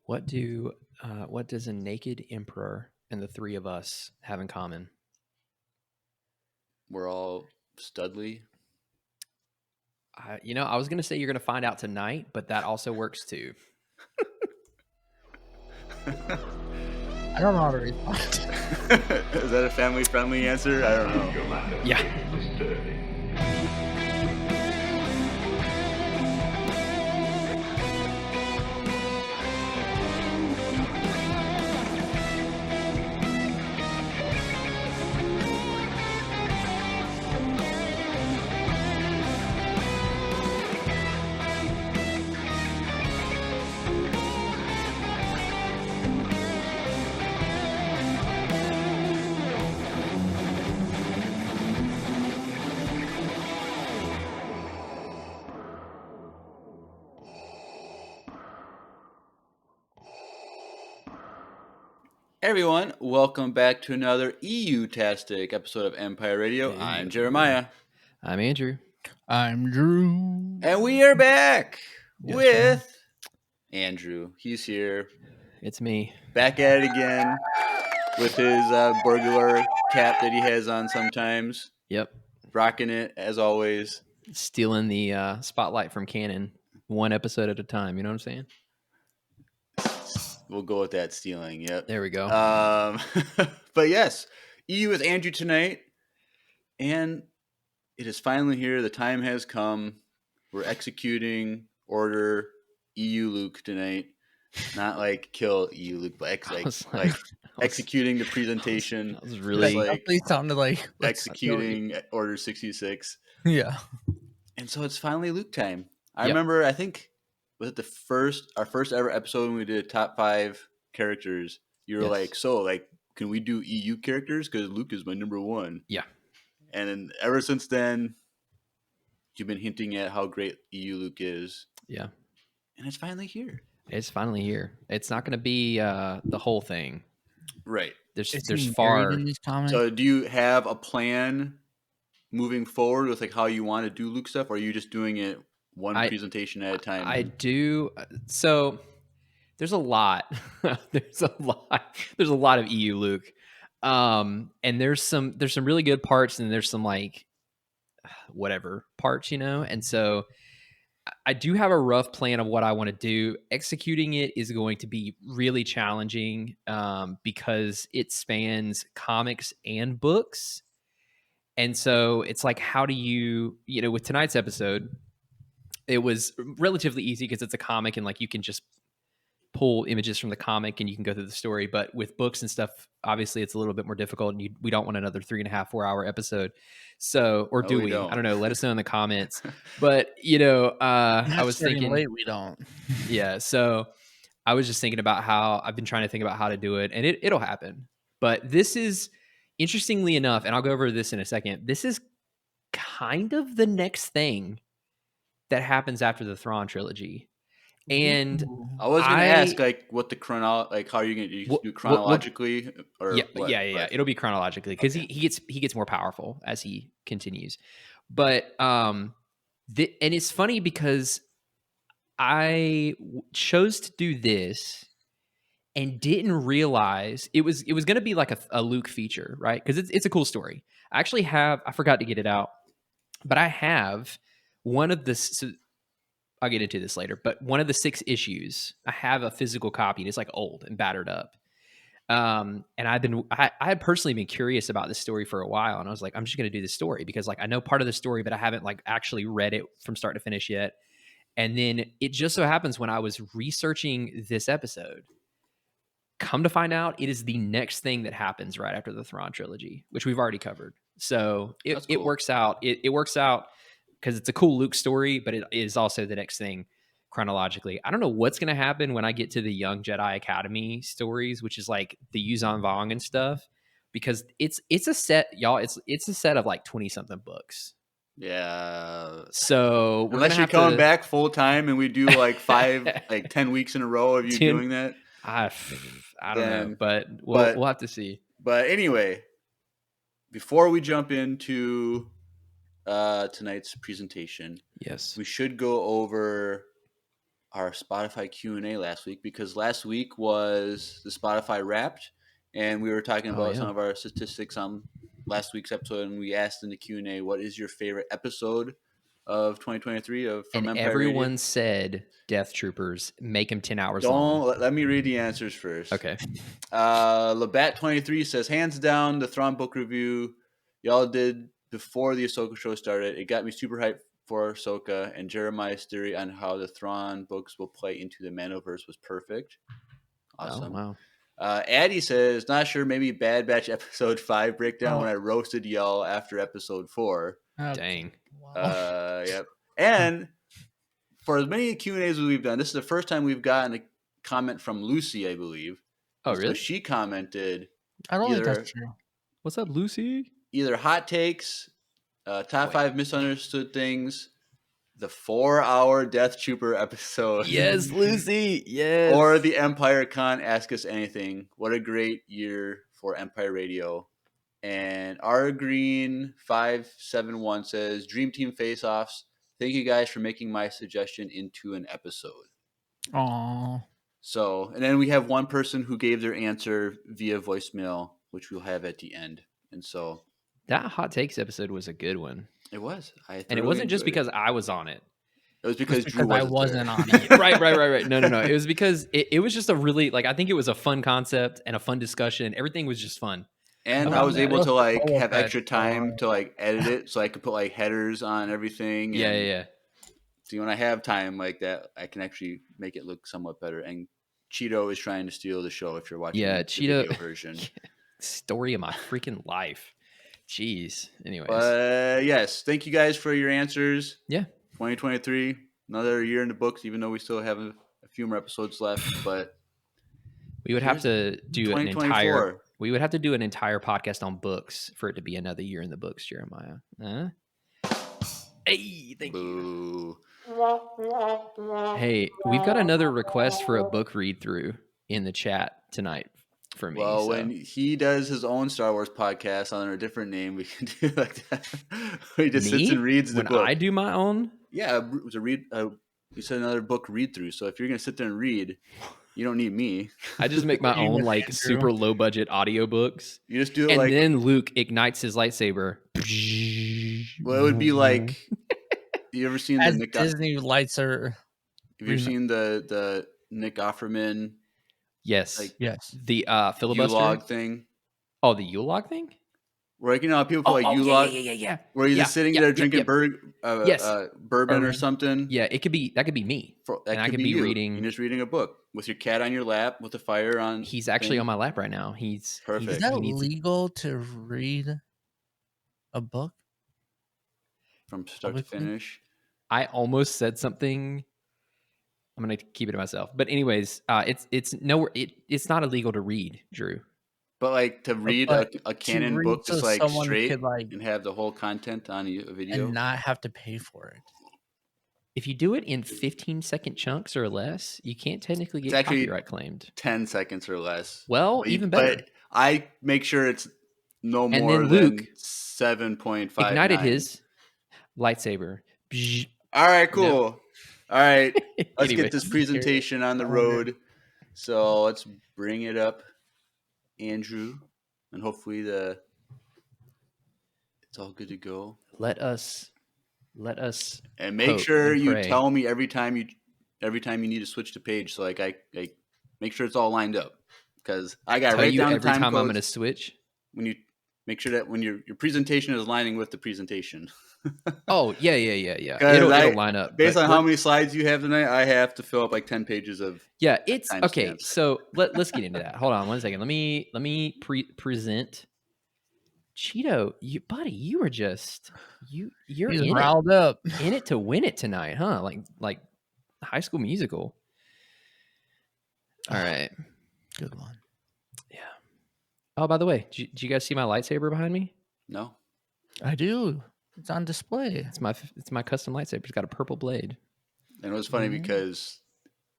What does a naked emperor and the three of us have in common? We're all studly. I was going to say you're going to find out tonight, but that also works too. I don't know how to respond. Is that a family-friendly answer? I don't know. Yeah. Hey everyone, welcome back to another EU-tastic episode of Empire Radio. I'm Jeremiah. I'm Andrew. I'm Drew. And we are back Yes, with Andrew. He's here. It's me. Back at it again with his burglar cap that he has on sometimes. Yep. Rocking it, as always. Stealing the spotlight from Canon one episode at a time. You know what I'm saying? We'll go with that, stealing. Yep. There we go. But yes, EU with Andrew tonight. And it is finally here. The time has come. We're executing Order EU Luke tonight. Not like kill EU Luke, but executing the presentation. That was really That definitely sounded like executing Order 66. Yeah. And so it's finally Luke time. I Yep. remember, I think, was it our first ever episode when we did top 5 characters? You were Yes. like, can we do EU characters? Because Luke is my number 1. Yeah. And then ever since then, you've been hinting at how great EU Luke is. Yeah. And it's finally here. It's finally here. It's not going to be the whole thing. Right. There's Is he far. married in these comments? So do you have a plan moving forward with like how you want to do Luke stuff, or are you just doing it one presentation at a time? I do. So there's a lot. There's a lot of EU Luke. And there's some really good parts, and there's some like whatever parts, and so I do have a rough plan of what I want to do. Executing it is going to be really challenging because it spans comics and books. And so it's like, how do you with tonight's episode, it was relatively easy because it's a comic and like you can just pull images from the comic and you can go through the story. But with books and stuff, obviously it's a little bit more difficult, and we don't want another 3.5, 4 hour episode. So, or do we? I don't know. Let us know in the comments. But I was thinking late. We don't. Yeah. So I was just thinking about how I've been trying to think about how to do it, and it'll happen. But this is, interestingly enough, and I'll go over this in a second, this is kind of the next thing that happens after the Thrawn trilogy. And I was going to ask like what the how are you going to do chronologically or yeah. It'll be chronologically because he gets more powerful as he continues. But and it's funny because I chose to do this and didn't realize it was going to be like a Luke feature, right? Because it's a cool story. I actually have, I forgot to get it out, but I have one of the. So I'll get into this later, but one of the 6 issues, I have a physical copy, and it's like old and battered up. And I had personally been curious about this story for a while, and I was like, I'm just going to do this story because like I know part of the story, but I haven't like actually read it from start to finish yet. And then it just so happens when I was researching this episode, come to find out it is the next thing that happens right after the Thrawn trilogy, which we've already covered. So it works out. It works out because it's a cool Luke story, but it is also the next thing chronologically. I don't know what's going to happen when I get to the Young Jedi Academy stories, which is like the Yuzan Vong and stuff, because it's a set, y'all. It's a set of like 20 something books. Yeah. So we're unless you're coming back full time and we do like 10 weeks in a row of you doing that. I don't know, but we'll have to see. But anyway, before we jump into tonight's presentation, yes, we should go over our Spotify Q&A last week, because last week was the Spotify Wrapped, and we were talking about some of our statistics on last week's episode, and we asked in the Q&A, what is your favorite episode of 2023 from Empire everyone Radio? said Death Troopers, make them 10 hours long. Let me read the answers first. Okay. Labat23 says, hands down, the Thrawn book review y'all did before the Ahsoka show started. It got me super hyped for Ahsoka, and Jeremiah's theory on how the Thrawn books will play into the Mandoverse was perfect. Awesome. Oh, wow. Addie says, not sure, maybe Bad Batch episode 5 breakdown when I roasted y'all after episode 4. Dang. Wow. Yep. And for as many Q&As as we've done, this is the first time we've gotten a comment from Lucy, I believe. Oh, really? So she commented, I don't think that's true. What's up, Lucy? Either hot takes, top 5 misunderstood things, the 4-hour Death Trooper episode. Yes, Lucy. Yes. Or the Empire Con Ask Us Anything. What a great year for Empire Radio. And R Green 571 says, Dream Team Face-Offs. Thank you guys for making my suggestion into an episode. Aww. So, and then we have one person who gave their answer via voicemail, which we'll have at the end. And so that Hot Takes episode was a good one. It was. And it wasn't just because I was on it. It was because Drew I wasn't on it. Right. No. It was because it was just a really, like, I think it was a fun concept and a fun discussion. Everything was just fun. And I was able to like have extra time to like edit it, so I could put like headers on everything. Yeah. See, when I have time like that, I can actually make it look somewhat better. And Cheeto is trying to steal the show if you're watching the video version. Story of my freaking life. Jeez. Anyways. Yes, thank you guys for your answers. Yeah. 2023, another year in the books, even though we still have a few more episodes left. But we would have to do an entire podcast on books for it to be another year in the books, Jeremiah. Hey, thank you. Hey, we've got another request for a book read through in the chat tonight for me. Well, when he does his own Star Wars podcast under a different name, we can do like that. He just sits and reads the book. When I do my own? Yeah, it was a read. We said another book read through. So if you're gonna sit there and read, you don't need me. I just make my own like super low budget audiobooks. You just do it, and like, then Luke ignites his lightsaber. Well, it would be like, you ever seen the Nick Disney lights are? Have you seen the Nick Offerman? Yes. Like, yes. The filibuster U-log thing. Oh, the U-log thing? Where, you know how people put like U-log? Yeah. Where you're just sitting there drinking bourbon or something. Yeah, that could be me. I could be reading. You're just reading a book with your cat on your lap with a fire on. He's actually on my lap right now. He's perfect. Is that legal to read a book from start to finish? I almost said something. I'm gonna keep it to myself. But anyways, it's not illegal to read, Drew. But like to read a canon book just like straight and have the whole content on a video and not have to pay for it. If you do it in 15-second chunks or less, you can't technically get copyright claimed. 10 seconds or less. Well, even better. But I make sure it's no more than Luke 7.5. Ignited his lightsaber. All right, cool. Yep. All right, let's get this presentation on the road. So let's bring it up, Andrew, and hopefully it's all good to go. Let us and make sure you tell me every time you need to switch the page, so like I make sure it's all lined up, because I got right down every time I'm going to switch. When you make sure that when your presentation is lining with the presentation. Oh yeah. It'll line up based on how many slides you have tonight. I have to fill up like 10 pages of it's okay. Stamps. So let's get into that. Hold on 1 second. Let me present. Cheeto, you were just you're riled up in it to win it tonight, huh? Like High School Musical. All right, good one. Yeah. Oh, by the way, did you guys see my lightsaber behind me? No, I do. It's on display. It's my custom lightsaber. It's got a purple blade. And it was funny because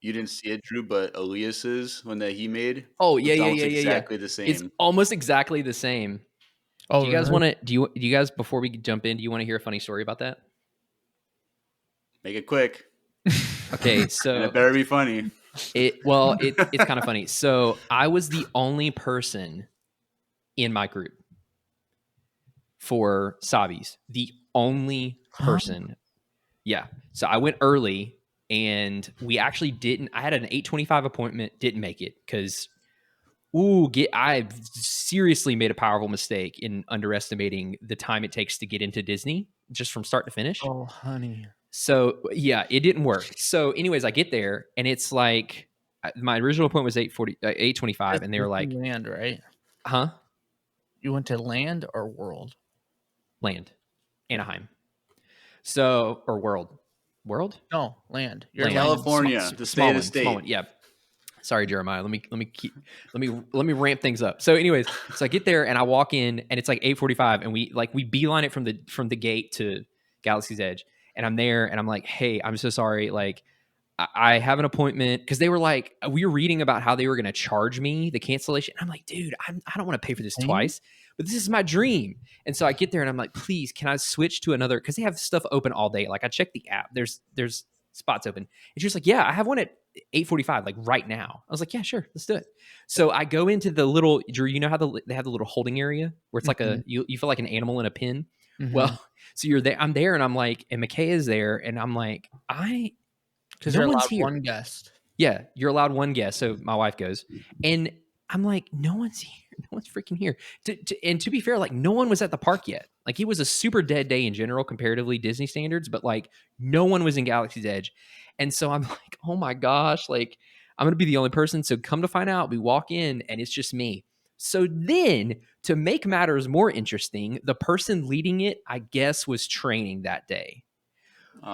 you didn't see it, Drew, but Elias's one that he made. Oh yeah, exactly the same. It's almost exactly the same. Oh, do you guys want to? Do you guys, before we jump in, do you want to hear a funny story about that? Make it quick. Okay, And so it better be funny. it's kind of funny. So I was the only person in my group for Savis. The only Huh? person. Yeah. So I went early and we actually didn't. I had an 8:25 appointment, didn't make it because I seriously made a powerful mistake in underestimating the time it takes to get into Disney just from start to finish. Oh, honey. So yeah, it didn't work. So anyways, I get there and it's like my original appointment was 8:25 That's and they were Disney like, Land, right? "Huh? You went to Land or World? Land, Anaheim." So or World? No, Land. You're Land. Land. California, the state of the Small state. one. Yeah. Sorry, Jeremiah. Let me ramp things up. So, anyways, so I get there and I walk in and it's like 8:45 and we beeline it from the gate to Galaxy's Edge. And I'm there and I'm like, hey, I'm so sorry. Like, I have an appointment because they were like, we were reading about how they were going to charge me the cancellation. I'm like, dude, I don't want to pay for this Hey? twice, but this is my dream. And so I get there and I'm like, please, can I switch to another? Because they have stuff open all day. Like I checked the app, there's spots open. And she's like, yeah, I have one at 8:45, like right now. I was like, yeah, sure, let's do it. So I go into the little Drew. You know how they have the little holding area where it's like Mhm. you feel like an animal in a pen. Mhm. Well, so you're there. I'm there, and I'm like, and McKay is there, and I'm like, Because no you're one's allowed here. one guest. Yeah, you're allowed one guest. So my wife goes, and I'm like, no one's here. No one's freaking here. And to be fair, like no one was at the park yet. Like it was a super dead day in general, comparatively Disney standards, but like no one was in Galaxy's Edge. And so I'm like, oh my gosh, like I'm gonna be the only person. So come to find out, we walk in and it's just me. So then to make matters more interesting, the person leading it, I guess, was training that day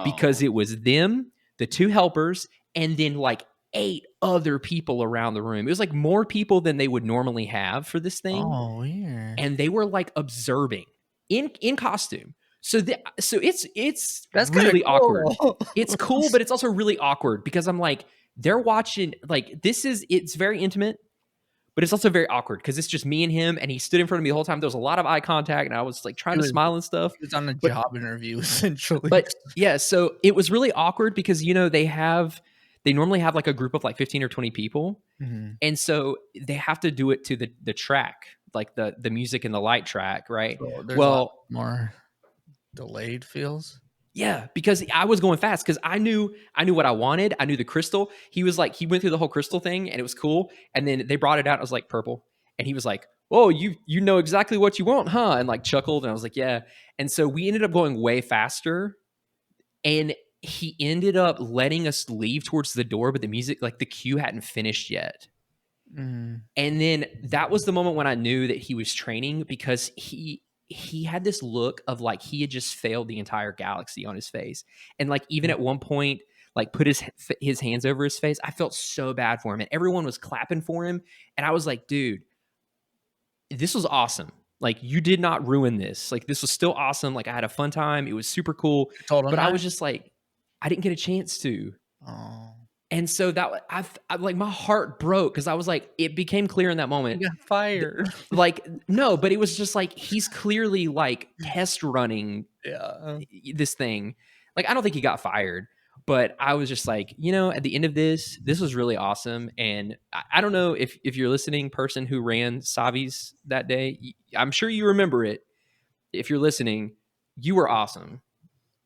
because Oh, it was them, the two helpers, and then like 8 other people around the room. It was like more people than they would normally have for this thing, Oh, weird. and they were like observing in costume. So it's That's kind of really awkward. cool. It's cool, but it's also really awkward because I'm like they're watching like it's very intimate, but it's also very awkward because it's just me and him, and he stood in front of me the whole time. There was a lot of eye contact, and I was like trying He to was, smile and stuff. he was on a But job interview, essentially. but yeah, so it was really awkward because they normally have like a group of like 15 or 20 people. Mhm. And so they have to do it to the track, like the music and the light track, right? So there's a lot Well, more delayed feels. yeah, because I was going fast because I knew what I wanted. I knew the crystal. He was like, he went through the whole crystal thing and it was cool. And then they brought it out. I was like, purple. And he was like, oh, you know exactly what you want, huh? And like chuckled. And I was like, yeah. And so we ended up going way faster. And he ended up letting us leave towards the door, but the music, like the cue hadn't finished yet. Mm. And then that was the moment when I knew that he was training because he had this look of like he had just failed the entire galaxy on his face. And like even at one point like put his hands over his face. I felt so bad for him and everyone was clapping for him and I was like, dude, this was awesome. Like you did not ruin this. Like this was still awesome. Like I had a fun time. It was super cool. You told him But I that? was just like I didn't get a chance to. Oh, And so that I like my heart broke because I was like, it became clear in that moment. you got fired. Like, no, but it was just like he's clearly like test running Yeah. this thing. Like, I don't think he got fired, but I was just like, at the end of this was really awesome. And I don't know if you're listening, person who ran Savi's that day, I'm sure you remember it. If you're listening, you were awesome.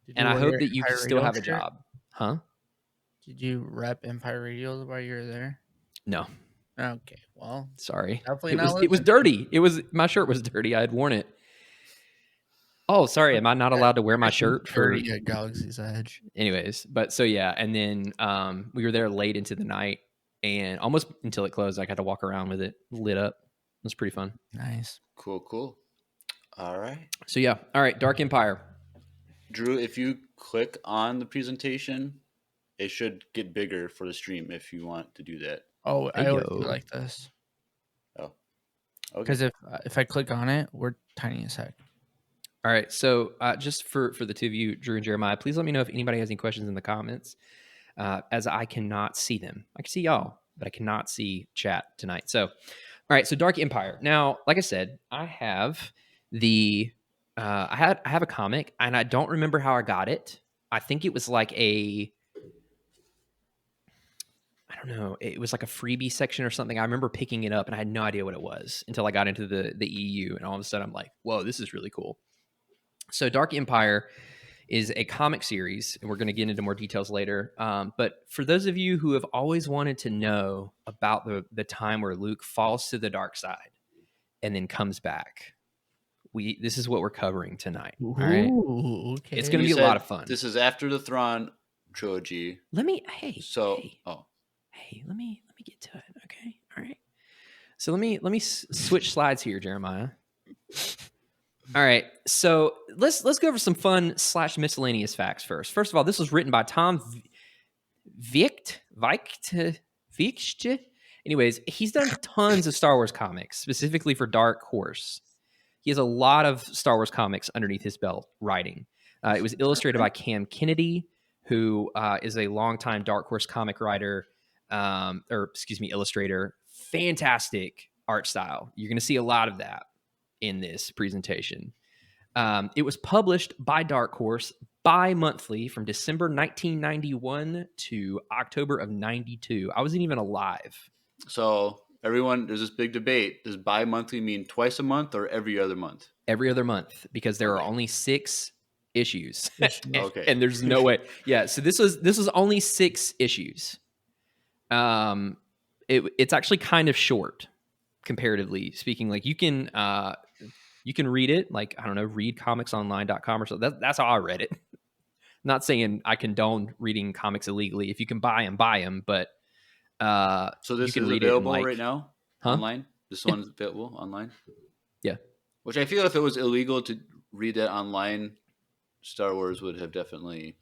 Did And you I wear hope your that you Empire still Radio have a shirt? job. Huh? Did you rep Empire Radio while you were there? No. Okay, well, Sorry. definitely It not was listening. dirty. My shirt was dirty. I had worn it. Oh, sorry. Am I not allowed to wear my shirt for dirty at Galaxy's Edge. anyways? But so yeah, and then we were there late into the night and almost until it closed. I got to walk around with it lit up. It was pretty fun. Nice. cool. All right. So yeah. All right, Dark Empire. Drew, if you click on the presentation, it should get bigger for the stream if you want to do that. Oh, I always do Ayo. like this Oh, okay. because if I click on it, we're tiny as heck. All right. So just for the two of you, Drew and Jeremiah, please let me know if anybody has any questions in the comments, as I cannot see them. I can see y'all, but I cannot see chat tonight. So, all right. So Dark Empire. Now, like I said, I have I have a comic, and I don't remember how I got it. I think it was like don't know, it was like a freebie section or something. I remember picking it up and I had no idea what it was until I got into the EU, and all of a sudden I'm like, whoa, this is really cool. So Dark Empire is a comic series, and we're going to get into more details later. But for those of you who have always wanted to know about the time where Luke falls to the dark side and then comes back, this is what we're covering tonight. All right, Ooh, okay. it's And going to you be a lot said of fun. This is after the Thrawn trilogy. Let me So, let me get to it. Okay, all right. So let me switch slides here, Jeremiah. All right, so let's go over some fun / miscellaneous facts first. First of all, this was written by Tom Veicht. Anyways, he's done tons of Star Wars comics, specifically for Dark Horse. He has a lot of Star Wars comics underneath his belt writing. It was illustrated by Cam Kennedy, who is a longtime Dark Horse comic writer, illustrator. Fantastic art style. You're going to see a lot of that in this presentation. It was published by Dark Horse bi-monthly from December 1991 to October of 92. I wasn't even alive. So everyone, there's this big debate. Does bi-monthly mean twice a month or every other month? Every other month, because there are Okay. only 6 issues. Okay. And there's no way. Yeah, so this was only 6 issues. It's actually kind of short, comparatively speaking. Like you can read it, like, I don't know, readcomicsonline.com or something. That's how I read it. Not saying I condone reading comics illegally. If you can buy them, but So this you can is read it in, available like, right now online? This one's available online? Yeah. Which I feel if it was illegal to read that online, Star Wars would have definitely...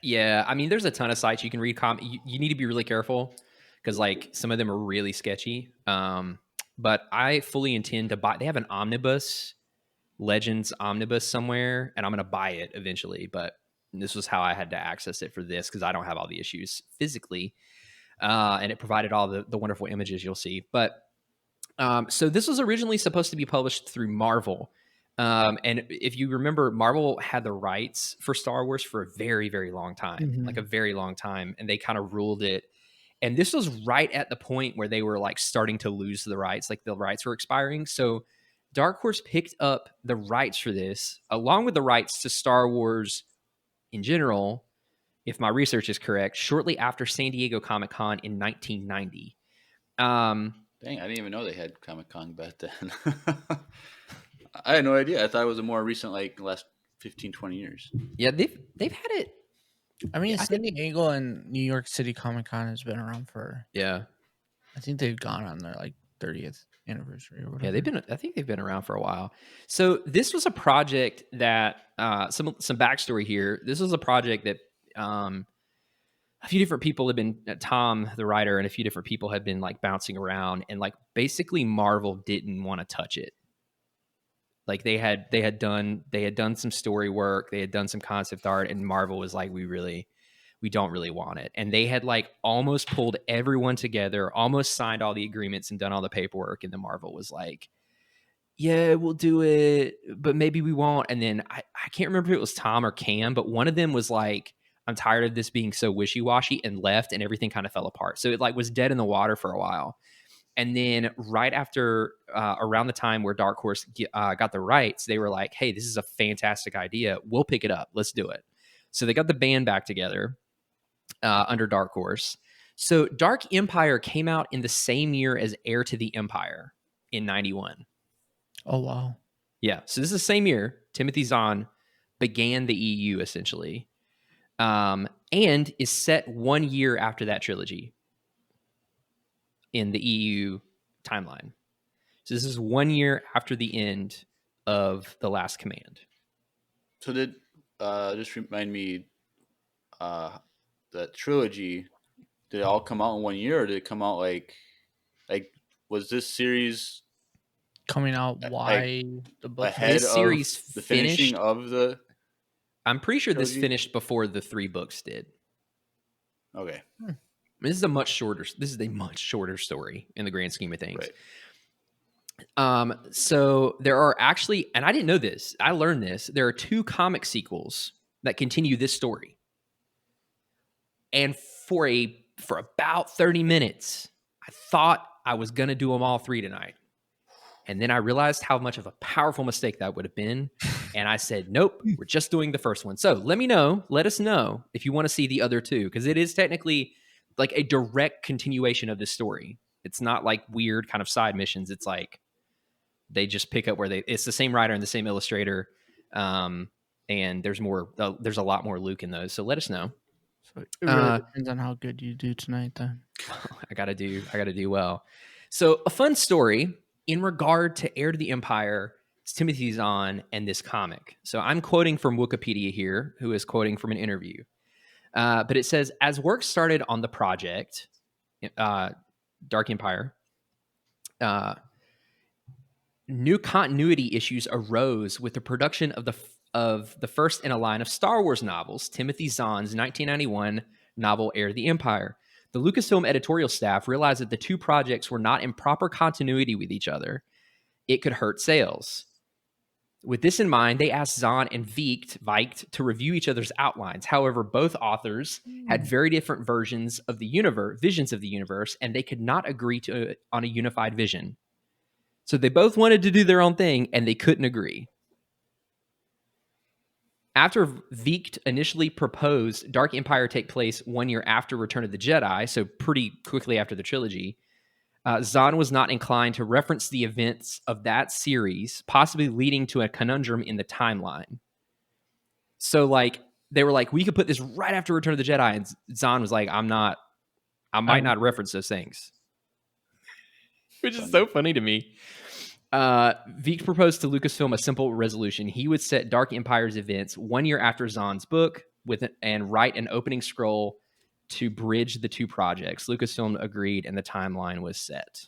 Yeah, I mean, there's a ton of sites you can read you need to be really careful because, like, some of them are really sketchy. But I fully intend to buy. They have an omnibus, Legends omnibus somewhere, and I'm going to buy it eventually. But this was how I had to access it for this because I don't have all the issues physically, and it provided all the wonderful images you'll see. But so this was originally supposed to be published through Marvel. And if you remember, Marvel had the rights for Star Wars for a very, very long time, like a very long time. And they kind of ruled it. And this was right at the point where they were like starting to lose the rights, like the rights were expiring. So Dark Horse picked up the rights for this, along with the rights to Star Wars in general, if my research is correct, shortly after San Diego Comic-Con in 1990. Dang, I didn't even know they had Comic-Con back then. I had no idea. I thought it was a more recent, like, last 15, 20 years. Yeah, they've had it. I mean, I San Diego and New York City Comic Con has been around for. Yeah. I think they've gone on their like 30th anniversary or whatever. Yeah, I think they've been around for a while. So this was a project that some backstory here. This was a project that a few different people have been, Tom, the writer, and a few different people had been like bouncing around, and like basically Marvel didn't want to touch it. Like they had done some story work, they had done some concept art, and Marvel was like, we don't really want it. And they had like almost pulled everyone together, almost signed all the agreements and done all the paperwork. And then Marvel was like, yeah, we'll do it, but maybe we won't. And then I can't remember if it was Tom or Cam, but one of them was like, I'm tired of this being so wishy-washy, and left, and everything kind of fell apart. So it like was dead in the water for a while. And then right after, around the time where Dark Horse got the rights, they were like, hey, this is a fantastic idea. We'll pick it up. Let's do it. So they got the band back together under Dark Horse. So Dark Empire came out in the same year as Heir to the Empire in 91. Oh, wow. Yeah. So this is the same year Timothy Zahn began the EU, essentially, and is set 1 year after that trilogy in the EU timeline. So this is 1 year after the end of The Last Command. So did just remind me, that trilogy, did it all come out in 1 year, or did it come out like was this series Coming out why the book ahead This of series the finishing finished- of the... I'm pretty sure this trilogy? finished before the 3 books did. Okay. I mean, this is a much shorter story in the grand scheme of things. Right. So there are actually, and I didn't know this, I learned this, there are 2 comic sequels that continue this story. And for a for about 30 minutes. I thought I was going to do them all 3 tonight. And then I realized how much of a powerful mistake that would have been. And I said, nope, we're just doing the first one. So let us know if you want to see the other 2, because it is technically like a direct continuation of this story. It's not like weird kind of side missions. It's like they just pick up where it's the same writer and the same illustrator. And there's a lot more Luke in those. So let us know. So it really depends on how good you do tonight, then. I gotta do well. So a fun story in regard to Heir to the Empire, Timothy Zahn, and this comic. So I'm quoting from Wikipedia here, who is quoting from an interview. But it says, as work started on the project, Dark Empire, new continuity issues arose with the production of the first in a line of Star Wars novels, Timothy Zahn's 1991 novel Heir to the Empire. The Lucasfilm editorial staff realized that the 2 projects were not in proper continuity with each other. It could hurt sales. With this in mind, they asked Zahn and Veikt to review each other's outlines. However, both authors had very different visions of the universe, and they could not agree on a unified vision. So they both wanted to do their own thing, and they couldn't agree. After Veikt initially proposed Dark Empire take place 1 year after Return of the Jedi, so pretty quickly after the trilogy, Zahn was not inclined to reference the events of that series, possibly leading to a conundrum in the timeline. So, like, they were like, we could put this right after Return of the Jedi, and Zahn was like, I might not reference those things. Which is so funny to me. Veikt proposed to Lucasfilm a simple resolution. He would set Dark Empire's events 1 year after Zahn's book and write an opening scroll to bridge the 2 projects. Lucasfilm agreed, and the timeline was set.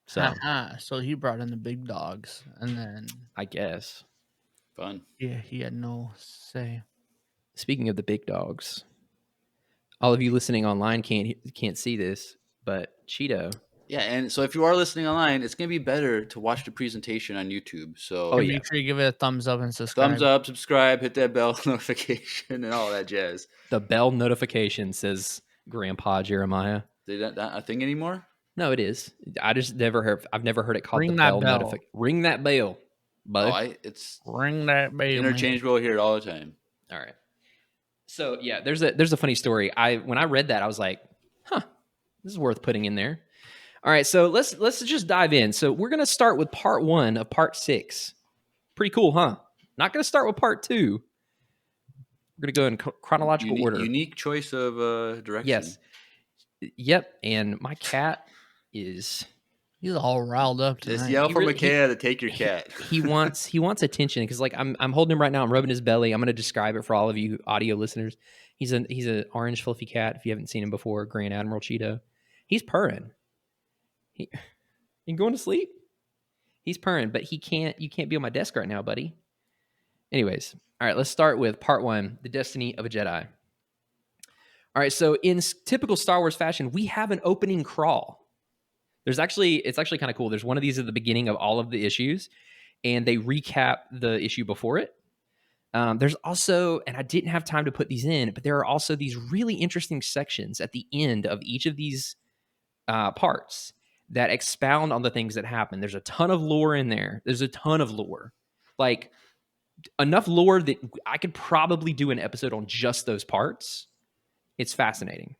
So he brought in the big dogs, and then I guess. Fun. Yeah, he had no say. Speaking of the big dogs, all of you listening online can't see this, but Cheeto. Yeah, and so if you are listening online, it's going to be better to watch the presentation on YouTube. So Make sure you give it a thumbs up and subscribe. Thumbs up, subscribe, hit that bell notification, and all that jazz. The bell notification, says Grandpa Jeremiah. Is that not a thing anymore? No, it is. I've never heard it called Ring the that bell bell. notification. Ring that bell, bud. It's Ring that bell. interchangeable here all the time. All right. So yeah, there's a funny story. When I read that, I was like, huh, this is worth putting in there. All right, so let's just dive in. So we're gonna start with part 1 of part 6. Pretty cool, huh? Not gonna start with part 2. We're gonna go in chronological order. Unique choice of direction. Yes. Yep. And my cat is. He's all riled up tonight. Just yell for Micaiah to take your cat. He wants attention because, like, I'm holding him right now. I'm rubbing his belly. I'm gonna describe it for all of you audio listeners. He's an orange fluffy cat. If you haven't seen him before, Grand Admiral Cheeto. He's purring. You going to sleep? He's purring, but you can't be on my desk right now, buddy. Anyways, all right, let's start with part 1, The Destiny of a Jedi. All right, so in typical Star Wars fashion, we have an opening crawl. It's actually kind of cool. There's one of these at the beginning of all of the issues, and they recap the issue before it. There's also, and I didn't have time to put these in, but there are also these really interesting sections at the end of each of these parts that expound on the things that happen. There's a ton of lore in there. There's a ton of lore. Like, enough lore that I could probably do an episode on just those parts. It's fascinating.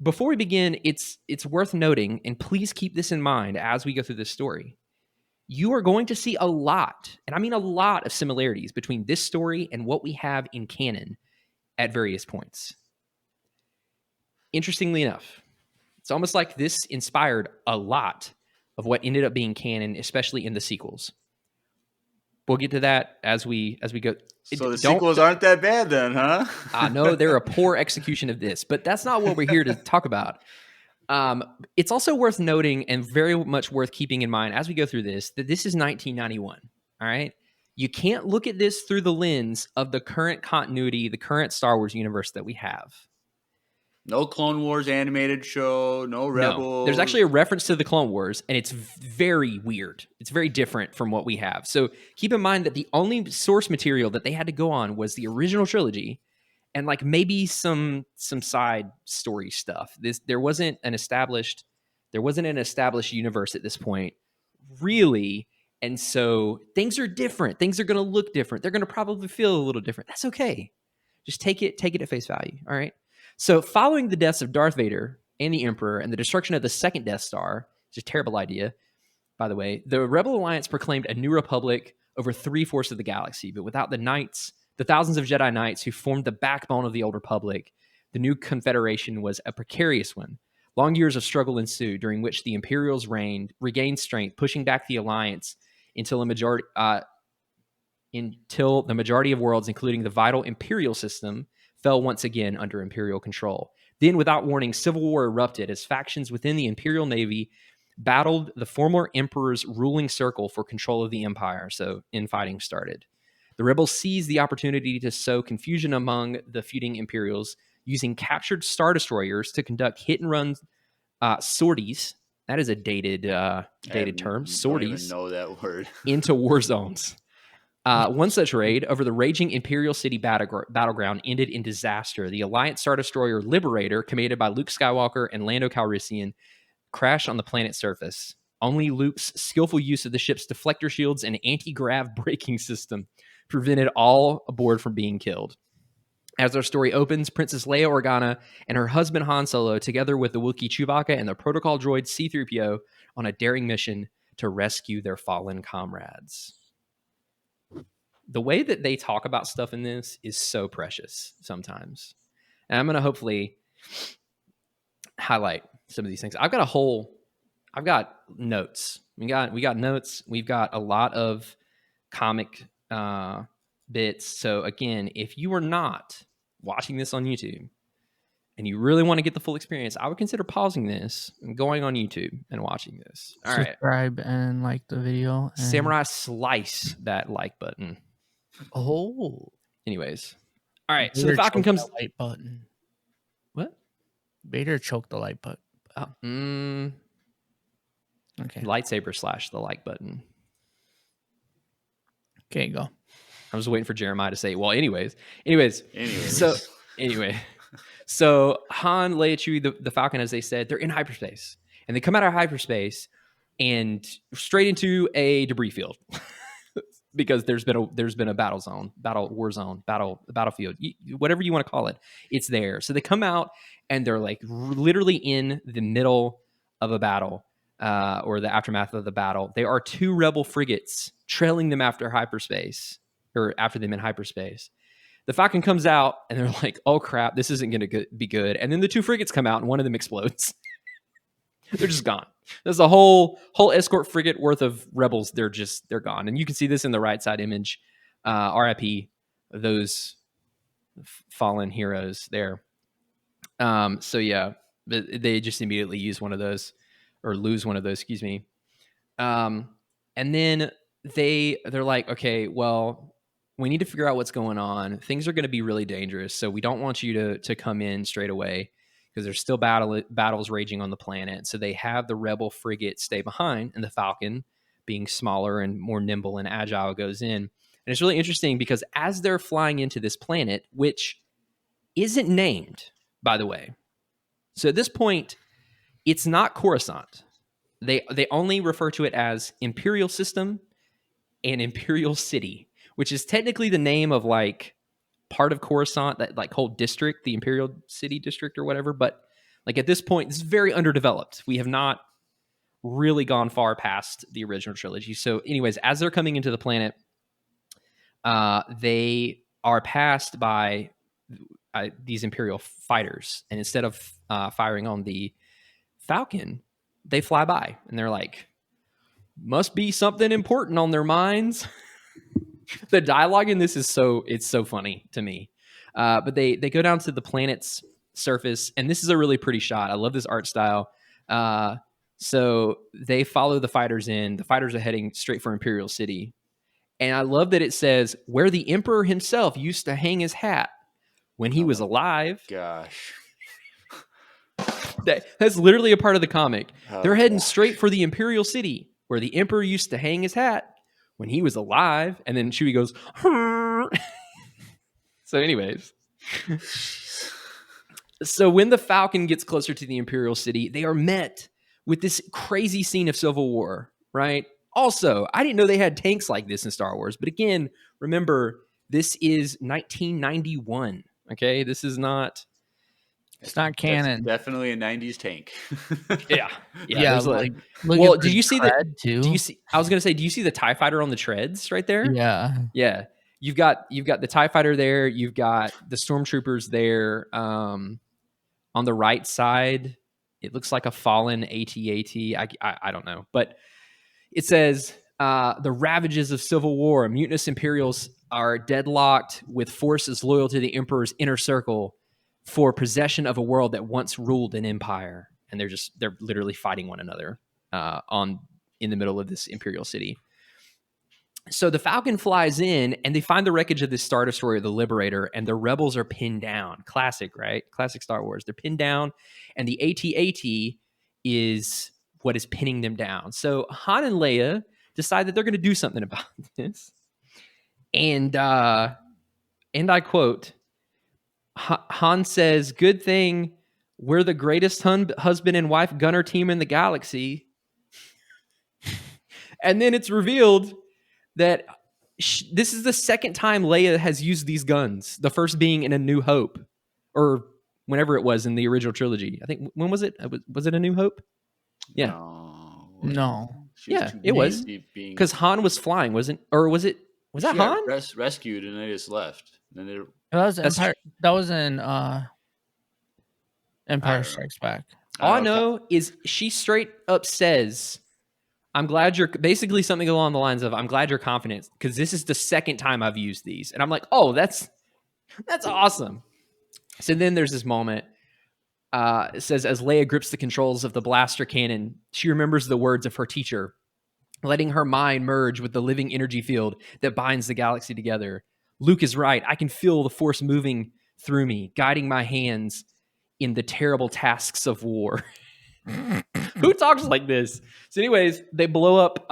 Before we begin, it's worth noting, and please keep this in mind as we go through this story. You are going to see a lot, and I mean a lot, of similarities between this story and what we have in canon at various points. Interestingly enough, it's almost like this inspired a lot of what ended up being canon, especially in the sequels. We'll get to that as we go. So the sequels aren't that bad then, huh? I know they're a poor execution of this, but that's not what we're here to talk about. It's also worth noting and very much worth keeping in mind as we go through this, that this is 1991, all right? You can't look at this through the lens of the current continuity, the current Star Wars universe that we have. No Clone Wars animated show, no Rebels. No. There's actually a reference to the Clone Wars, and it's very weird. It's very different from what we have. So keep in mind that the only source material that they had to go on was the original trilogy, and like maybe some side story stuff. There wasn't an established universe at this point, really. And so things are different. Things are going to look different. They're going to probably feel a little different. That's okay. Just take it at face value. All right. So following the deaths of Darth Vader and the Emperor and the destruction of the second Death Star, which is a terrible idea, by the way, the Rebel Alliance proclaimed a new republic over 3/4 of the galaxy. But without the knights, the thousands of Jedi Knights who formed the backbone of the old republic, the new confederation was a precarious one. Long years of struggle ensued, during which the Imperials regained strength, pushing back the Alliance until the majority of worlds, including the vital Imperial system, fell once again under Imperial control. Then, without warning, civil war erupted as factions within the Imperial Navy battled the former Emperor's ruling circle for control of the Empire, so infighting started. The rebels seized the opportunity to sow confusion among the feuding Imperials, using captured Star Destroyers to conduct hit-and-run sorties. That is a dated term. Sorties. I don't even know that word. Into war zones. One such raid over the raging Imperial City battleground ended in disaster. The Alliance Star Destroyer Liberator, commanded by Luke Skywalker and Lando Calrissian, crashed on the planet's surface. Only Luke's skillful use of the ship's deflector shields and anti-grav braking system prevented all aboard from being killed. As our story opens, Princess Leia Organa and her husband Han Solo, together with the Wookiee Chewbacca and the protocol droid C-3PO, on a daring mission to rescue their fallen comrades. The way that they talk about stuff in this is so precious sometimes. And I'm going to hopefully highlight some of these things. I've got notes. We got notes. We've got a lot of comic bits. So again, if you are not watching this on YouTube and you really want to get the full experience, I would consider pausing this and going on YouTube and watching this. All right. Subscribe and like the video. And... Samurai, slice that like button. Oh. Anyways. All right. So the Falcon comes. The light button. What? Vader choked the light button. Okay. Lightsaber / the like button. Okay, go. I was waiting for Jeremiah to say, well, anyways. So Han, Leia, Chewie, the Falcon, as they said, they're in hyperspace. And they come out of hyperspace and straight into a debris field. Because there's been a battlefield, whatever you want to call it. It's there. So they come out and they're like literally in the middle of a battle, or the aftermath of the battle. There are 2 rebel frigates trailing them after them in hyperspace. The Falcon comes out and they're like, oh crap, this isn't going to be good. And then the 2 frigates come out and one of them explodes. They're just gone. There's a whole escort frigate worth of rebels. They're gone. And you can see this in the right side image. RIP, those fallen heroes there. So yeah, they just immediately use one of those, or lose one of those, excuse me. And then they're like, okay, well, we need to figure out what's going on. Things are going to be really dangerous. So we don't want you to come in straight away, because there's still battles raging on the planet. So they have the rebel frigate stay behind, and the Falcon, being smaller and more nimble and agile, goes in. And it's really interesting because as they're flying into this planet, which isn't named, by the way. So at this point, it's not Coruscant. They only refer to it as Imperial System and Imperial City, which is technically the name of like part of Coruscant, that like whole district, the Imperial City District or whatever. But like at this point, this is very underdeveloped. We have not really gone far past the original trilogy. So anyways, as they're coming into the planet, they are passed by these Imperial fighters. And instead of firing on the Falcon, they fly by and they're like, must be something important on their minds. The dialogue in this is so funny to me. But they go down to the planet's surface, and this is a really pretty shot. I love this art style. So they follow the fighters in. The fighters are heading straight for Imperial City. And I love that it says, where the Emperor himself used to hang his hat when he was alive. Gosh. That's literally a part of the comic. They're heading straight for the Imperial City, where the Emperor used to hang his hat when he was alive. And then Chewie goes, so anyways, So when the Falcon gets closer to the Imperial City, they are met with this crazy scene of civil war, right? Also, I didn't know they had tanks like this in Star Wars, but again, remember, this is 1991, okay? This is not... It's not That's canon. definitely a 90s tank. Yeah. Yeah, There's like well, look at do the you see the... tread too. Do you see... I was going to say, do you see the TIE fighter on the treads right there? Yeah. Yeah. You've got the TIE fighter there. You've got the stormtroopers there. On the right side, it looks like a fallen AT-AT. I don't know. But it says, the ravages of civil war. Mutinous Imperials are deadlocked with forces loyal to the Emperor's inner circle for possession of a world that once ruled an empire. And they're literally fighting one another in the middle of this Imperial city. So the Falcon flies in, and they find the wreckage of this Star Destroyer, the Liberator, and the rebels are pinned down. Classic, right? Classic Star Wars. They're pinned down, and the AT-AT is what is pinning them down. So Han and Leia decide that they're going to do something about this. And I quote, Han says, "Good thing we're the greatest husband and wife gunner team in the galaxy." And then it's revealed that this is the second time Leia has used these guns. The first being in A New Hope, or whenever it was in the original trilogy. I think, when was it? Was it A New Hope? Yeah. No. She was Yeah, too it was. busy being Because Han was flying, wasn't? Or was it? Was that she got Han? rescued and they just left. Then they That was That's Empire. That was in I Empire don't know. Strikes Back. All I know is she straight up says, "I'm glad you're..." basically something along the lines of, "I'm glad you're confident because this is the second time I've used these." And I'm like, "Oh, that's awesome." So then there's this moment. It says, as Leia grips the controls of the blaster cannon, she remembers the words of her teacher, letting her mind merge with the living energy field that binds the galaxy together. Luke is right. I can feel the Force moving through me, guiding my hands in the terrible tasks of war. Who talks like this? So anyways, they blow up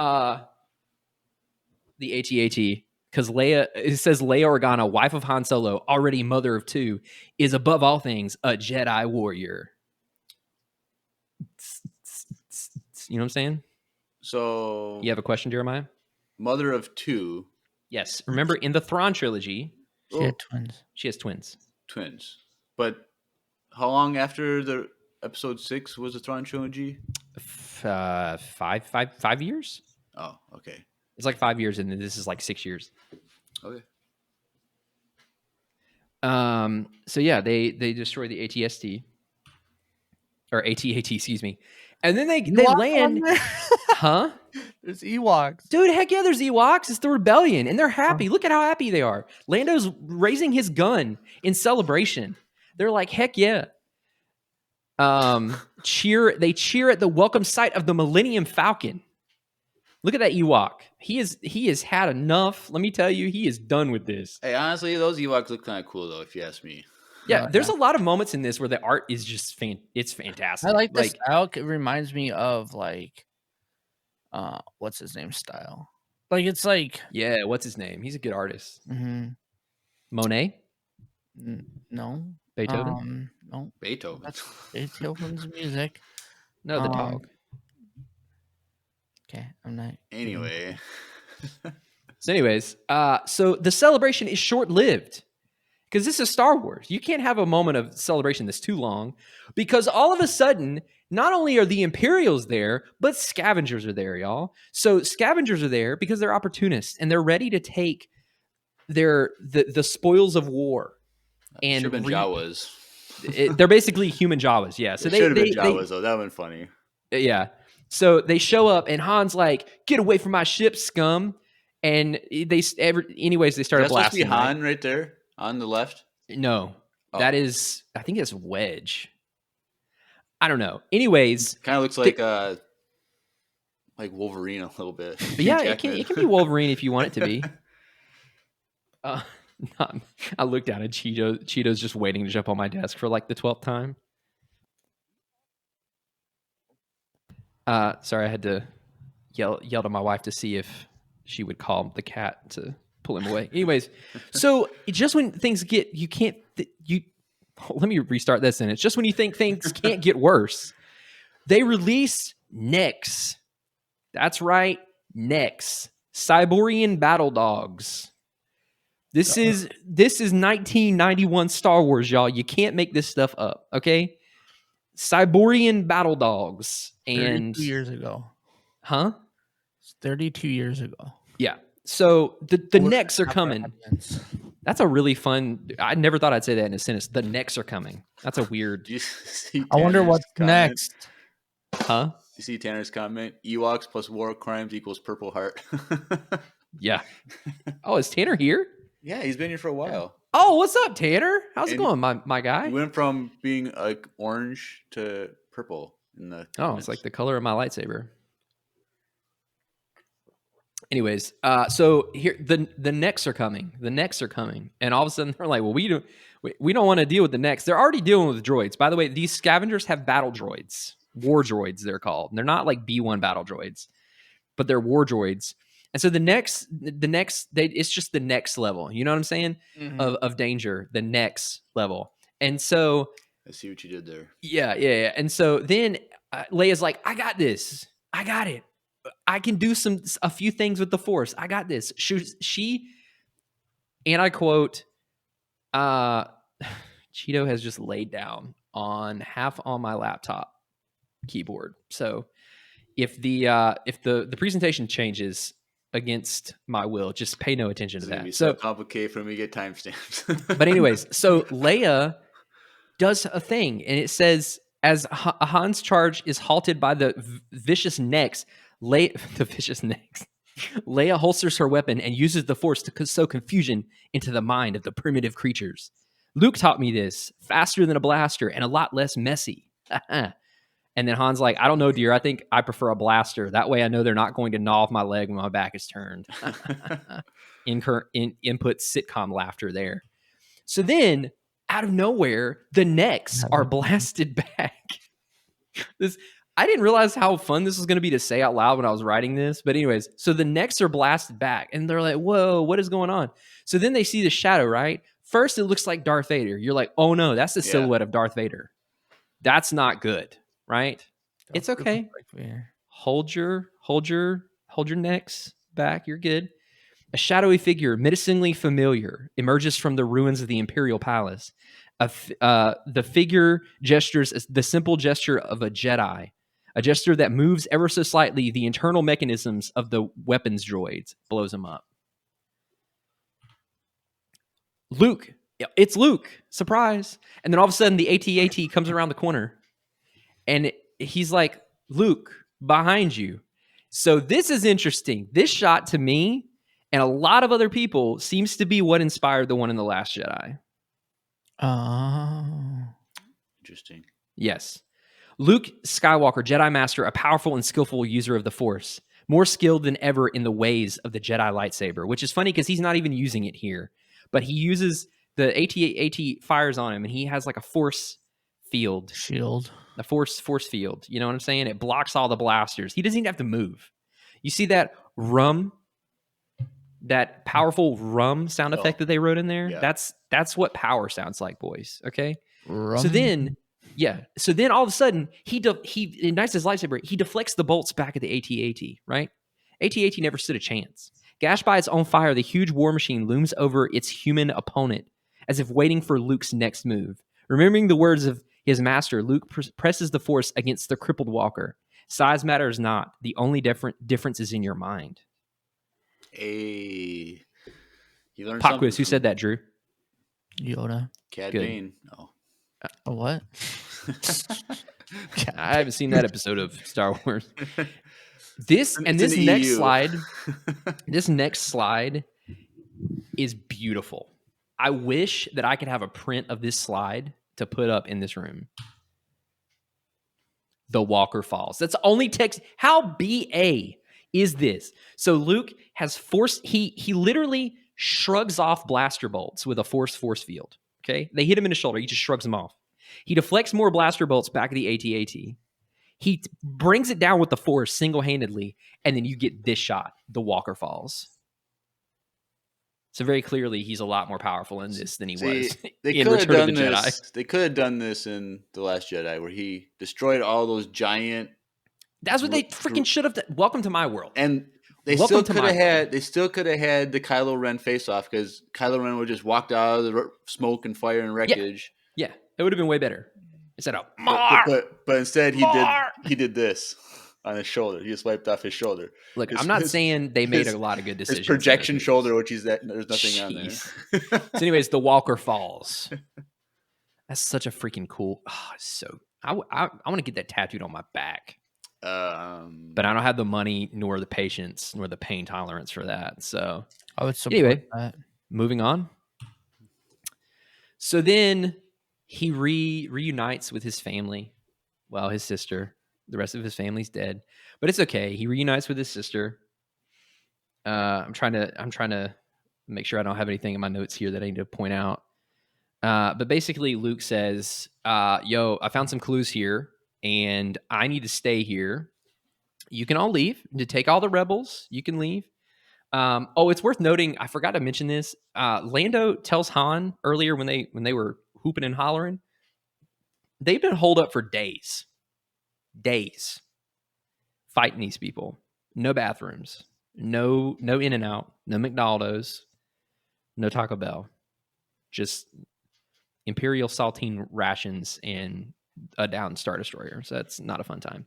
the AT-AT because it says Leia Organa, wife of Han Solo, already mother of two, is above all things a Jedi warrior. You know what I'm saying? So You have a question, Jeremiah? mother of two. Yes. Remember, in the Thrawn trilogy, She had twins. she has twins. Twins. But how long after the episode 6 was the Thrawn trilogy? 5 years? Oh, okay. It's like 5 years, and then this is like 6 years. Okay. So yeah, they destroy the ATST or AT-AT, excuse me, and then they land, huh? There's Ewoks. Dude, heck yeah, there's Ewoks. It's the rebellion, and they're happy. Look at how happy they are. Lando's raising his gun in celebration. They're like, heck yeah. They cheer at the welcome sight of the Millennium Falcon. Look at that Ewok. He has had enough. Let me tell you, he is done with this. Hey, honestly, those Ewoks look kind of cool, though, if you ask me. Yeah, there's a lot of moments in this where the art is just it's fantastic. I like the style. It reminds me of like, what's his name style? Like it's like, yeah, what's his name? He's a good artist. Mm-hmm. Monet? No. Beethoven? No. Beethoven. That's Beethoven's music. No, the dog. Okay, I'm not. Anyway. So anyways, so the celebration is short-lived because this is Star Wars. You can't have a moment of celebration that's too long because all of a sudden, not only are the Imperials there, but scavengers are there, y'all. So scavengers are there because they're opportunists and they're ready to take the spoils of war. And should have been Jawas. They're basically human Jawas, yeah. So they should have been Jawas, though. That would have been funny. Yeah. So they show up, and Han's like, "Get away from my ship, scum!" And they started blasting. That's be Han right there on the left. No, that is, I think it's Wedge. I don't know. Anyways, kind of looks like Wolverine a little bit. Yeah, it can be Wolverine if you want it to be. I looked down at Cheeto's just waiting to jump on my desk for like the 12th time. Sorry, I had to yell to my wife to see if she would call the cat to pull him away. Anyways, so just when things get, you can't, let me restart that sentence. Just when you think things can't get worse, they release Nex. That's right, Nex. Cyborian battle dogs. This is 1991 Star Wars, y'all. You can't make this stuff up, okay? Cyborian battle dogs. And 32 years ago. Huh? 32 years ago. Yeah. So the Nex are coming. That's a really fun. I never thought I'd say that in a sentence. The Nex are coming. That's a weird. I wonder what's next. Huh? You see Tanner's comment? Ewoks plus war crimes equals Purple Heart. Yeah. Oh, is Tanner here? Yeah, he's been here for a while. Oh, what's up, Tanner? How's it going, my guy? He went from being like orange to purple in the comments. Oh, it's like the color of my lightsaber. Anyways, so here the Nex are coming. The Nex are coming, and all of a sudden they're like, "Well, we don't want to deal with the Nex." They're already dealing with droids. By the way, these scavengers have battle droids, war droids. They're called. They're not like B1 battle droids, but they're war droids. And so the next, it's just the next level. You know what I'm saying? Mm-hmm. Of danger, the next level. And so I see what you did there. Yeah. And so then Leia's like, "I got this. I got it. I can do a few things with the Force. I got this." She and I quote, Cheeto has just laid down on half on my laptop keyboard. So if the presentation changes against my will, just pay no attention to that. It's so complicated for me to get timestamps. But anyways, so Leia does a thing, and it says, as Han's charge is halted by the vicious Nex, Leia holsters her weapon and uses the Force to sow confusion into the mind of the primitive creatures. "Luke taught me this, faster than a blaster and a lot less messy." And then Han's like, "I don't know, dear. I think I prefer a blaster. That way I know they're not going to gnaw off my leg when my back is turned." Input sitcom laughter there. So then, out of nowhere, the Nex are blasted back. I didn't realize how fun this was going to be to say out loud when I was writing this. But anyways, so the Nex are blasted back, and they're like, "Whoa, what is going on?" So then they see the shadow, right? First, it looks like Darth Vader. You're like, "Oh no, that's the silhouette of Darth Vader. That's not good." Right? It's okay. Hold your necks back. You're good. A shadowy figure, menacingly familiar, emerges from the ruins of the Imperial Palace. The figure gestures the simple gesture of a Jedi, a gesture that moves ever so slightly the internal mechanisms of the weapons droids, blows them up. Luke. It's Luke. Surprise. And then all of a sudden, the AT-AT comes around the corner. And he's like, "Luke, behind you." So this is interesting. This shot to me and a lot of other people seems to be what inspired the one in The Last Jedi. Oh. Interesting. Yes. Luke Skywalker, Jedi Master, a powerful and skillful user of the Force, more skilled than ever in the ways of the Jedi lightsaber, which is funny because he's not even using it here. But he uses the AT-AT fires on him, and he has like a Force field. Shield. The force field. You know what I'm saying? It blocks all the blasters. He doesn't even have to move. You see that that powerful sound effect that they wrote in there? Yeah. That's what power sounds like, boys. Okay? So then all of a sudden, he ignites his lightsaber. He deflects the bolts back at the AT-AT, right? AT-AT never stood a chance. Gashed by its own fire, the huge war machine looms over its human opponent, as if waiting for Luke's next move. Remembering the words of his master, Luke presses the Force against the crippled walker. Size matters not. The only difference is in your mind. Hey, you learned Pop quiz. Who said that, Drew? Yoda. Cad Bane. Oh. What? I haven't seen that episode of Star Wars. This next slide is beautiful. I wish that I could have a print of this slide to put up in this room. The Walker Falls. That's the only text. How BA is this? So Luke has force. He literally shrugs off blaster bolts with a force field. Okay, they hit him in the shoulder. He just shrugs them off. He deflects more blaster bolts back at the AT-AT. He brings it down with the Force single-handedly, and then you get this shot: the Walker Falls. So very clearly, he's a lot more powerful in this than he was They in could have Return of done the this. Jedi. They could have done this in The Last Jedi, where he destroyed all those giant. That's what they freaking should have done. Welcome to my world. And they Welcome still to could my have world. had. They still could have had the Kylo Ren face off because Kylo Ren would just walked out of the smoke and fire and wreckage. Yeah, it would have been way better instead of But instead Mar! he did this on his shoulder. He just wiped off his shoulder. Look, I'm not saying they made a lot of good decisions. His projection shoulder, which is that there's nothing on there. So, anyways, the Walker Falls. That's such a freaking cool. Oh, so I want to get that tattooed on my back. But I don't have the money, nor the patience, nor the pain tolerance for that. So I would support that. Moving on. So then he reunites with his family. Well, his sister. The rest of his family's dead, but it's okay. He reunites with his sister. I'm trying to make sure I don't have anything in my notes here that I need to point out. But basically, Luke says, "Yo, I found some clues here, and I need to stay here. You can all leave to take all the rebels. You can leave." It's worth noting. I forgot to mention this. Lando tells Han earlier when they were hooping and hollering, they've been holed up for days fighting these people. No bathrooms, no In and Out, no McDonald's, no Taco Bell, just Imperial saltine rations and a downed Star Destroyer. So that's not a fun time.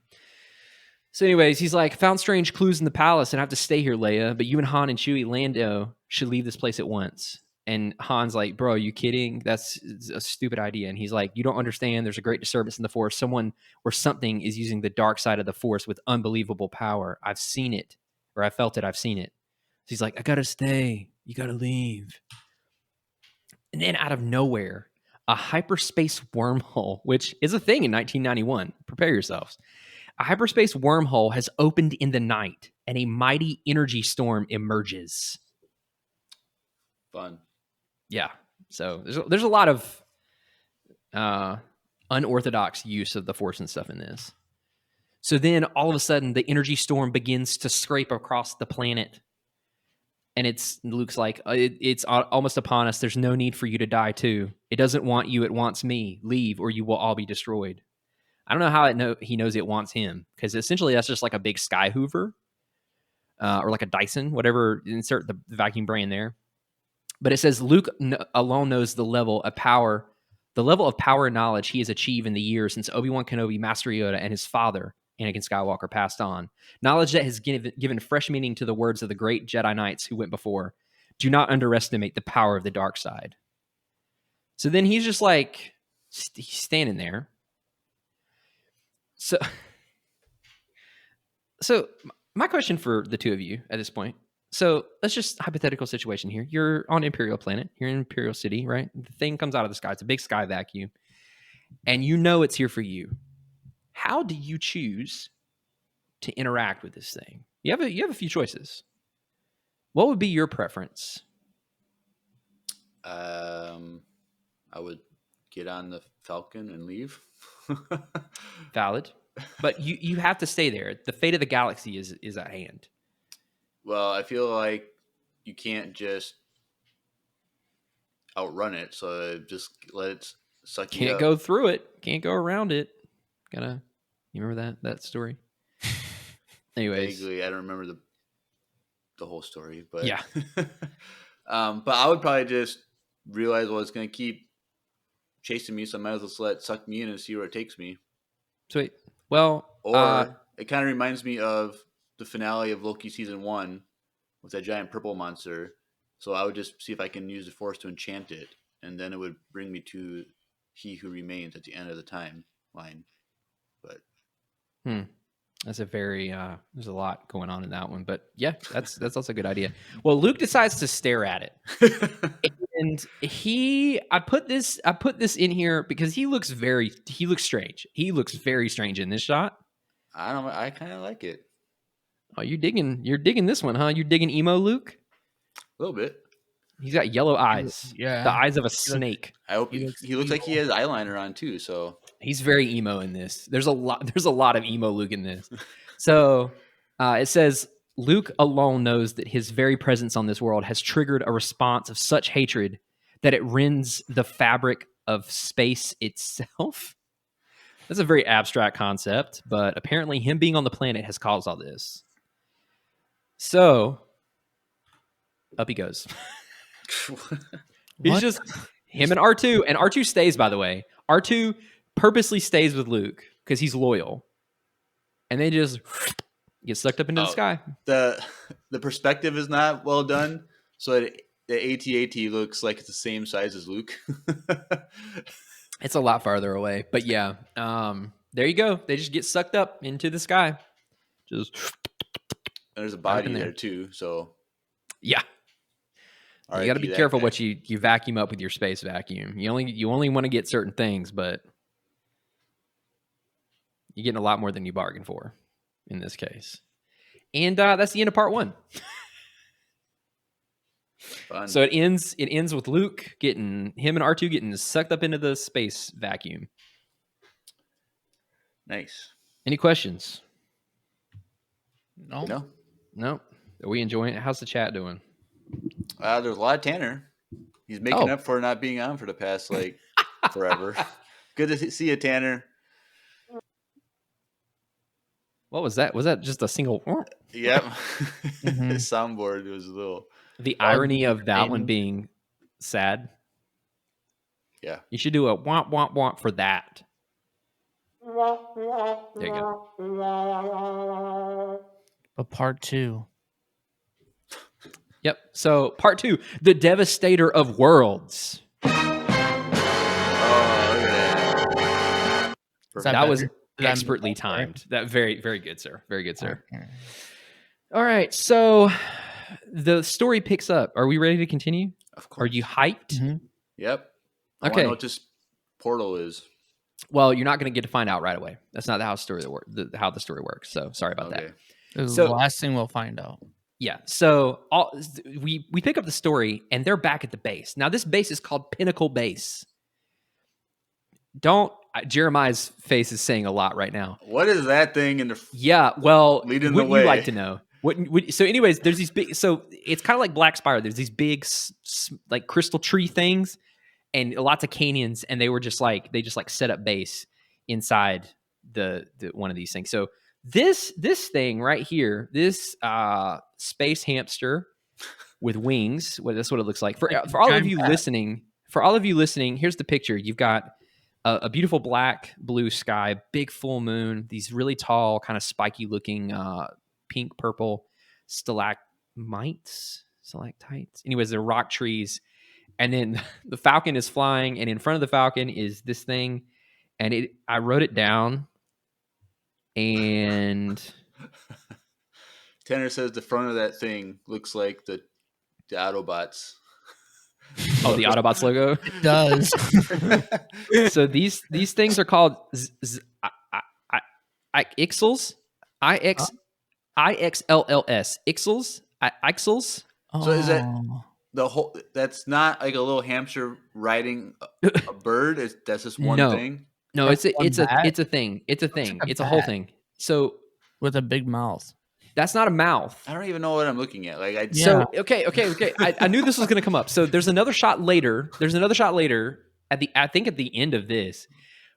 So anyways, he's like, found strange clues in the palace and I have to stay here, Leia, but you and Han and Chewie Lando should leave this place at once. And Han's like, bro, are you kidding? That's a stupid idea. And he's like, you don't understand. There's a great disturbance in the Force. Someone or something is using the dark side of the Force with unbelievable power. I've seen it, or I felt it. I've seen it. So he's like, I got to stay. You got to leave. And then out of nowhere, a hyperspace wormhole, which is a thing in 1991. Prepare yourselves. A hyperspace wormhole has opened in the night and a mighty energy storm emerges. Fun. Yeah. So there's a lot of unorthodox use of the Force and stuff in this. So then all of a sudden the energy storm begins to scrape across the planet. And Luke's like, it's almost upon us. There's no need for you to die too. It doesn't want you. It wants me. Leave or you will all be destroyed. I don't know how he knows it wants him, because essentially that's just like a big sky hoover or like a Dyson, whatever. Insert the vacuum brand there. But it says Luke alone knows the level of power and knowledge he has achieved in the years since Obi-Wan Kenobi, Master Yoda, and his father, Anakin Skywalker, passed on. Knowledge that has given fresh meaning to the words of the great Jedi Knights who went before. Do not underestimate the power of the dark side. So then he's just like, he's standing there. So my question for the two of you at this point. So let's just hypothetical situation here. You're on Imperial planet. You're in Imperial City, right? The thing comes out of the sky. It's a big sky vacuum. And you know it's here for you. How do you choose to interact with this thing? You have a few choices. What would be your preference? I would get on the Falcon and leave. Valid. But you have to stay there. The fate of the galaxy is at hand. Well, I feel like you can't just outrun it, so just let it suck you up. Can't go through it. Can't go around it. You remember that story? Anyways. Vaguely, I don't remember the whole story, but yeah. But I would probably just realize, well, it's going to keep chasing me, so I might as well just let it suck me in and see where it takes me. Sweet. Well, or it kind of reminds me of the finale of Loki season 1 with that giant purple monster. So I would just see if I can use the Force to enchant it, and then it would bring me to He Who Remains at the end of the timeline. But that's a very there's a lot going on in that one, but yeah, that's also a good idea. Well, Luke decides to stare at it, and I put this in here because he looks strange. He looks very strange in this shot. I don't know. I kind of like it. Oh, you're digging this one, huh? You're digging emo Luke? A little bit. He's got yellow eyes. Yeah. The eyes of a snake. I hope he looks like he has eyeliner on too, so he's very emo in this. There's a lot of emo Luke in this. So it says Luke alone knows that his very presence on this world has triggered a response of such hatred that it rends the fabric of space itself. That's a very abstract concept, but apparently him being on the planet has caused all this. So, up he goes. He's What? just him and R2. And R2 stays, by the way. R2 purposely stays with Luke because he's loyal. And they just get sucked up into the sky. The perspective is not well done, so the AT-AT looks like it's the same size as Luke. It's a lot farther away. But yeah, there you go. They just get sucked up into the sky. Just There's a Right body in there. there too, so yeah. You got to be careful what you vacuum up with your space vacuum. You only want to get certain things, but you're getting a lot more than you bargained for in this case. And that's the end of part 1. Fun. So it ends with Luke him and R2 getting sucked up into the space vacuum. Nice. Any questions? No. No. No. Are we enjoying it? How's the chat doing? There's a lot of Tanner. He's making up for not being on for the past forever. Good to see you, Tanner. What was that? Was that just a single? Yep. Mhm. His soundboard was a little. The irony of that one being sad. Yeah. You should do a womp womp womp for that. There you go. But part 2. Yep. So part 2, the Devastator of Worlds. Oh, look at that. Is That was better than expertly the story? timed. That very, very good, sir. Very good, sir. Okay. All right. So the story picks up. Are we ready to continue? Of course. Are you hyped? Mhm. Yep. I Okay. want to know what this portal is. Well, you're not going to get to find out right away. That's not how the story works. So sorry about that. Okay. This is So- the last thing we'll find out. Yeah. So we pick up the story, and they're back at the base. Now, this base is called Pinnacle Base. Jeremiah's face is saying a lot right now. What is that thing in the? Yeah. Well, Leading the wouldn't you way. like to know? So, anyways, there's these big. So it's kind of like Black Spire. There's these big, like crystal tree things, and lots of canyons, and they just set up base inside the one of these things. So this thing right here, this space hamster with wings. That's what it looks like. For all of you listening, here's the picture. You've got a beautiful black blue sky, big full moon, these really tall, kind of spiky looking pink purple stalactites. Anyways, they're rock trees. And then the falcon is flying, and in front of the falcon is this thing. And I wrote it down. And Tanner says the front of that thing looks like the Autobots. oh, the Autobots logo. It does. So these things are called Ixels. IXLLS. Ixels. Ixels. So is that- Oh. The whole that's not like a little hamster riding a bird. That's just one No. thing. No, That's it's one a bat? it's a thing. It's a thing. like a It's a whole bat. thing. So With a big mouth. that's not a mouth. I don't even know what I'm looking at. Like I Yeah. So okay. I knew this was going to come up. So there's another shot later. At the end of this,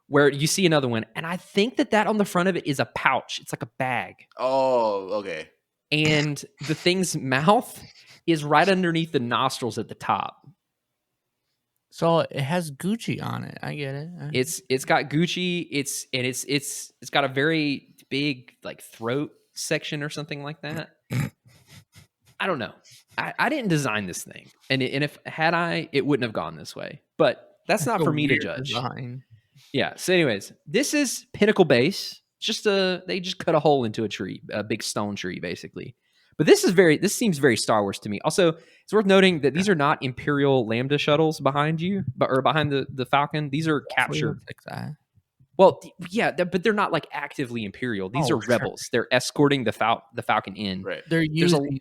where you see another one, and I think that on the front of it is a pouch. It's like a bag, Oh, okay. and the thing's mouth is right underneath the nostrils at the top. So it has Gucci on it. I get it. It's got Gucci. It's got a very big like throat section or something like that. I don't know. I didn't design this thing, and if had I, it wouldn't have gone this way. But that's not a for me to weird judge. design. Yeah. So, anyways, this is Pinnacle Base. They just cut a hole into a tree, a big stone tree, basically. But this seems very Star Wars to me. Also, it's worth noting that these are not Imperial Lambda shuttles behind you, or behind the Falcon. These are captured. Like that. Well, yeah, but they're not like actively Imperial. These Oh, are sure. rebels. They're escorting the Falcon in. Right. They're There's a- using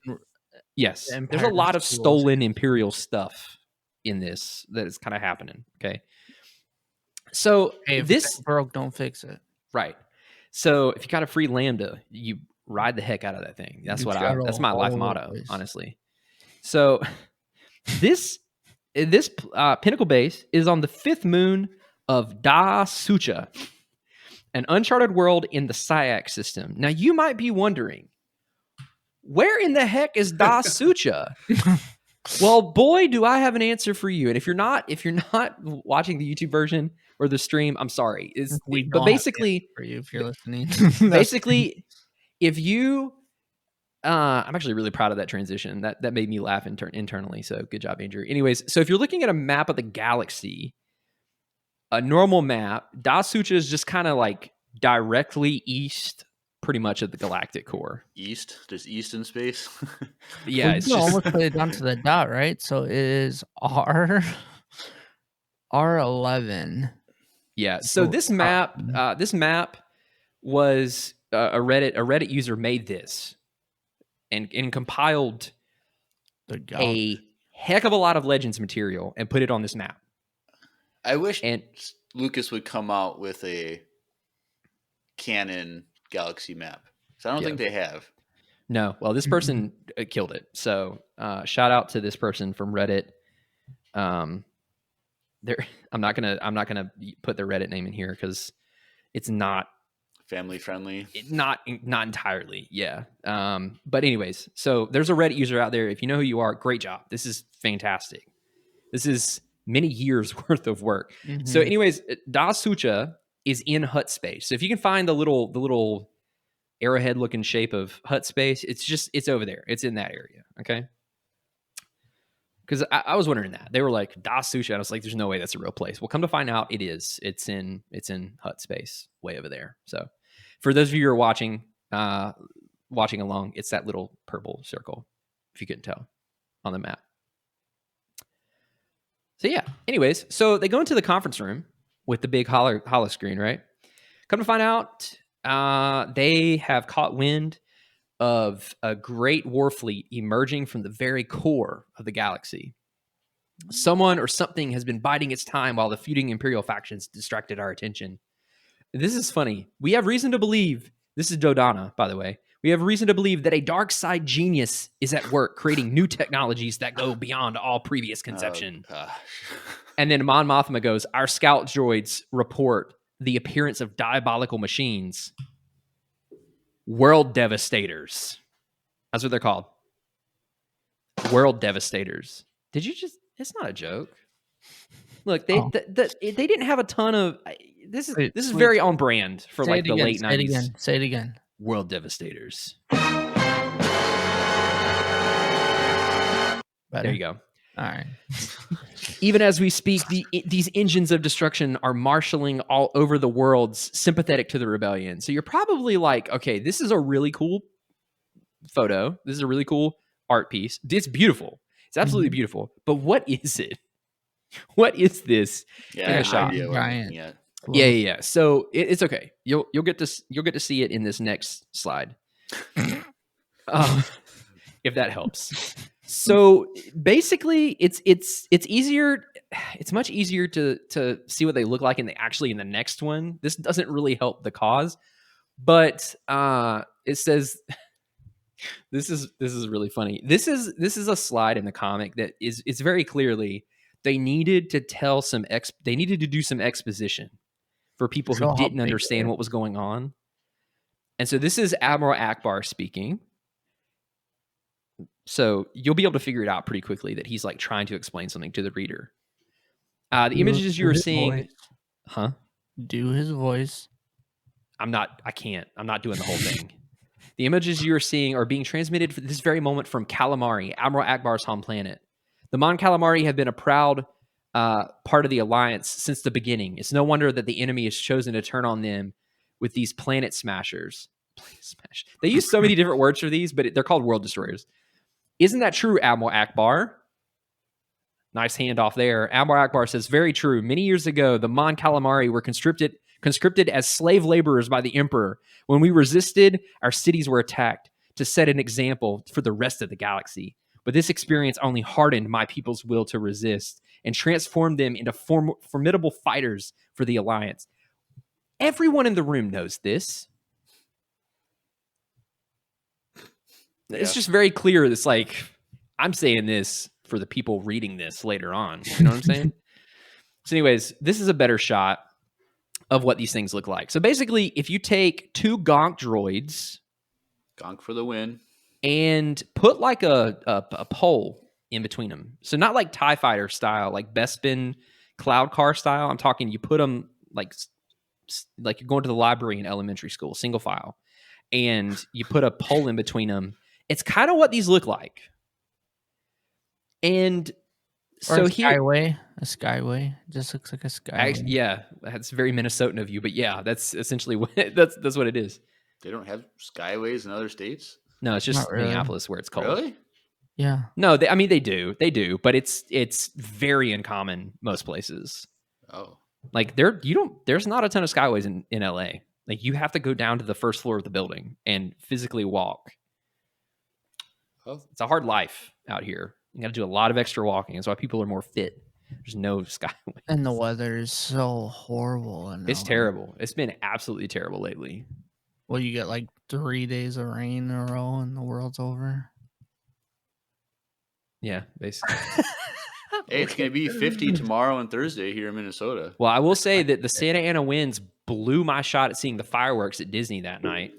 Yes, The there's a Empire's lot of tools. stolen Imperial stuff in this that is kind of happening. Okay, so hey, if this it's broke, don't fix it. right. So if you got a free Lambda, you ride the heck out of that thing. That's You what travel that's my all life over the motto, place. honestly. So this pinnacle base is on the 5th moon of Da Sucha, an uncharted world in the Syac system. Now you might be wondering, where in the heck is Da Sucha? Well, boy, do I have an answer for you. And if you're not watching the YouTube version or the stream, I'm sorry. We But don't have an answer for you if you're listening. basically, if you, I'm actually really proud of that transition. That made me laugh internally. So good job, Andrew. Anyways, so if you're looking at a map of the galaxy, a normal map, Da Sucha is just kind of like directly east, pretty much of the galactic core. East? There's east in space? Yeah, Well, it's you can just almost put it down to the dot, right? So it is R11. yeah. So this map was a Reddit user made this and compiled The galaxy. a heck of a lot of Legends material and put it on this map. I wish And Lucas would come out with a canon galaxy map. So I don't think they have. no, well, this person killed it. So shout out to this person from Reddit. I'm not gonna put their Reddit name in here because it's not Family friendly. not entirely. Yeah. But anyways, so there's a Reddit user out there. If you know who you are, great job. This is fantastic. This is many years worth of work. Mm-hmm. So anyways, Da Sucha is in hut space. So if you can find the little arrowhead looking shape of hut space, it's over there. It's in that area. Okay. Because I was wondering that. They were like, Da Sucha. And I was like, there's no way that's a real place. Well, come to find out, it is. It's in hut space way over there. So for those of you who are watching along, it's that little purple circle, if you couldn't tell, on the map. So yeah, anyways, so they go into the conference room with the big holo screen, right? Come to find out, they have caught wind of a great war fleet emerging from the very core of the galaxy. Someone or something has been biding its time while the feuding Imperial factions distracted our attention. This is funny. We have reason to believe, this is Dodana, by the way, we have reason to believe that a dark side genius is at work creating new technologies that go beyond all previous conception. Oh, gosh. And then Mon Mothma goes, our scout droids report the appearance of diabolical machines. World Devastators. That's what they're called. World Devastators. Did you just... It's not a joke. Look, they didn't have a ton of... This is very on brand for like the late 90s. Say it again. World Devastators. Better. There you go. All right. Even as we speak, these engines of destruction are marshaling all over the world, sympathetic to the rebellion. So you're probably like, okay, this is a really cool photo. This is a really cool art piece. It's beautiful. It's absolutely beautiful. But what is it? What is this? Yeah, in I a have no shot? idea what I'm Giant. looking at. Yeah. So it's okay. You'll get to see it in this next slide, if that helps. So basically, it's easier. It's much easier to see what they look like in the next one. This doesn't really help the cause, but it says this is really funny. This is a slide in the comic that it's very clearly they needed to they needed to do some exposition for people who didn't understand what was going on. And so this is Admiral Akbar speaking. So you'll be able to figure it out pretty quickly that he's like trying to explain something to the reader. The images you were seeing, Do his voice. I'm not doing the whole thing. The images you are seeing are being transmitted for this very moment from Calamari, Admiral Akbar's home planet. The Mon Calamari have been a proud part of the Alliance since the beginning. It's no wonder that the enemy has chosen to turn on them with these planet smashers. They use so many different words for these, but they're called world destroyers. Isn't that true, Admiral Akbar? Nice handoff there. Admiral Akbar says, very true. Many years ago, the Mon Calamari were conscripted as slave laborers by the Emperor. When we resisted, our cities were attacked to set an example for the rest of the galaxy. But this experience only hardened my people's will to resist and transformed them into formidable fighters for the Alliance. Everyone in the room knows this. It's just very clear. It's like, I'm saying this for the people reading this later on. You know what I'm saying? So anyways, this is a better shot of what these things look like. So basically, if you take 2 Gonk droids Gonk for the win. and put like a pole in between them, so not like TIE Fighter style, like Bespin Cloud Car style. I'm talking you put them like you're going to the library in elementary school, single file, and you put a pole in between them. It's kind of what these look like. And Or so a here, skyway. Just looks like a skyway. yeah, that's very Minnesotan of you, but yeah, that's essentially what that's what it is. They don't have skyways in other states? No, it's just Not really. Minneapolis where it's called. Really? Yeah. No, I mean they do, but it's very uncommon most places. Oh. Like there's not a ton of skyways in LA. Like you have to go down to the first floor of the building and physically walk. Oh. It's a hard life out here. You got to do a lot of extra walking. That's why people are more fit. There's no skyways. And the weather is so horrible. And It's terrible. It's been absolutely terrible lately. Well, you get like 3 days of rain in a row and the world's over. Yeah, basically. Hey, it's going to be 50 tomorrow and Thursday here in Minnesota. Well, I will say that the Santa Ana winds blew my shot at seeing the fireworks at Disney that night.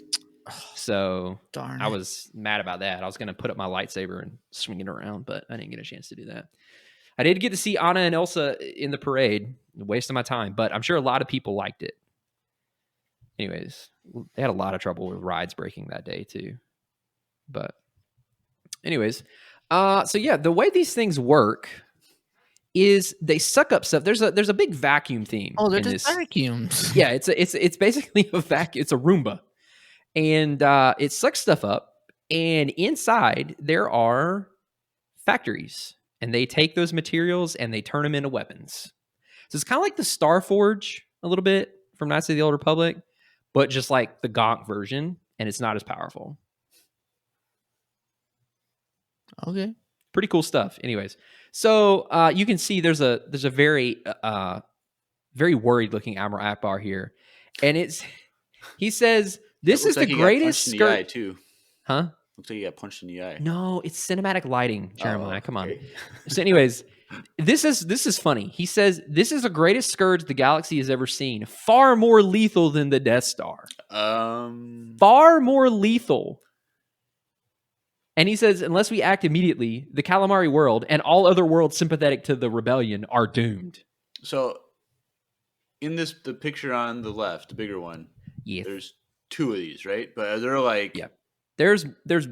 So Darn. I was mad about that. I was going to put up my lightsaber and swing it around, but I didn't get a chance to do that. I did get to see Anna and Elsa in the parade, a waste of my time, but I'm sure a lot of people liked it. Anyways, they had a lot of trouble with rides breaking that day too. But anyways, so yeah, the way these things work is they suck up stuff. There's a big vacuum theme. Oh, they're in just this. vacuums. Yeah, it's basically a vacuum. It's a Roomba, and it sucks stuff up. And inside there are factories, and they take those materials and they turn them into weapons. So it's kind of like the Star Forge a little bit from Knights of the Old Republic, but just like the Gonk version, and it's not as powerful. Okay. Pretty cool stuff. Anyways, so you can see there's a very very worried looking Admiral Akbar here, and he says this is the greatest skirt. In the eye too. Huh? Looks like he got punched in the eye. No, it's cinematic lighting, Jeremiah. Come on. Okay. So, anyways, this is funny. He says this is the greatest scourge the galaxy has ever seen. Far more lethal than the Death Star. Far more lethal. And he says, unless we act immediately, the Calamari world and all other worlds sympathetic to the rebellion are doomed. So, in the picture on the left, the bigger one, there's 2 of these, right? But are there like... Yeah. There's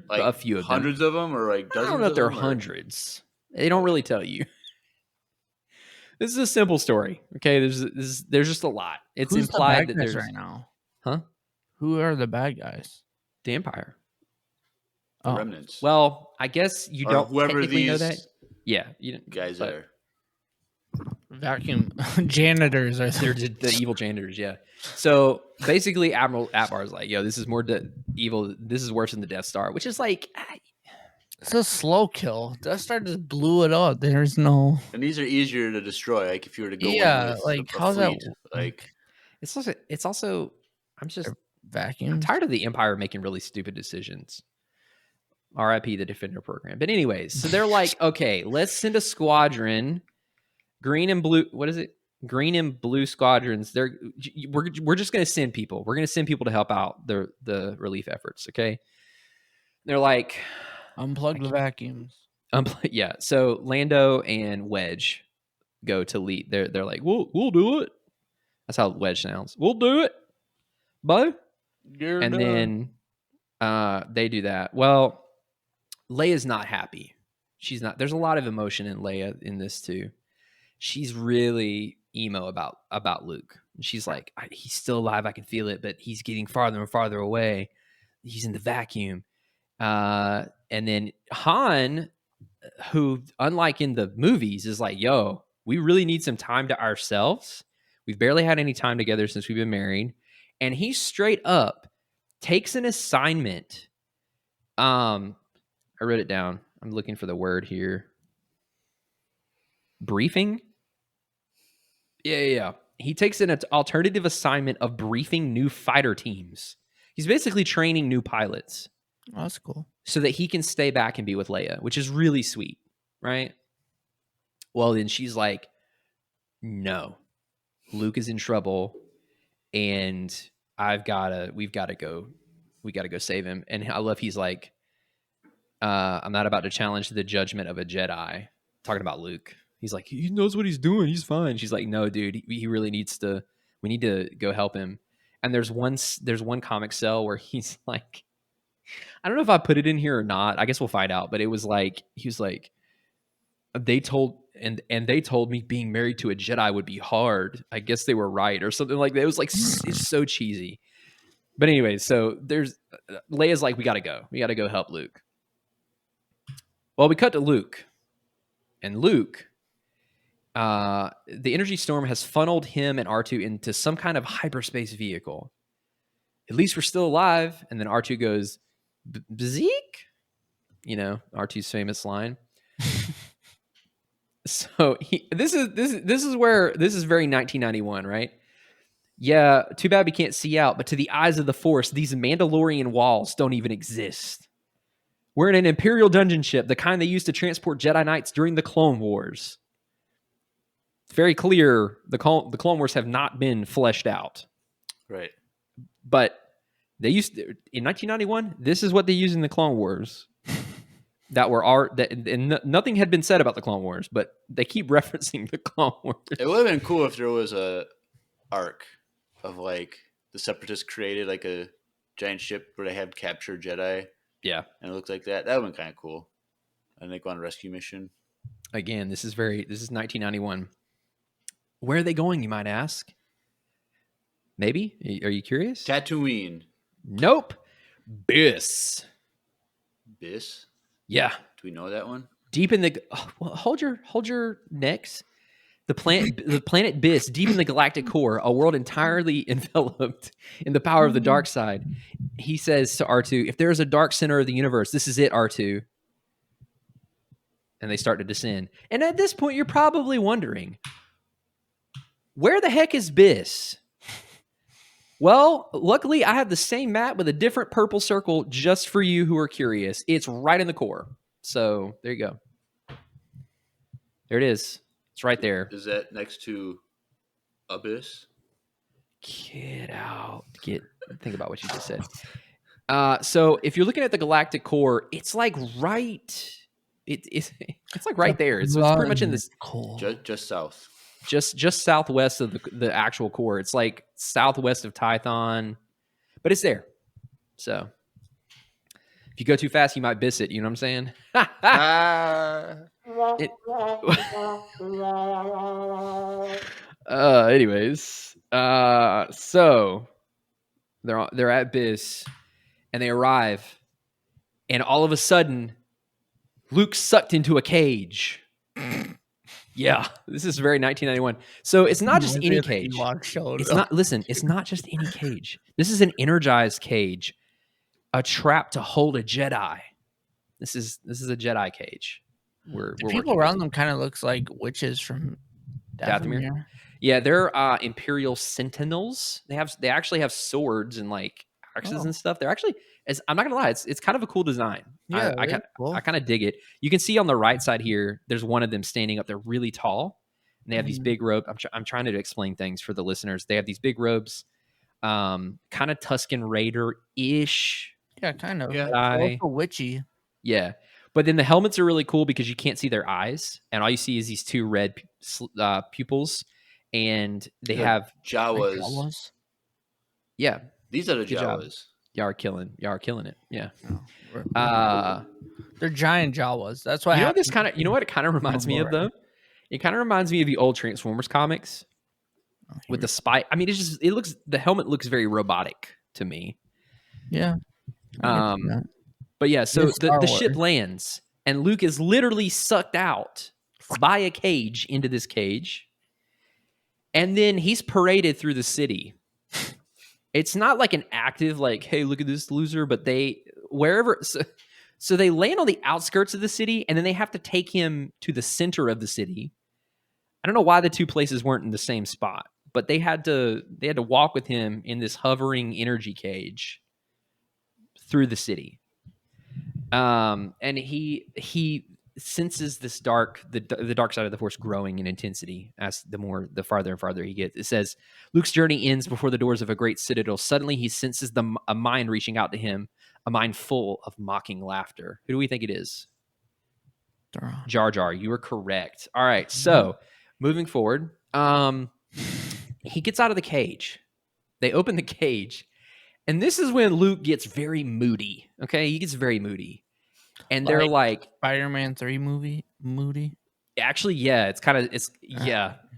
like a few of them. Hundreds of them or like dozens of them? I don't know if there are hundreds. They don't really tell you. This is a simple story, okay? There's just a lot. It's Who's implied the bad that guys there's... right now? Huh? Who are the bad guys? The Empire. The remnants. Well, I guess you or don't whoever technically know these that. Yeah, you didn't, guys are. Vacuum janitors are they're the evil janitors. Yeah. So basically, Admiral Akbar is like, "Yo, this is more evil. This is worse than the Death Star," which is like, it's a slow kill. Death Star just blew it up. There's no. And these are easier to destroy. Like if you were to go in with like a how's fleet, that? like it's also. I'm vacuum. tired of the Empire making really stupid decisions. R.I.P. the Defender program. But anyways, so they're like, okay, let's send a squadron. Green and blue. What is it? Green and blue squadrons. We're just going to send people. We're going to send people to help out the relief efforts. Okay. They're like, unplug the vacuums. Yeah. So Lando and Wedge go to lead. They're like, we'll do it. That's how Wedge sounds. We'll do it, Bo. And then they do that. Well, Leia's not happy. She's not. There's a lot of emotion in Leia in this too. She's really emo about Luke. She's like, he's still alive. I can feel it, but he's getting farther and farther away. He's in the vacuum. And then Han, who, unlike in the movies, is like, yo, we really need some time to ourselves. We've barely had any time together since we've been married. And he straight up takes an assignment. I wrote it down. I'm looking for the word here. Briefing? Yeah. He takes an alternative assignment of briefing new fighter teams. He's basically training new pilots. Oh, that's cool. so that he can stay back and be with Leia, which is really sweet, right? Well, then she's like, no, Luke is in trouble, and we gotta go save him. And I love he's like, I'm not about to challenge the judgment of a Jedi. Talking about Luke. He's like, he knows what he's doing. He's fine. She's like, no, dude, he really needs to, we need to go help him. And there's one comic cell where he's like, I don't know if I put it in here or not. I guess we'll find out. But it was like, he was like, they told me being married to a Jedi would be hard. I guess they were right, or something like that. It was like, it's so cheesy. But anyway, so there's Leia's like, we gotta go help Luke. Well, we cut to Luke, and Luke, the energy storm has funneled him and R2 into some kind of hyperspace vehicle. At least we're still alive. And then R2 goes, Zeke? You know, R2's famous line. So this is very 1991, right? Yeah, too bad we can't see out, but to the eyes of the Force, these Mandalorian walls don't even exist. We're in an Imperial dungeon ship, the kind they used to transport Jedi Knights during the Clone Wars. It's very clear the Clone Wars have not been fleshed out. Right. But they used to, in 1991, this is what they used in the Clone Wars. Nothing had been said about the Clone Wars, but they keep referencing the Clone Wars. It would have been cool if there was a arc of like the Separatists created like a giant ship where they had captured Jedi. Yeah. And it looked like that. That would have been kind of cool. And they go on a rescue mission. Again, this is 1991. Where are they going, you might ask? Maybe? Are you curious? Tatooine. Nope. Biss. Biss? Yeah. Do we know that one? Deep in the hold your necks. The planet Biss, deep in the galactic core, a world entirely enveloped in the power of the dark side. He says to R2, if there is a dark center of the universe, this is it, R2. And they start to descend. And at this point, you're probably wondering, where the heck is Biss? Well, luckily, I have the same map with a different purple circle just for you who are curious. It's right in the core. So there you go. There it is. It's right there. Is that next to Abyss? Get out. Think about what you just said. So if you're looking at the galactic core, it's like right. It's like right there. It's pretty much in this just south. Just southwest of the actual core. It's like southwest of Tython, but it's there. So if you go too fast, you might miss it. You know what I'm saying? Anyways, so they're at Biss, and they arrive, and all of a sudden, Luke's sucked into a cage. Yeah, this is very 1991. So it's not just any cage. It's not just any cage. This is an energized cage, a trap to hold a Jedi. This is a Jedi cage. The people around them kind of looks like witches from Dathomir. Yeah, they're Imperial Sentinels. They actually have swords and like axes and stuff. They're actually, I'm not gonna lie, it's kind of a cool design. Yeah, I kind of dig it. You can see on the right side here, there's one of them standing up there really tall, and they have these big robes. I'm trying to explain things for the listeners. They have these big robes, kind of Tusken Raider ish. Yeah, kind of. Yeah, also witchy. Yeah. But then the helmets are really cool because you can't see their eyes, and all you see is these two red pupils, and they have Jawas. Yeah, these are the Jawas. Y'all are killing it. Yeah. They're giant Jawas. That's why. You know what it kind of reminds me of though. It kind of reminds me of the old Transformers comics with the spike. I mean, the helmet looks very robotic to me. Yeah. But yeah, so the ship lands, and Luke is literally sucked out by a cage into this cage, and then he's paraded through the city. It's not like an active, like, hey, look at this loser, but so they land on the outskirts of the city, and then they have to take him to the center of the city. I don't know why the two places weren't in the same spot, but they had to walk with him in this hovering energy cage through the city. And he senses this the dark side of the Force growing in intensity as the farther and farther he gets. It says Luke's journey ends before the doors of a great citadel. Suddenly he senses a mind reaching out to him, a mind full of mocking laughter. Who do we think it is? Jar Jar. You are correct. All right, so moving forward, he gets out of the cage. They open the cage, and this is when Luke gets very moody. Okay, he gets very moody. And they're like Spider-Man 3 movie, moody. Actually, yeah,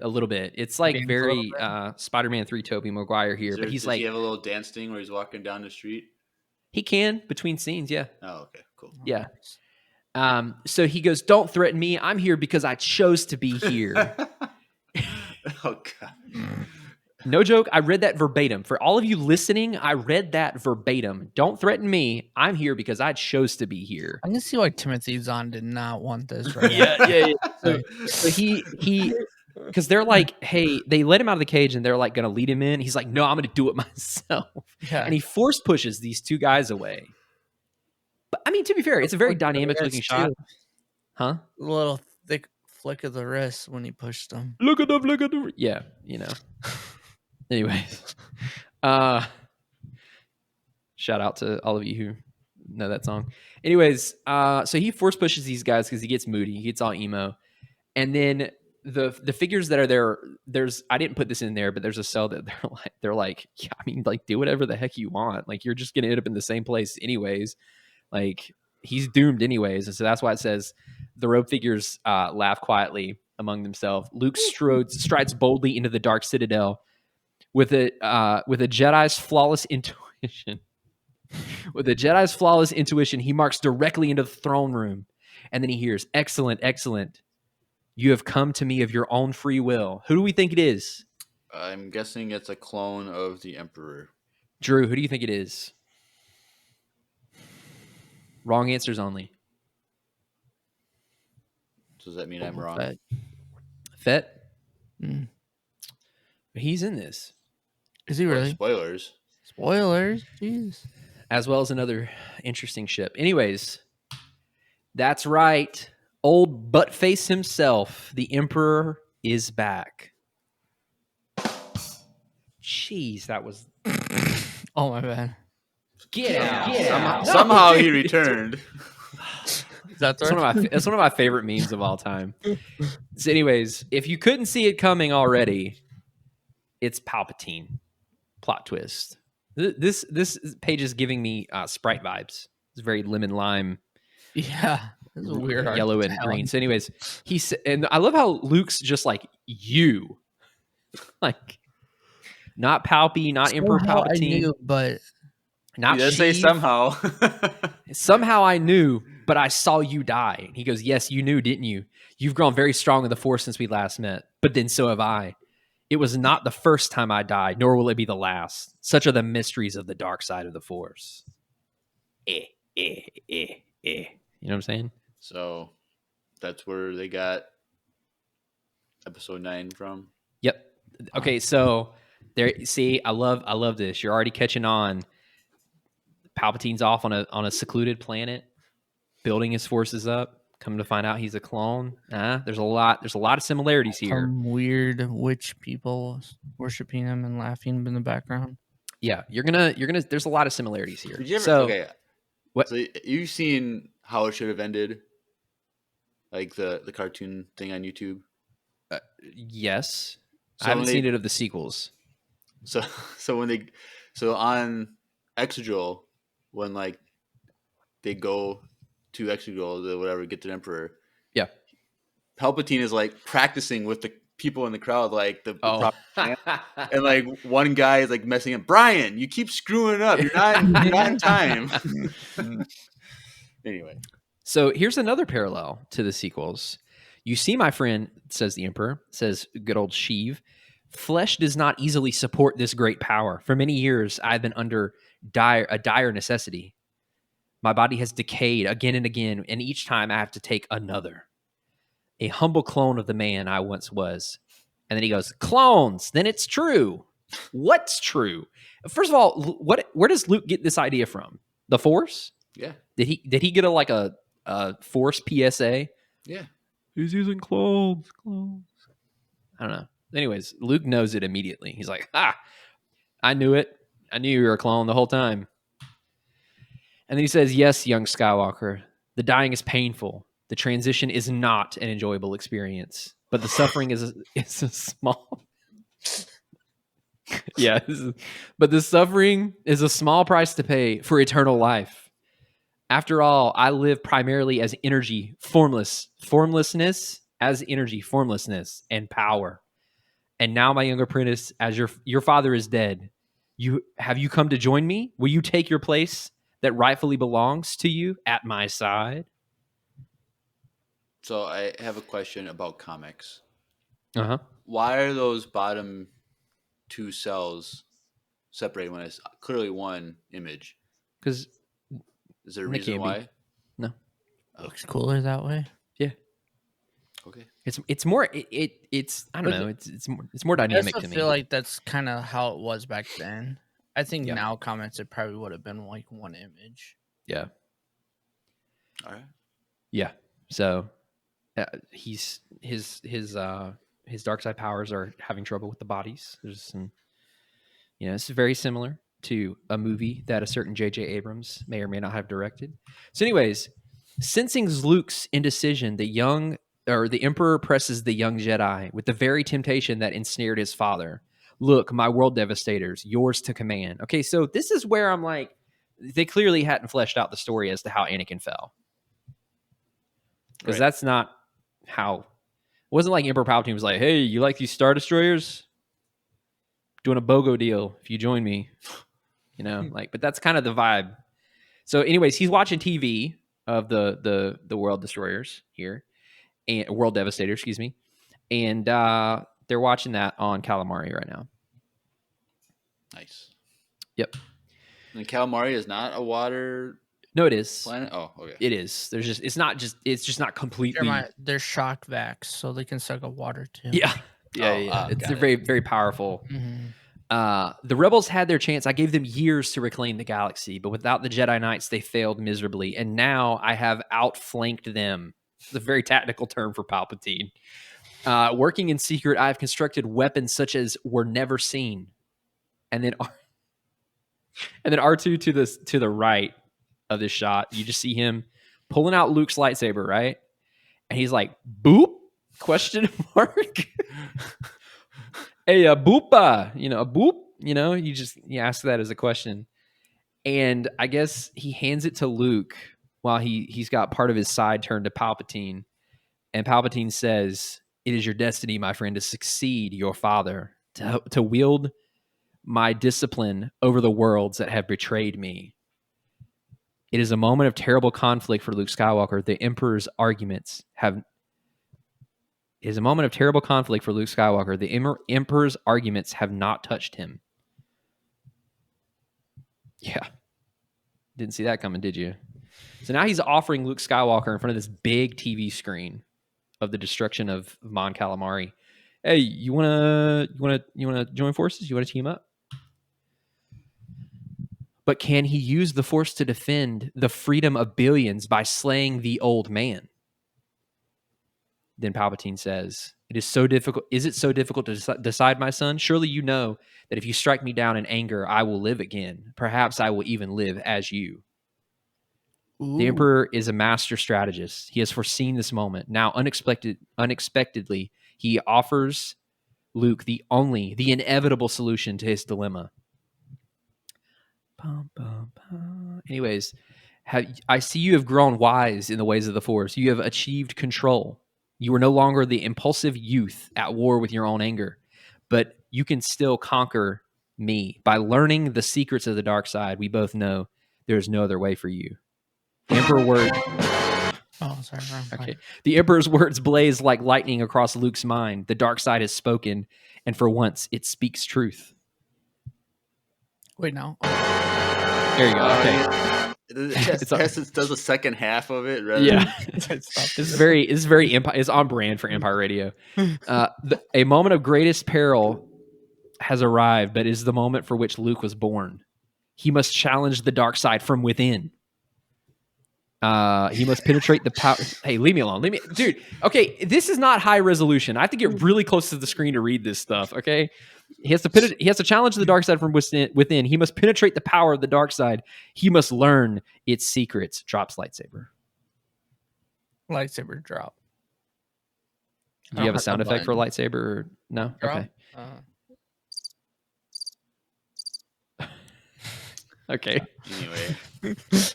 a little bit. It's like Dance a very little bit. Spider-Man 3 Tobey Maguire here, but he's does like he have a little dance thing where he's walking down the street? he can between scenes, yeah. Oh, okay, cool. Yeah. So he goes, "Don't threaten me. I'm here because I chose to be here." Oh god. No joke. I read that verbatim. For all of you listening, I read that verbatim. Don't threaten me. I'm here because I chose to be here. I can see why Timothy Zahn did not want this. Right? Yeah. So he because they're like, hey, they let him out of the cage and they're like going to lead him in. He's like, no, I'm going to do it myself. Yeah. And he force pushes these two guys away. But I mean, to be fair, it's a very dynamic looking shot. Huh? A little thick flick of the wrist when he pushed them. Look at them. Yeah, you know. Anyways, shout out to all of you who know that song. Anyways, so he force pushes these guys because he gets moody, he gets all emo, and then the figures that are there's I didn't put this in there, but there's a cell that they're like, yeah, I mean, like do whatever the heck you want, like you're just gonna end up in the same place anyways, like he's doomed anyways, and so that's why it says the robe figures laugh quietly among themselves. Luke strides boldly into the dark citadel. With a Jedi's flawless intuition. With a Jedi's flawless intuition, he marks directly into the throne room. And then he hears, "Excellent, excellent. You have come to me of your own free will." Who do we think it is? I'm guessing it's a clone of the Emperor. Drew, who do you think it is? Wrong answers only. Does that mean I'm wrong? Fett? Mm. He's in this. Is he really? Spoilers. Spoilers? Jeez. As well as another interesting ship. Anyways, that's right. Old Buttface himself, the Emperor, is back. Jeez, that was... Oh, my bad. Get out. Somehow he returned. That's one of my favorite memes of all time. So anyways, if you couldn't see it coming already, it's Palpatine. Plot twist. This page is giving me Sprite vibes. It's very lemon lime. Yeah. This is a weird yellow and green. So anyways, and I love how Luke's just like, you. Like, not Palpy, not Emperor Palpatine. I knew, but not he does say somehow. Somehow I knew, but I saw you die. He goes, yes, you knew, didn't you? You've grown very strong in the Force since we last met, but then so have I. It was not the first time I died, nor will it be the last. Such are the mysteries of the dark side of the Force. You know what I'm saying? So that's where they got episode 9 from. Yep. Okay, so there. See, I love this. You're already catching on. Palpatine's off on a secluded planet, building his forces up. Come to find out he's a clone. There's a lot of similarities here. Some weird witch people worshiping him and laughing in the background. Yeah, you're gonna. There's a lot of similarities here. Did you ever? So, okay. what? So you've seen how it should have ended, like the cartoon thing on YouTube. Yes, So I haven't seen it of the sequels. So on Exegol, when like they go to Exegol to whatever get the Emperor. Yeah, Palpatine is like practicing with the people in the crowd, like the oh. and like one guy is like messing up. Brian, you keep screwing up. You're not in time. Anyway, so here's another parallel to the sequels. You see, my friend, says the Emperor, says good old Sheev, flesh does not easily support this great power. For many years, I've been under a dire necessity. My body has decayed again and again, and each time I have to take another. A humble clone of the man I once was. And then he goes, clones, then it's true. What's true? First of all, where does Luke get this idea from? The Force? Yeah. Did he get a force PSA? Yeah. He's using clones. I don't know. Anyways, Luke knows it immediately. He's like, I knew it. I knew you were a clone the whole time. And then he says, yes, young Skywalker, the dying is painful. The transition is not an enjoyable experience, but the suffering is a small. Yeah, but the suffering is a small price to pay for eternal life. After all, I live primarily as energy, formlessness, as energy, formlessness, and power. And now, my young apprentice, as your father is dead, you come to join me? Will you take your place that rightfully belongs to you at my side? So I have a question about comics. Uh-huh. Why are those bottom two cells separated when it's clearly one image? Because Is there a it reason can't why? be. No. Looks cooler that way. Yeah. Okay. It's more it's I don't But know, it's more I dynamic also to me. feel like that's kind of how it was back then. I think Yeah. now comments it probably would have been like one image. Yeah. All right. Yeah. So his dark side powers are having trouble with the bodies. There's some, it's very similar to a movie that a certain J.J. Abrams may or may not have directed. So, anyways, sensing Luke's indecision, the Emperor presses the young Jedi with the very temptation that ensnared his father. Look, my world devastators, yours to command. Okay, so this is where I'm like, they clearly hadn't fleshed out the story as to how Anakin fell. Because that's not how. It wasn't like Emperor Palpatine was like, hey, you like these Star Destroyers? Doing a BOGO deal if you join me. But that's kind of the vibe. So, anyways, he's watching TV of the World Destroyers here, and World Devastator, excuse me. And they're watching that on Calamari right now. Nice. Yep. And Calamari is not a water No, it is. planet? Oh, okay. It is. it's just not completely. They're shock vacs, so they can suck up water too. Yeah. Yeah. It's very, very powerful. Mm-hmm. The rebels had their chance. I gave them years to reclaim the galaxy, but without the Jedi Knights, they failed miserably. And now I have outflanked them. It's a very tactical term for Palpatine. Working in secret, I've constructed weapons such as were never seen. And then R2 to the right of this shot, you just see him pulling out Luke's lightsaber, right? And he's like, boop? Question mark. Hey, a boopa, a boop, you ask that as a question. And I guess he hands it to Luke while he's got part of his side turned to Palpatine. And Palpatine says, it is your destiny, my friend, to succeed your father, to wield my discipline over the worlds that have betrayed me. It is a moment of terrible conflict for Luke Skywalker. The Emperor's arguments have not touched him. Yeah. Didn't see that coming, did you? So now he's offering Luke Skywalker in front of this big TV screen of the destruction of Mon Calamari. Hey, you wanna join forces? You wanna team up? But can he use the Force to defend the freedom of billions by slaying the old man? Then Palpatine says, Is it so difficult to decide, my son? Surely you know that if you strike me down in anger, I will live again. Perhaps I will even live as you. Ooh. The Emperor is a master strategist. He has foreseen this moment. Now, unexpectedly, he offers Luke the inevitable solution to his dilemma. Anyways, I see you have grown wise in the ways of the Force. You have achieved control. You are no longer the impulsive youth at war with your own anger, but you can still conquer me by learning the secrets of the dark side. We both know there is no other way for you. The Emperor word. Oh, sorry. Okay. The Emperor's words blaze like lightning across Luke's mind. The dark side has spoken, and for once, it speaks truth. Wait, no. There you go. Okay. It does the second half of it. Yeah. This is very it's on brand for Empire Radio. A moment of greatest peril has arrived, but is the moment for which Luke was born. He must challenge the dark side from within. He must penetrate the power. Hey, leave me alone. Dude. Okay, this is not high resolution. I have to get really close to the screen to read this stuff. Okay, he has to challenge the dark side from within. He must penetrate the power of the dark side. He must learn its secrets. Drops lightsaber. Lightsaber drop. Do you have a sound effect for a lightsaber? Or no. Drop? Okay. Okay. Anyway,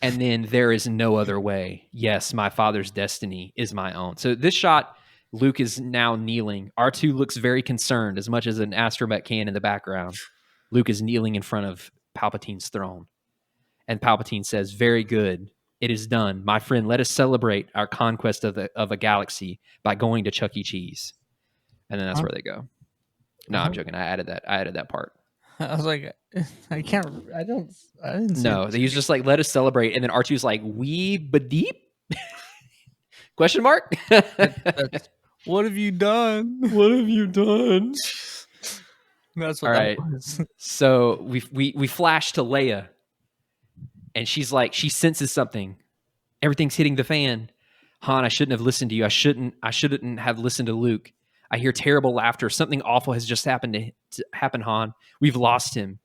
And then there is no other way. Yes, my father's destiny is my own. So this shot, Luke is now kneeling. R2 looks very concerned, as much as an astromech can in the background. Luke is kneeling in front of Palpatine's throne. And Palpatine says, very good. It is done. My friend, let us celebrate our conquest of a galaxy by going to Chuck E. Cheese. And then that's where they go. No, I'm joking. I added that part. I was like, I didn't see No, it. he's just like, let us celebrate. And then R2's like, we badeep? Question mark? That's, what have you done? What have you done? That's what All that right. was. So we flash to Leia, and she's like, she senses something. Everything's hitting the fan. Han, I shouldn't have listened to you. I shouldn't have listened to Luke. I hear terrible laughter. Something awful has just happened to happen, Han. We've lost him.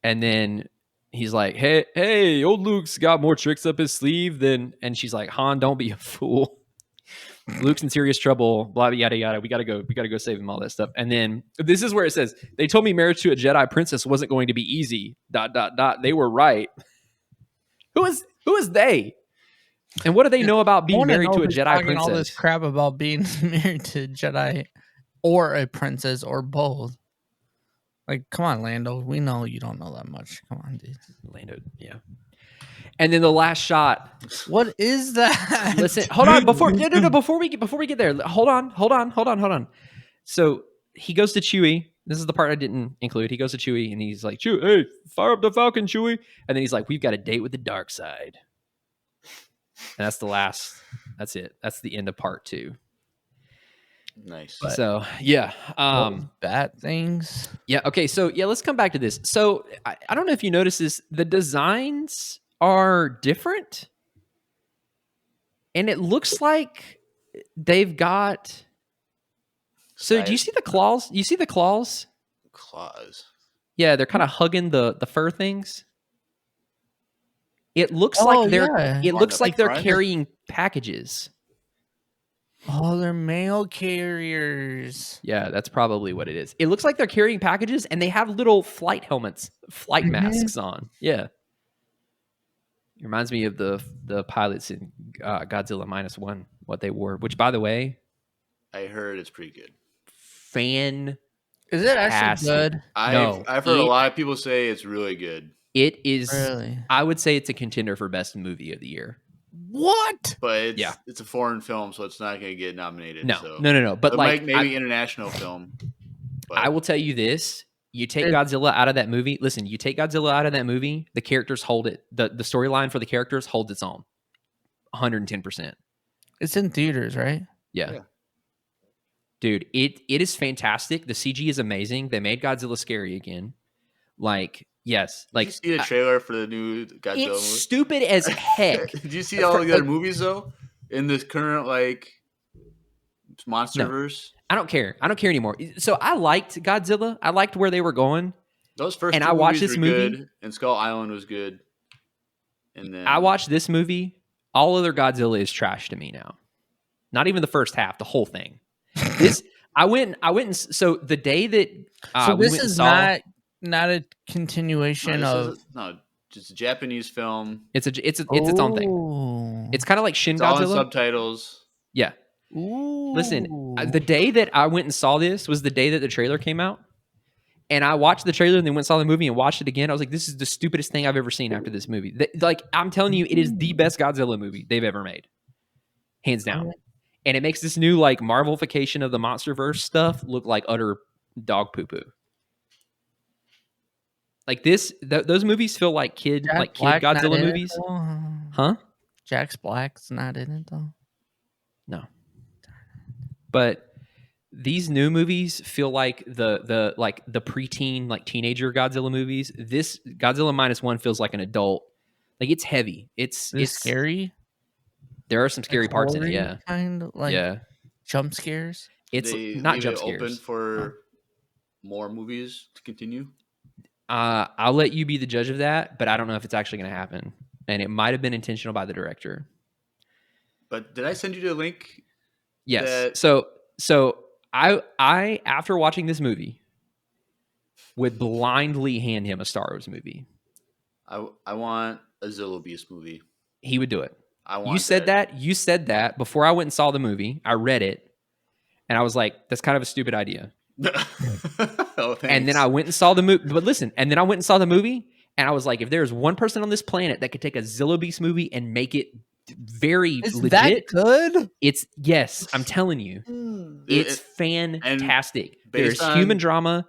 And then he's like, hey, old Luke's got more tricks up his sleeve than, and she's like, Han, don't be a fool. Luke's in serious trouble, blah, yada, yada. We gotta go save him, all that stuff. And then this is where it says, they told me marriage to a Jedi princess wasn't going to be easy, ... They were right. Who is they? And what do they know about being married to a Jedi princess? All this crap about being married to a Jedi or a princess or both. Like, come on, Lando. We know you don't know that much. Come on, dude. Lando, yeah. And then the last shot. What is that? Listen, hold on. Before we get there, hold on. So he goes to Chewie. This is the part I didn't include. He goes to Chewie and he's like, Chewie, hey, fire up the Falcon, Chewie. And then he's like, we've got a date with the dark side. And that's it. That's the end of part 2. nice. So yeah. Bad things. Yeah. Okay. So yeah, let's come back to this. So I don't know if you notice this. The designs are different. And it looks like they've got. So do you see the claws? You see the claws? Claws. Yeah, they're kind of hugging the fur things. It looks like they're yeah. it looks like they're front? carrying packages. Oh, they're mail carriers. Yeah, that's probably what it is. It looks like they're carrying packages and they have little flight helmets, flight masks on. Yeah. It reminds me of the pilots in Godzilla -1, what they wore, which by the way, I heard it's pretty good. fan Is it actually good? I've heard a lot of people say it's really good. It is Really? I would say it's a contender for best movie of the year. What? But Yeah. it's a foreign film, so it's not going to get nominated. No. So. No. But It like might maybe international film. But I will tell you this. You take Godzilla out of that movie. Listen, you take Godzilla out of that movie, the characters hold it. The storyline for the characters holds its own. 110%. It's in theaters, right? Yeah. Dude, it is fantastic. The CG is amazing. They made Godzilla scary again. Like, yes. Like, did you see the trailer for the new Godzilla movie? it's stupid as heck. Did you see all the other movies though? In this current like MonsterVerse? I don't care. I don't care anymore. So I liked Godzilla. I liked where they were going. Those first And two I watched movies this were movie. good, and Skull Island was good. And then I watched this movie. All other Godzilla is trash to me now. Not even the first half, the whole thing. This I went and so the day that So we this went and is saw, not a continuation of. just a Japanese film. it's its own thing. Ooh. It's kind of like Shin It's all in Godzilla. subtitles. Yeah. Ooh. Listen, the day that I went and saw this was the day that the trailer came out. And I watched the trailer and then went and saw the movie and watched it again. I was like, this is the stupidest thing I've ever seen after this movie. Like, I'm telling you, it is the best Godzilla movie they've ever made. Hands down. And it makes this new, like, Marvelification of the MonsterVerse stuff look like utter dog poo-poo. Like, those movies feel like kid Godzilla movies. Huh? Jack Black's not in it, though. No. But these new movies feel like the preteen, like teenager Godzilla movies. This Godzilla -1 feels like an adult, Like it's heavy. It's scary. There are some scary parts in it. Yeah, kind of like yeah. jump scares. Did It's they not leave it jump open scares. for more movies to continue? I'll let you be the judge of that, but I don't know if it's actually going to happen, and it might have been intentional by the director. But did I send you the link? Yes. That So I after watching this movie would blindly hand him a Star Wars movie. I want a Zillow Beast movie. He would do it. I want You said that. You said that before I went and saw the movie. I read it, and I was like, "That's kind of a stupid idea." Oh, thanks. And then I went and saw the movie. But listen, and then I went and saw the movie, and I was like, "If there's one person on this planet that could take a Zillow Beast movie and make it very Is legit, that good? it's yes. I'm telling you, it's fantastic. There's human drama.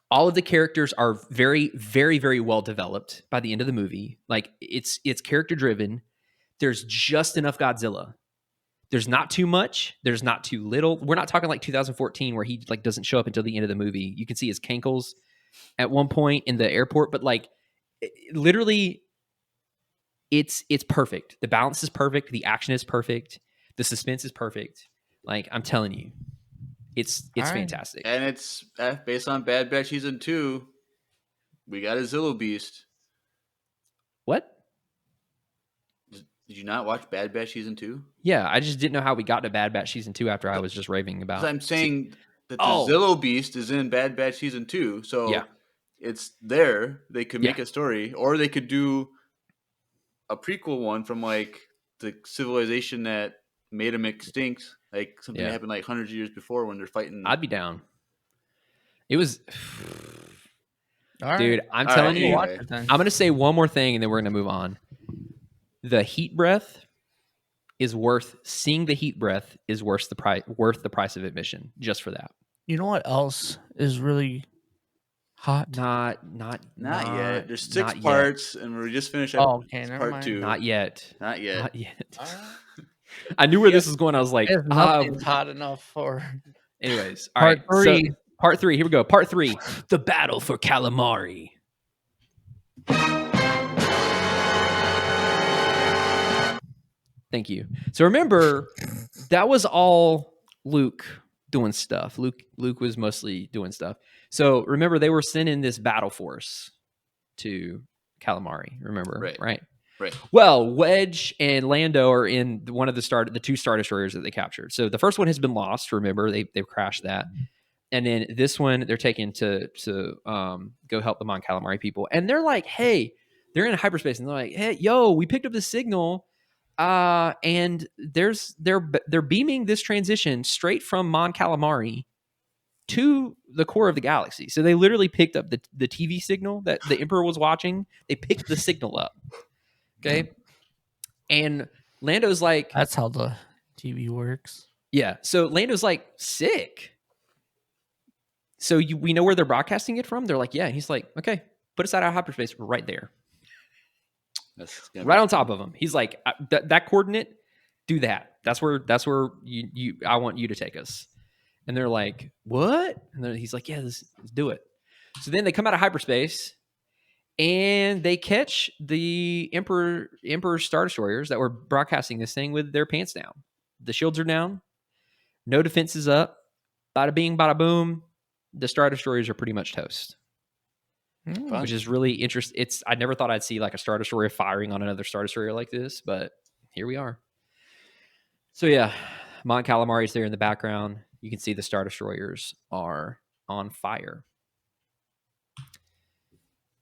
All of the characters are very, very, very well developed by the end of the movie. Like it's character driven. There's just enough Godzilla. There's not too much. There's not too little. We're not talking like 2014 where he like doesn't show up until the end of the movie. You can see his cankles at one point in the airport, but like literally it's perfect. The balance is perfect. The action is perfect. The suspense is perfect. Like I'm telling you, it's fantastic. And it's based on Bad Batch Season 2. We got a Zillow Beast. What? Did you not watch Bad Batch Season 2? Yeah, I just didn't know how we got to Bad Batch Season 2 after I was just raving about. I'm saying that the Zillow Beast is in Bad Batch Season 2. So yeah. It's there. They could make a story, or they could do a prequel one from like the civilization that made them extinct, like something that happened like hundreds of years before when they're fighting. I'd be down. It was, All dude. right. I'm telling you. anyway. I'm gonna say one more thing, and then we're gonna move on. The heat breath is worth seeing. The heat breath is worth the price of admission just for that. You know what else is really hot? Not yet. There's 6 not parts, and we just finished up never part mind. 2. Not yet. Not yet. Not yet. I knew where this was going. I was like, nothing's hot enough for. Anyways, all right. Part 3. So, part 3. Here we go. Part 3. The battle for calamari. Thank you. So remember, that was all Luke doing stuff. Luke was mostly doing stuff. So remember, they were sending this battle force to calamari. Remember, right? Well, Wedge and Lando are in one of the 2 Star Destroyers that they captured. So the first one has been lost. Remember, they've crashed that, and then this one they're taking to go help the Mon Calamari people. And they're like, hey, they're in hyperspace, and they're like, hey, yo, we picked up the signal. And they're beaming this transition straight from Mon Calamari to the core of the galaxy. So they literally picked up the TV signal that the Emperor was watching. They picked the signal up. Okay. And Lando's like, that's how the TV works. Yeah. So Lando's like, sick. So we know where they're broadcasting it from? They're like, yeah. And he's like, okay, put us out of hyperspace right there. Right on top of him. He's like, that coordinate, do that. That's where I want you to take us. And they're like, what? And then he's like, yeah, let's do it. So then they come out of hyperspace and they catch the Emperor Star Destroyers that were broadcasting this thing with their pants down. The shields are down. No defenses up. Bada bing, bada boom. The Star Destroyers are pretty much toast. Which is really interesting. I never thought I'd see like a Star Destroyer firing on another Star Destroyer like this, but here we are. So yeah, Mon Calamari's there in the background. You can see the Star Destroyers are on fire.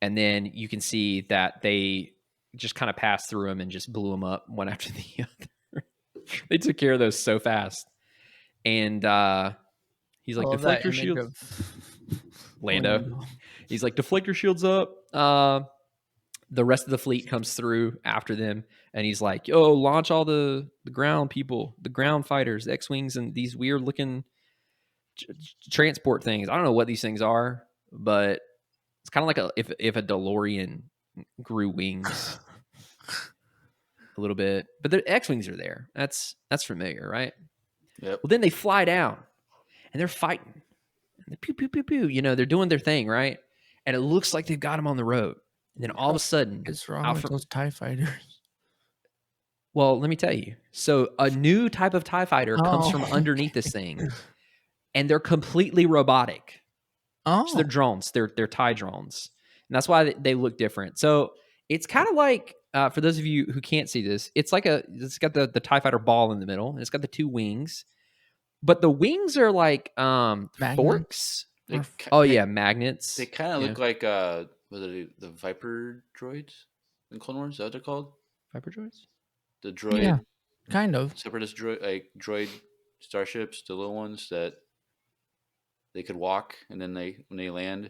And then you can see that they just kind of passed through them and just blew them up one after the other. They took care of those so fast. And he's like, deflect your shields. Lando. He's like, deflect your shields up. The rest of the fleet comes through after them. And he's like, yo, launch all the ground people, the ground fighters, X-Wings, and these weird looking transport things. I don't know what these things are, but it's kind of like if a DeLorean grew wings a little bit. But the X-Wings are there. That's familiar, right? Yep. Well, then they fly down and they're fighting. And pew, pew, pew, pew. You know, they're doing their thing, right? And it looks like they've got them on the road. And then all of a sudden, What's wrong out with from, those TIE fighters? well, let me tell you. So a new type of TIE fighter comes from Oh, underneath this thing, and they're completely robotic. So they're Oh, drones. They're TIE drones, and that's why they look different. So it's kind of like for those of you who can't see this, it's got the TIE fighter ball in the middle, and it's got the two wings, but the wings are like Magnets? forks. They, Or ki- Oh they, yeah, magnets. they kind of Yeah, look like was it the Viper droids in Clone Wars? Is that what they're called? Viper droids. The yeah, droid kind of. separatist droid starships, the little ones that they could walk, and then when they land,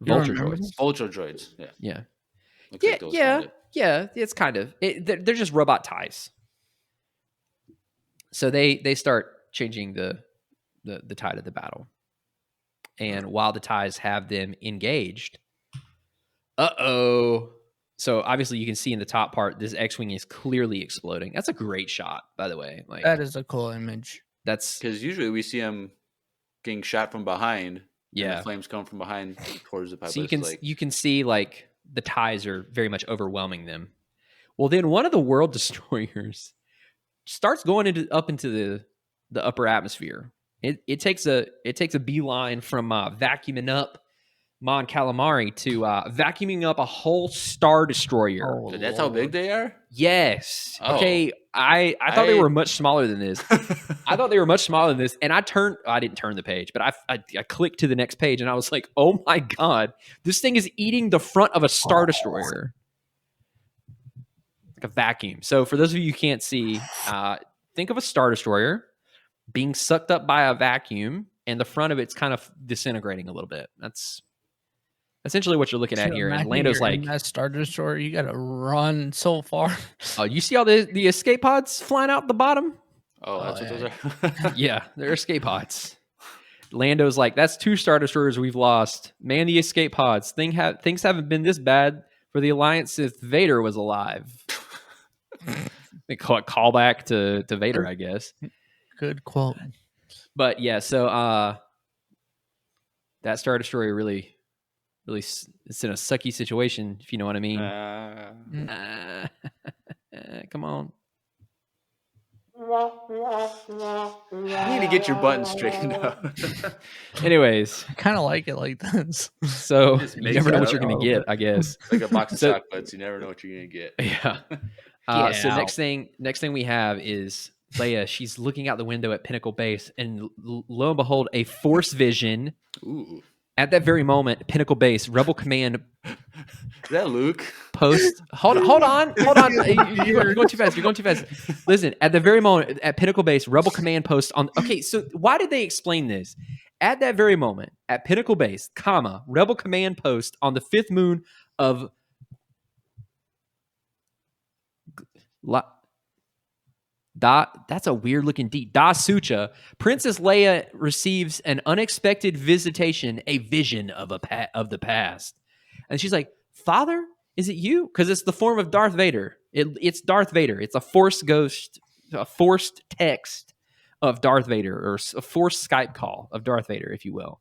You don't Vulture remember droids. this? vulture droids. Yeah, Yeah, looks like those kind of. yeah. It's kind of they're just robot ties. So they start changing the tide of the battle, and while the ties have them engaged, so obviously you can see in the top part this X-wing is clearly exploding. That's a great shot, by the way. Like That is a cool image. that's Because usually we see them getting shot from behind, and yeah. the flames come from behind towards the So pilots. you can see like the ties are very much overwhelming them. Well, then one of the world destroyers starts going up into the upper atmosphere. It takes a beeline from vacuuming up Mon Calamari to vacuuming up a whole star destroyer. Oh, That's how big Lord. they are. Yes. Oh. Okay. I thought they were much smaller than this. I thought they were much smaller than this, and I didn't turn the page, but I clicked to the next page, and I was like, oh my god, this thing is eating the front of a star destroyer. Like a vacuum. So for those of you who can't see, think of a star destroyer being sucked up by a vacuum, and the front of it's kind of disintegrating a little bit. That's essentially what you're looking at So here. And imagine Lando's you're in like, that Star Destroyer, you gotta run so far. oh, you see all the escape pods flying out the bottom? Oh, that's what yeah. those are. Yeah, they're escape pods. Lando's like, that's 2 Star Destroyers we've lost. Man the escape pods. Things haven't been this bad for the Alliance since Vader was alive. They call it callback to Vader, I guess. Good quote. But yeah, so that Star Destroyer really it's in a sucky situation, if you know what I mean. Come on. You need to get your buttons straightened out. Anyways, I kind of like it like this. so Just you makes never it know what up. you're going to get, I guess. Like a box of So- chocolates, you never know what you're gonna get. Yeah. Get So out. next thing we have is Leia. She's looking out the window at Pinnacle Base, and lo and behold, a Force vision. Ooh, At that very moment, Pinnacle Base, Rebel Command is that Luke? post. Hold on. You're going too fast. You're going too fast. Listen, at the very moment, at Pinnacle Base, Rebel Command post on. Okay, so why did they explain this? At that very moment, at Pinnacle Base, Rebel Command post on the 5th moon of that's a weird looking D. Da Sucha. Princess Leia receives an unexpected visitation, a vision of the past, and she's like, "Father, is it you?" Because it's the form of Darth Vader. It's Darth Vader. It's a Force ghost, a forced text of Darth Vader, or a forced Skype call of Darth Vader, if you will.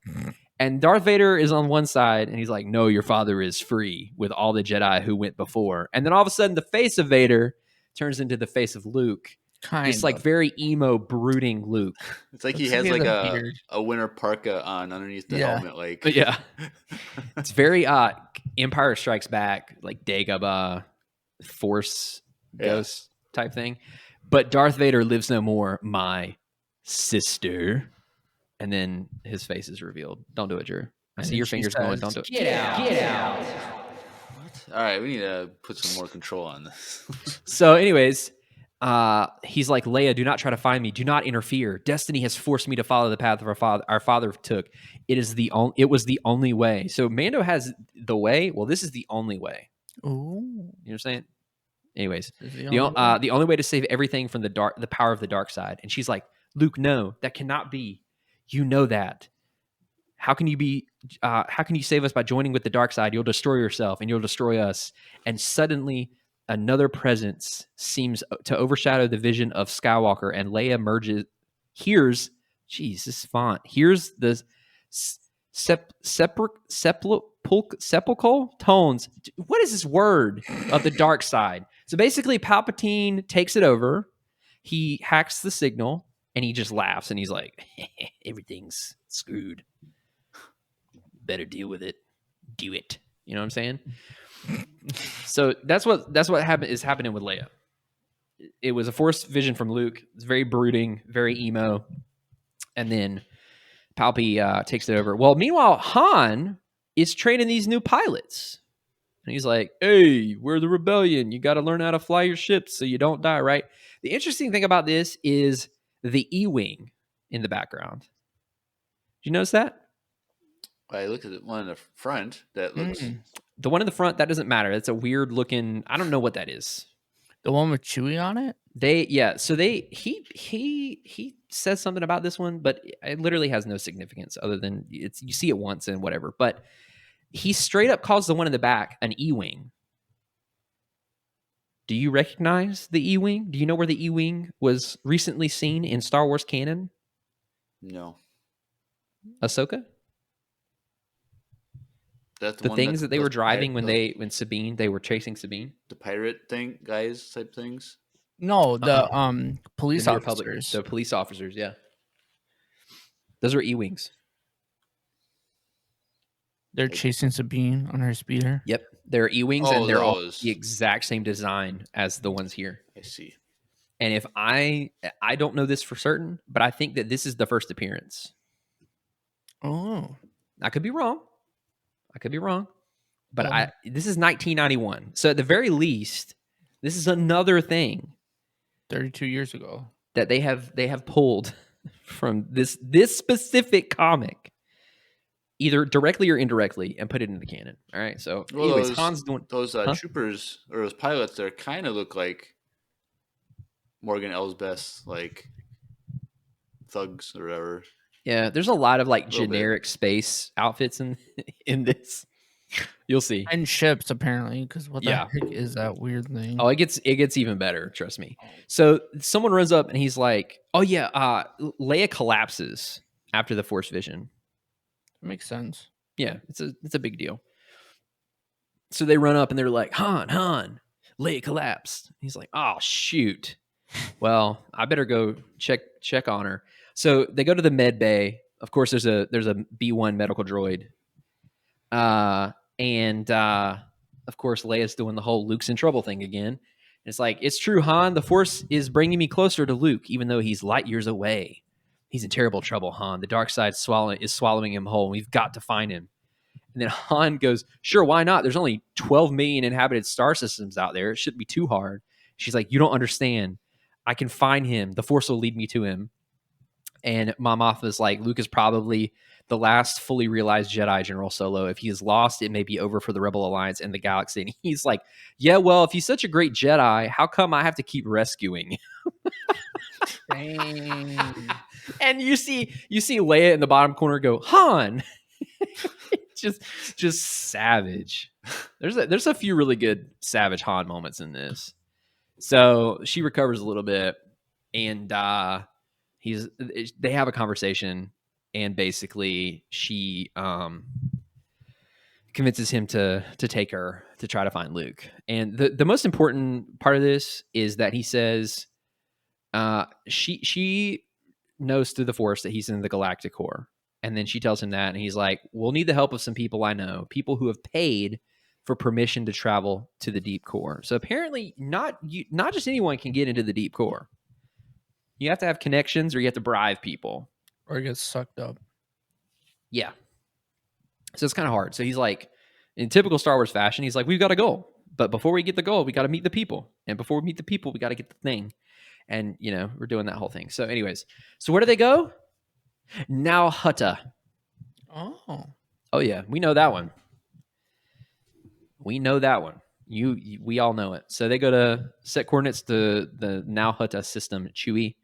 And Darth Vader is on one side, and he's like, "No, your father is free," with all the Jedi who went before. And then all of a sudden, the face of Vader turns into the face of Luke. It's like very emo, brooding Luke. It's like he Looks has like like he has a beard. a winter parka on underneath the Yeah. helmet. Like, But yeah, it's very Empire Strikes Back, like Dagobah, Force Ghost type thing. But Darth Vader lives no more, my sister. And then his face is revealed. Don't do it, Drew. I And see then your she fingers going. says, Don't do it. Get out. all right, we need to put some more control on this. So, anyways, he's like, Leia, do not try to find me. Do not interfere. Destiny has forced me to follow the path of our father took. It was the only way. So Mando has the way. Well, this is the only way. Ooh. You know what I'm saying? Anyways, This is the only way to save everything from the power of the dark side. And she's like, Luke, no, that cannot be. You know that. How can you save us by joining with the dark side? You'll destroy yourself and you'll destroy us. And suddenly another presence seems to overshadow the vision of Skywalker, and Leia here's the separate sepulchral tones. What is this word of the dark side? So basically, Palpatine takes it over. He hacks the signal, and he just laughs, and he's like, "Everything's screwed. Better deal with it. Do it." You know what I'm saying? So that's what is happening with Leia. It was a forced vision from Luke. It's very brooding, very emo, and then Palpy takes it over. Well, meanwhile, Han is training these new pilots. And he's like, "Hey, we're the rebellion. You got to learn how to fly your ships so you don't die, right?" The interesting thing about this is the E-Wing in the background. Did you notice that? I looked at the one in the front that looks... The one in the front, that doesn't matter. That's a weird looking, I don't know what that is. The one with Chewie on it? He says something about this one, but it literally has no significance other than you see it once and whatever. But he straight up calls the one in the back an E-Wing. Do you recognize the E-Wing? Do you know where the E-Wing was recently seen in Star Wars canon? No. Ahsoka? That's The things that they were driving when they were chasing Sabine? The pirate thing, guys, type things? No, the police officers. The police officers, yeah. Those are E-Wings. They're chasing Sabine on her speeder. Yep. They're E-Wings, and they're all those. the exact same design as the ones here. I see. And if I don't know this for certain, but I think that this is the first appearance. Oh. I could be wrong. But this is 1991. So at the very least, this is another thing 32 years ago that they have pulled from this specific comic, either directly or indirectly, and put it into canon. All right. So anyways, Han's doing those troopers or those pilots there kind of look like Morgan Elsbeth's like thugs or whatever. Yeah, there's a lot of like generic space outfits in this. You'll see. And ships, apparently, because what the heck is that weird thing? Oh, it gets even better, trust me. So someone runs up and he's like, "Oh yeah, Leia collapses after the Force vision." That makes sense. Yeah, it's a big deal. So they run up and they're like, Han, Leia collapsed. He's like, "Oh shoot. Well, I better go check on her." So they go to the med bay. Of course, there's a B1 medical droid. And of course, Leia's doing the whole Luke's in trouble thing again. And it's like, "It's true, Han. The Force is bringing me closer to Luke, even though he's light years away. He's in terrible trouble, Han. The dark side is swallowing him whole. We've got to find him." And then Han goes, "Sure, why not? There's only 12 million inhabited star systems out there. It shouldn't be too hard." She's like, "You don't understand. I can find him. The Force will lead me to him." And Mon Mothma's like, "Luke is probably the last fully realized Jedi, General Solo. If he is lost, it may be over for the Rebel Alliance and the galaxy." And he's like, "Yeah, well, if he's such a great Jedi, how come I have to keep rescuing?" Dang. And you see Leia in the bottom corner go, "Han." just savage. There's a few really good savage Han moments in this. So she recovers a little bit, and they have a conversation, and basically she convinces him to take her to try to find Luke. And the most important part of this is that he says she knows through the Force that he's in the Galactic Corps. And then she tells him that, and he's like, "We'll need the help of some people I know, people who have paid for permission to travel to the Deep Core." So apparently not just anyone can get into the Deep Core. You have to have connections, or you have to bribe people. Or get sucked up. Yeah. So it's kind of hard. So he's like, in typical Star Wars fashion, he's like, "We've got a goal. But before we get the goal, we got to meet the people. And before we meet the people, we got to get the thing." And, we're doing that whole thing. So anyways, so where do they go? Now Hutta. Oh yeah, we know that one. We all know it. So they go to set coordinates to the Now Hutta system. Chewie,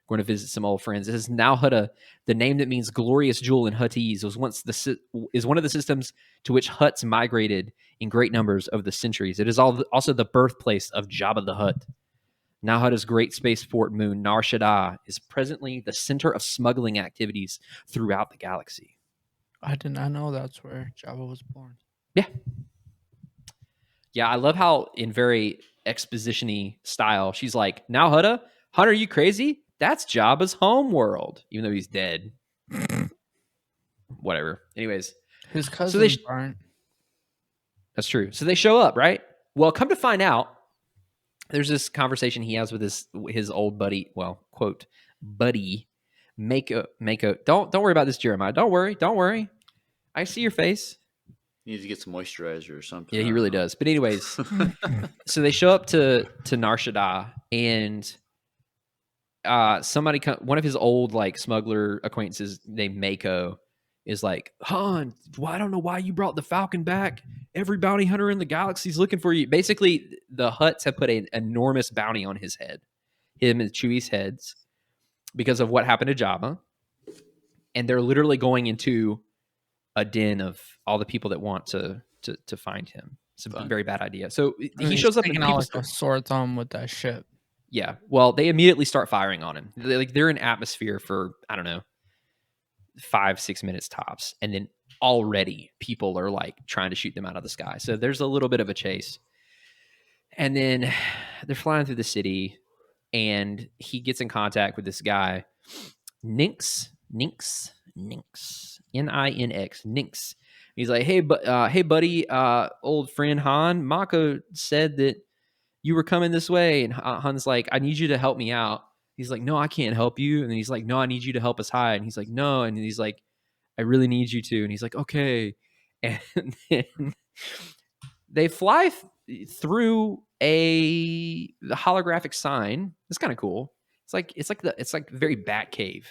we're going to visit some old friends. This is Now Hutta, the name that means glorious jewel in Huttese. Was one of the systems to which Hutts migrated in great numbers over the centuries. It is also the birthplace of Jabba the Hutt. Now Hutta's great spaceport moon, Nar Shaddaa, is presently the center of smuggling activities throughout the galaxy. I did not know that's where Jabba was born. Yeah, I love how in very exposition-y style, she's like, now Hunter, are you crazy? That's Jabba's home world, even though he's dead. Whatever. Anyways, His so cousins aren't. that's true. So they show up, right? Well, come to find out, there's this conversation he has with his old buddy, well, quote, buddy, Mako. Don't worry about this, Jeremiah. Don't worry. I see your face. He needs to get some moisturizer or something. Yeah, I he don't really know. does. But anyways, so they show up to Nar Shaddaa, and one of his old like smuggler acquaintances named Mako is like, Han, well, I don't know why you brought the Falcon back. Every bounty hunter in the galaxy is looking for you. Basically, the Hutts have put an enormous bounty on his head, him and Chewie's heads, because of what happened to Jabba. And they're literally going into a den of all the people that want to find him. It's a very bad idea. So he shows up and taking people out like a sore thumb with that ship. Yeah. Well, they immediately start firing on him. They're in atmosphere for, I don't know, 5-6 minutes tops. And then already people are like trying to shoot them out of the sky. So there's a little bit of a chase. And then they're flying through the city, and he gets in contact with this guy, Ninx, Ninx, Ninx. He's like, hey, buddy, old friend Han, Mako said that you were coming this way. And Han's like, I need you to help me out. He's like, no, I can't help you. And then he's like, no, I need you to help us hide. And he's like, no. And he's like, I really need you to. And he's like, okay. And then they fly through the holographic sign. It's kind of cool. It's like very Batcave.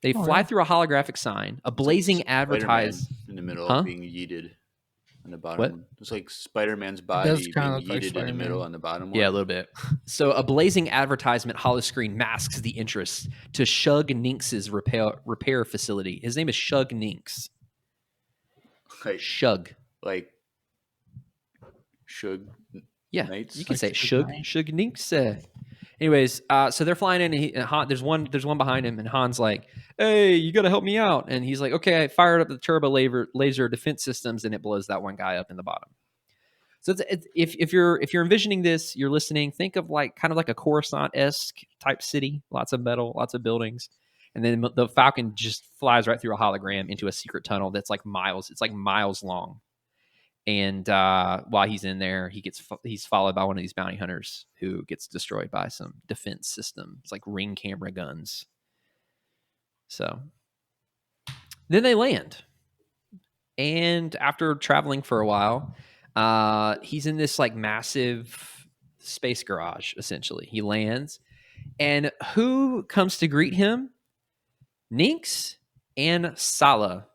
They fly through a holographic sign, a blazing advertise in the middle Huh? being yeeted on the bottom. What? It's like Spider-Man's does body being kinda look like yeeted in the middle Spider-Man. on the bottom. Yeah, a one. little bit. So a blazing advertisement holoscreen masks the interest to Shug Ninx's repair facility. His name is Shug Ninx. Like, Shug. like Suge Yeah, Knights. you can Like say it. Shug Shug Ninx. Anyways, so they're flying in, and Han, there's one behind him, and Han's like, "Hey, you got to help me out." And he's like, "Okay." I fired up the turbo laser defense systems, and it blows that one guy up in the bottom. So if you're envisioning this, you're listening. Think of like kind of like a Coruscant-esque type city, lots of metal, lots of buildings, and then the Falcon just flies right through a hologram into a secret tunnel that's like miles. It's like miles long. And while he's in there, he's followed by one of these bounty hunters who gets destroyed by some defense system. It's like ring camera guns. So then they land, and after traveling for a while, he's in this like massive space garage. Essentially, he lands, and who comes to greet him? Ninx and Sala.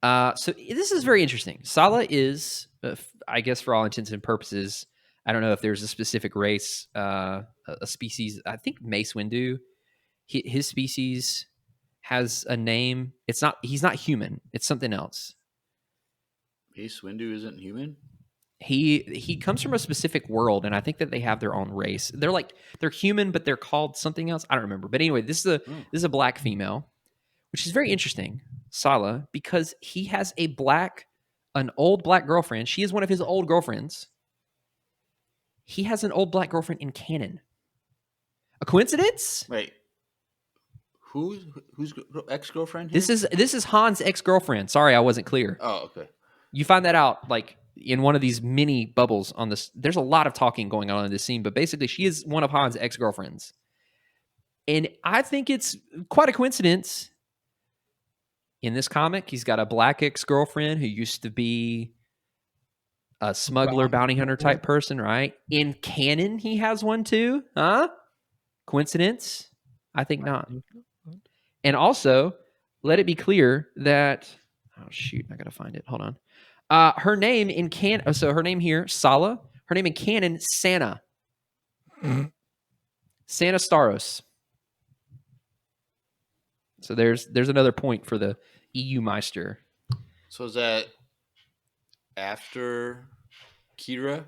So this is very interesting. Sala is, I guess, for all intents and purposes, I don't know if there's a specific race, a species. I think Mace Windu, his species has a name. He's not human. It's something else. Mace Windu isn't human. He comes from a specific world, and I think that they have their own race. They're human, but they're called something else. I don't remember. But anyway, this is a black female, which is very interesting. Sala, because he has an old black girlfriend. She is one of his old girlfriends. He has an old black girlfriend in canon. A coincidence? Wait, who's ex-girlfriend? This is Han's ex-girlfriend. Sorry, I wasn't clear. Oh, okay. You find that out like in one of these mini bubbles on this. There's a lot of talking going on in this scene, but basically she is one of Han's ex-girlfriends. And I think it's quite a coincidence. In this comic, he's got a black ex-girlfriend who used to be a smuggler, bounty hunter type person, right? In canon, he has one too. Huh? Coincidence? I think not. And also, let it be clear that... Oh, shoot. I got to find it. Hold on. Her name in canon... So her name here, Sala. Her name in canon, Sana. Sana Staros. So there's another point for the EU Meister. So is that after Kira?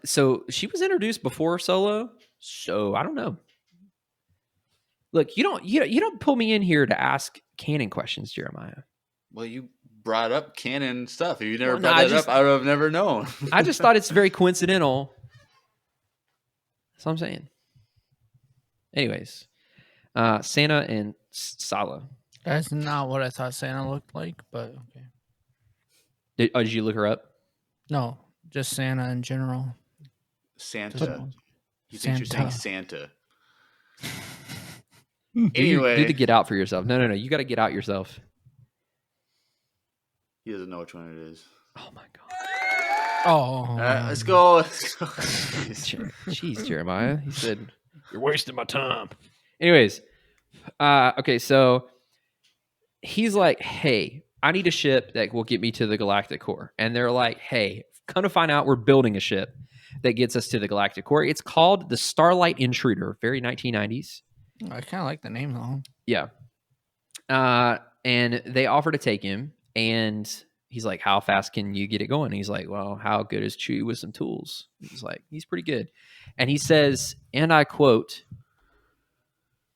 So she was introduced before Solo. So I don't know. Look, you don't pull me in here to ask canon questions, Jeremiah. Well, you brought up canon stuff. If you never Well, no, brought that up, I would have never known. I just thought it's very coincidental. That's what I'm saying. Anyways, Santa and Sala. That's not what I thought Santa looked like, but okay. Did you look her up? No, just Santa in general. Santa. You think you're saying Santa. Anyway. Do the get out for yourself. No. You got to get out yourself. He doesn't know which one it is. Oh, my God. Oh. Let's go. Jeez, Jeremiah. He said, you're wasting my time. Anyways, okay, so he's like, hey, I need a ship that will get me to the galactic core. And they're like, hey, come to find out, we're building a ship that gets us to the galactic core. It's called the Starlight Intruder. Very 1990s. I kind of like the name, though. Yeah. And they offer to take him. And he's like, how fast can you get it going? And he's like, well, how good is Chewie with some tools? He's like, he's pretty good. And he says, and I quote,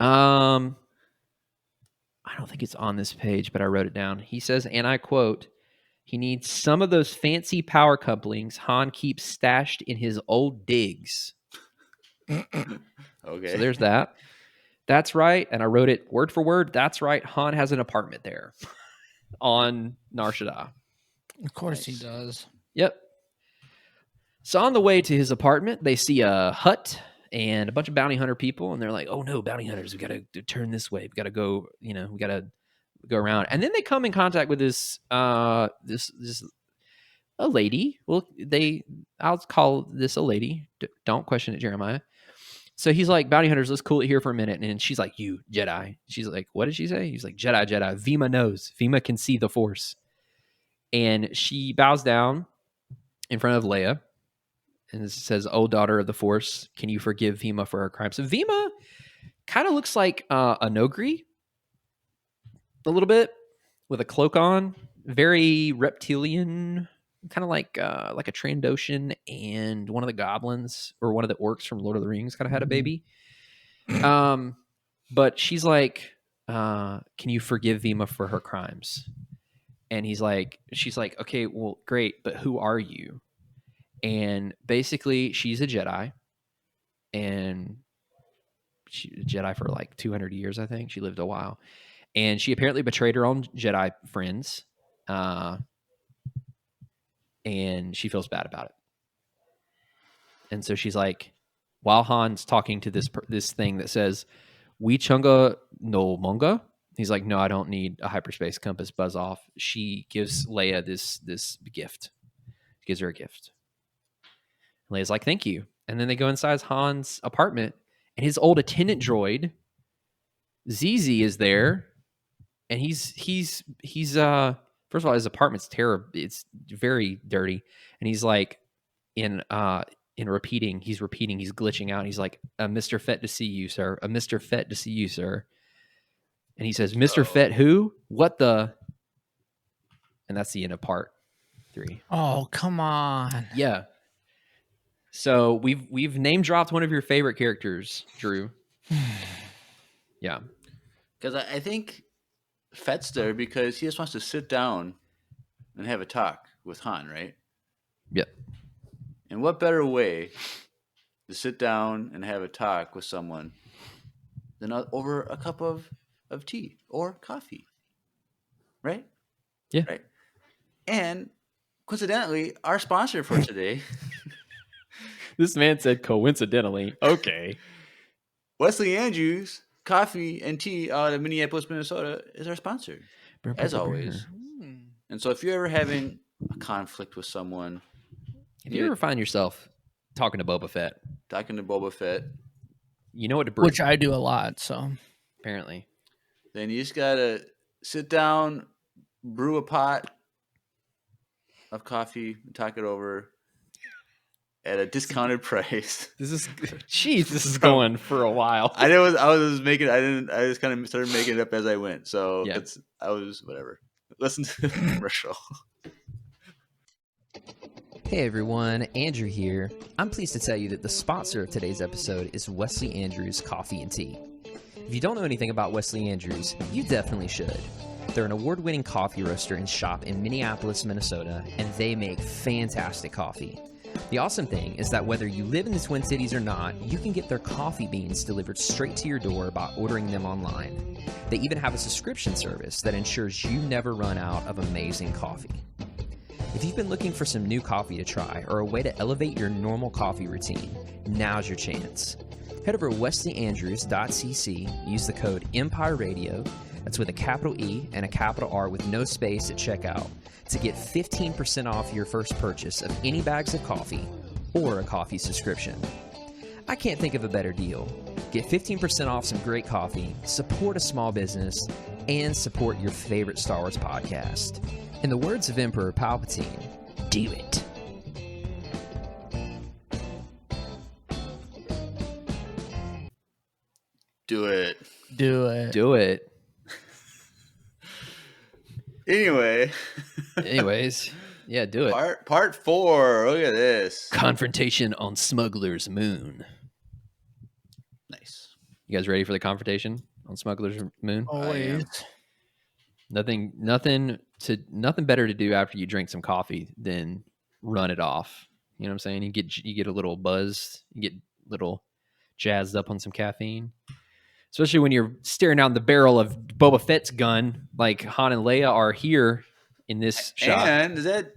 I don't think it's on this page, but I wrote it down. He says, and I quote, he needs some of those fancy power couplings Han keeps stashed in his old digs. Okay. So there's that. That's right. And I wrote it word for word. That's right. Han has an apartment there on Nar Shaddaa. Of course he does. Yep. So on the way to his apartment, they see a hut and a bunch of bounty hunter people, and they're like, oh no, bounty hunters, we got to turn this way. We got to go, we got to go around. And then they come in contact with this a lady. Well, I'll call this a lady. Don't question it, Jeremiah. So he's like, bounty hunters, let's cool it here for a minute. And she like, you, Jedi. She's like, what did she say? He's like, Jedi. Vima knows. Vima can see the Force. And she bows down in front of Leia and says, oh, daughter of the Force, can you forgive Vima for her crimes? So Vima kind of looks like a Nogri a little bit with a cloak on. Very reptilian, kind of like a Trandoshan, and one of the goblins or one of the orcs from Lord of the Rings kind of had a baby. But she's like, can you forgive Vima for her crimes? And she's like, okay, well, great, but who are you? And basically, she's a Jedi, and she's a Jedi for like 200 years, I think. She lived a while, and she apparently betrayed her own Jedi friends, and she feels bad about it. And so she's like, while Han's talking to this thing that says, "We chunga no monga," he's like, "No, I don't need a hyperspace compass. Buzz off." She gives Leia this gift. She gives her a gift. Leia's like, "Thank you." And then they go inside Han's apartment, and his old attendant droid, ZZ, is there, and he's first of all, his apartment's terrible. It's very dirty, and he's like repeating, he's glitching out. He's like, "Mr. Fett to see you, sir. A Mr. Fett to see you, sir." And he says, "Mr. Fett who? What the?" And that's the end of part 3. Oh, come on. Yeah. So we've name dropped one of your favorite characters, Drew. Yeah. Because I think Fett's there because he just wants to sit down and have a talk with Han, right? Yep. And what better way to sit down and have a talk with someone than over a cup of tea or coffee, right? Yeah. Right. And coincidentally, our sponsor for today... This man said coincidentally. Okay. Wesley Andrews Coffee and Tea out of Minneapolis, Minnesota is our sponsor, as always. And so if you're ever having a conflict with someone... If you ever find yourself talking to Boba Fett, you know what to brew. Which I do a lot, so... Apparently. Then you just got to sit down, brew a pot of coffee, and talk it over at a discounted price. This is going for a while. I just kind of started making it up as I went. So yeah. I was whatever. Listen to the commercial. Hey everyone, Andrew here. I'm pleased to tell you that the sponsor of today's episode is Wesley Andrews Coffee and Tea. If you don't know anything about Wesley Andrews, you definitely should. They're an award-winning coffee roaster and shop in Minneapolis, Minnesota, and they make fantastic coffee. The awesome thing is that whether you live in the Twin Cities or not, you can get their coffee beans delivered straight to your door by ordering them online. They even have a subscription service that ensures you never run out of amazing coffee. If you've been looking for some new coffee to try or a way to elevate your normal coffee routine, now's your chance. Head over to wesleyandrews.cc, use the code Empire Radio, that's with a capital E and a capital R with no space at checkout, to get 15% off your first purchase of any bags of coffee or a coffee subscription. I can't think of a better deal. Get 15% off some great coffee, support a small business, and support your favorite Star Wars podcast. In the words of Emperor Palpatine, do it. Do it. Do it. Do it. Anyways, yeah, do it. Part 4. Look at this. Confrontation on Smuggler's Moon. Nice. You guys ready for the confrontation on Smuggler's Moon? Always. Nothing better to do after you drink some coffee than run it off. You know what I'm saying? You get a little buzzed, you get a little jazzed up on some caffeine. Especially when you're staring down the barrel of Boba Fett's gun, like Han and Leia are here in this shot. And is that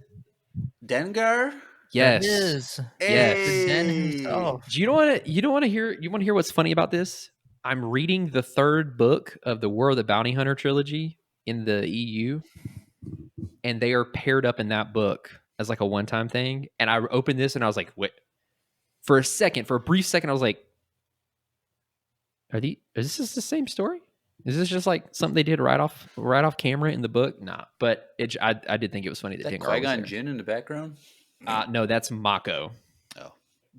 Dengar? Yes. It is. Yes. The Den himself. Do you want to hear what's funny about this? I'm reading the 3rd book of the War of the Bounty Hunter trilogy in the EU, and they are paired up in that book as like a one-time thing. And I opened this and I was like, wait. For a brief second, I was like, is this just the same story? Is this just like something they did right off camera in the book? Nah, but I did think it was funny that Dengar Qui-Gon was there. Jinn in the background? No, that's Mako. Oh.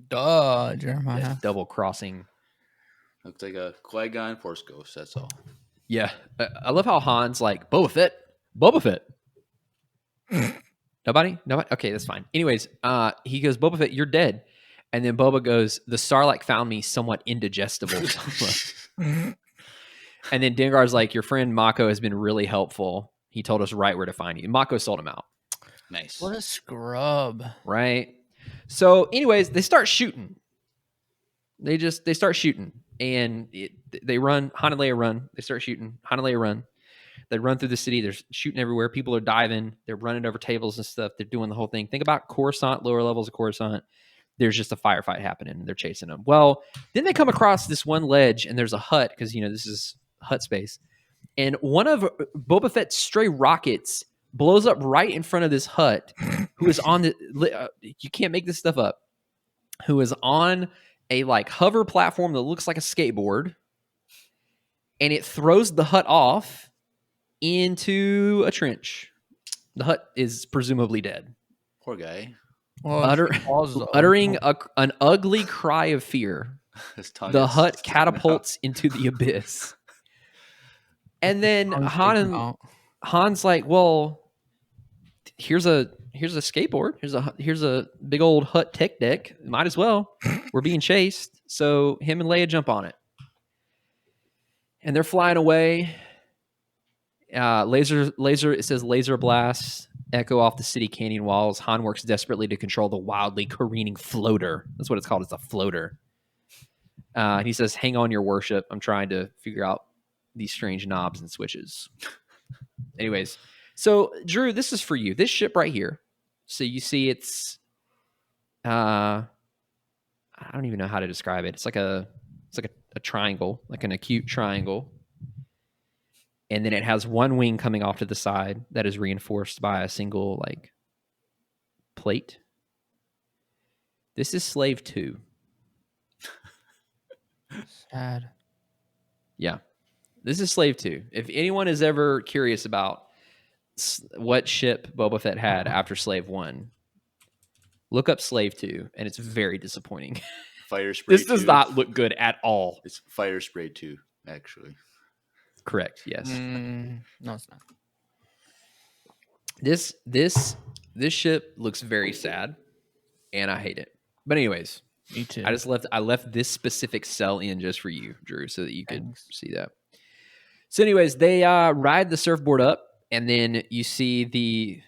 Duh, Jeremiah. Double crossing. Looks like a Qui-Gon Force Ghost, that's all. Yeah. I love how Han's like, Boba Fett. Nobody? Okay, that's fine. Anyways, he goes, Boba Fett, you're dead. And then Boba goes, the Sarlacc found me somewhat indigestible. And then Dengar's like, your friend Mako has been really helpful. He told us right where to find you. Mako sold him out. Nice. What a scrub. Right? So anyways, they start shooting. They start shooting. And they run. Han and Leia run. They start shooting. Han and Leia run. They run through the city. They're shooting everywhere. People are diving. They're running over tables and stuff. They're doing the whole thing. Think about Coruscant, lower levels of Coruscant. There's just a firefight happening and they're chasing them. Well, then they come across this one ledge and there's a hut because, this is hut space. And one of Boba Fett's stray rockets blows up right in front of this hut, who is on you can't make this stuff up, who is on a like hover platform that looks like a skateboard. And it throws the hut off into a trench. The hut is presumably dead. Poor guy. Well, uttering an ugly cry of fear, the hut catapults into the abyss. And then Han's like, well, here's a skateboard. Here's a big old hut tech deck. Might as well. We're being chased. So him and Leia jump on it. And they're flying away. It says laser blasts echo off the city canyon walls. Han works desperately to control the wildly careening floater. That's what it's called. It's a floater. He says, hang on, your worship. I'm trying to figure out these strange knobs and switches. Anyways, so Drew, this is for you. This ship right here. So you see it's, I don't even know how to describe it. It's like a triangle, like an acute triangle. And then it has one wing coming off to the side that is reinforced by a single like plate. This is Slave 2. Sad. Yeah. This is Slave 2. If anyone is ever curious about what ship Boba Fett had after Slave 1, look up Slave 2, and it's very disappointing. Fire Spray 2. This does not look good at all. It's Fire Spray 2, actually. Correct. Yes. No, it's not. This ship looks very sad, and I hate it. But anyways, Me too. I left this specific cell in just for you, Drew, so that you could see that. So anyways, they ride the surfboard up, And then you see the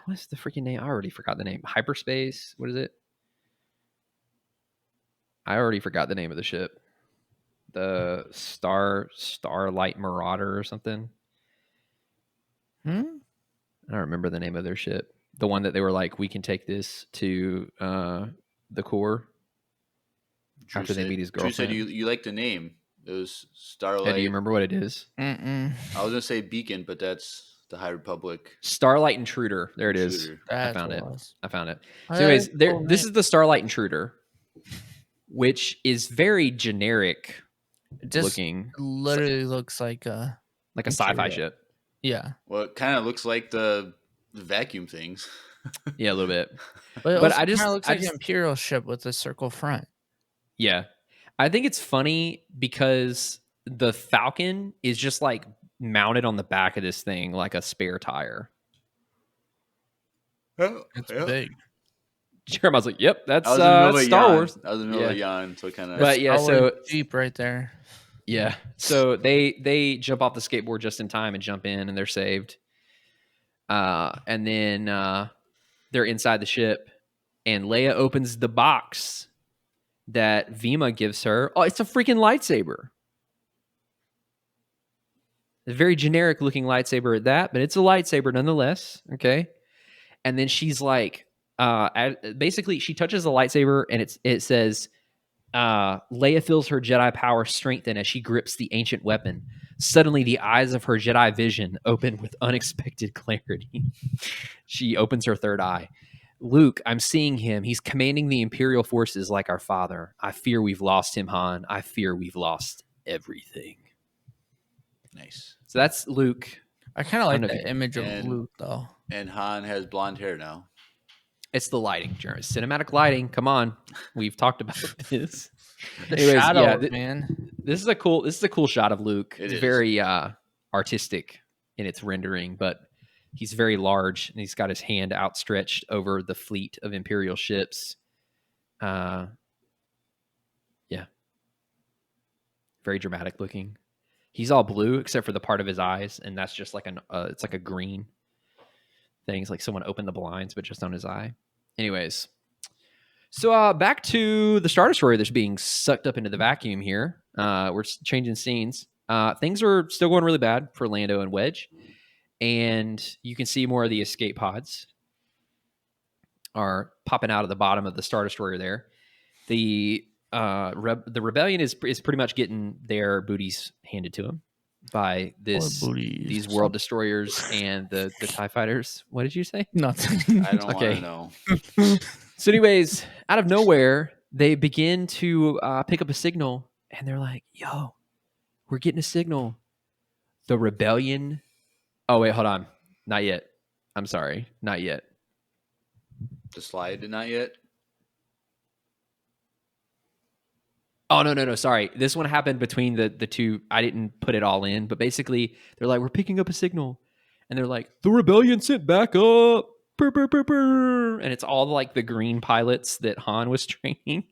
what's the freaking name? I already forgot the name. Hyperspace. What is it? I already forgot the name of the ship. The Starlight Marauder or something. Hmm? I don't remember the name of their ship. The one that they were like, we can take this to the core after they meet his Drew said girlfriend. you like the name. It was Starlight. Hey, do you remember what it is? Mm-mm. I was gonna say Beacon, but that's the High Republic. Starlight Intruder. There it is. Intruder. I That's found what it. it was. I found it. Oh, So, that anyways, is a there. cool This name. is the Starlight Intruder, which is very generic It just looking, literally looks like a like a sci-fi Imperial. ship. Yeah. Well, it kind of looks like the vacuum things. Yeah, a little bit. But it But also I kind of looks like just an Imperial ship with a circle front. yeah, I think it's funny because the Falcon is just like mounted on the back of this thing like a spare tire. Oh, It's yeah. big. Jeremiah's like, "Yep, that's I was in the middle of a Star yawn. Wars." I was in the middle of a Yeah. yawn, so kind of. But That's yeah, Star so Wars Jeep right there. yeah, so they jump off the skateboard just in time and jump in, and they're saved. And then they're inside the ship, and Leia opens the box that Vima gives her. Oh, it's a freaking lightsaber. A very generic looking lightsaber at that, but it's a lightsaber nonetheless. Okay. And then she's like, basically, she touches the lightsaber, and it says, Leia feels her Jedi power strengthen as she grips the ancient weapon. Suddenly, the eyes of her Jedi vision open with unexpected clarity. She opens her third eye. Luke, I'm seeing him. He's commanding the Imperial forces like our father. I fear we've lost him, Han. I fear we've lost everything. Nice. So that's Luke. I kind of I like don't know if the image of and- Luke, though. And Han has blonde hair now. It's the lighting, Jeremy. Cinematic lighting. Come on, we've talked about this. The Anyways, shadows, yeah, man. This is a cool shot of Luke. It It's is. very artistic in its rendering, but he's very large and he's got his hand outstretched over the fleet of Imperial ships. Yeah, very dramatic looking. He's all blue except for the part of his eyes, and that's just like it's like a green thing. It's like someone opened the blinds, but just on his eye. Anyways, so back to the Star Destroyer that's being sucked up into the vacuum here. We're changing scenes. Things are still going really bad for Lando and Wedge, and you can see more of the escape pods are popping out of the bottom of the Star Destroyer there. The rebellion is pretty much getting their booties handed to them by these world destroyers and the TIE fighters. What did you say? Nothing. I don't Okay. want to know. So anyways, out of nowhere, they begin to pick up a signal, and they're like, yo, we're getting a signal. The rebellion. Oh, wait, hold on. Not yet. I'm sorry. Not yet. The slide did not yet. Oh, no. Sorry. This one happened between the two. I didn't put it all in, but basically, they're like, we're picking up a signal. And they're like, the rebellion sent back up. Brr, brr, brr, brr. And it's all like the green pilots that Han was training.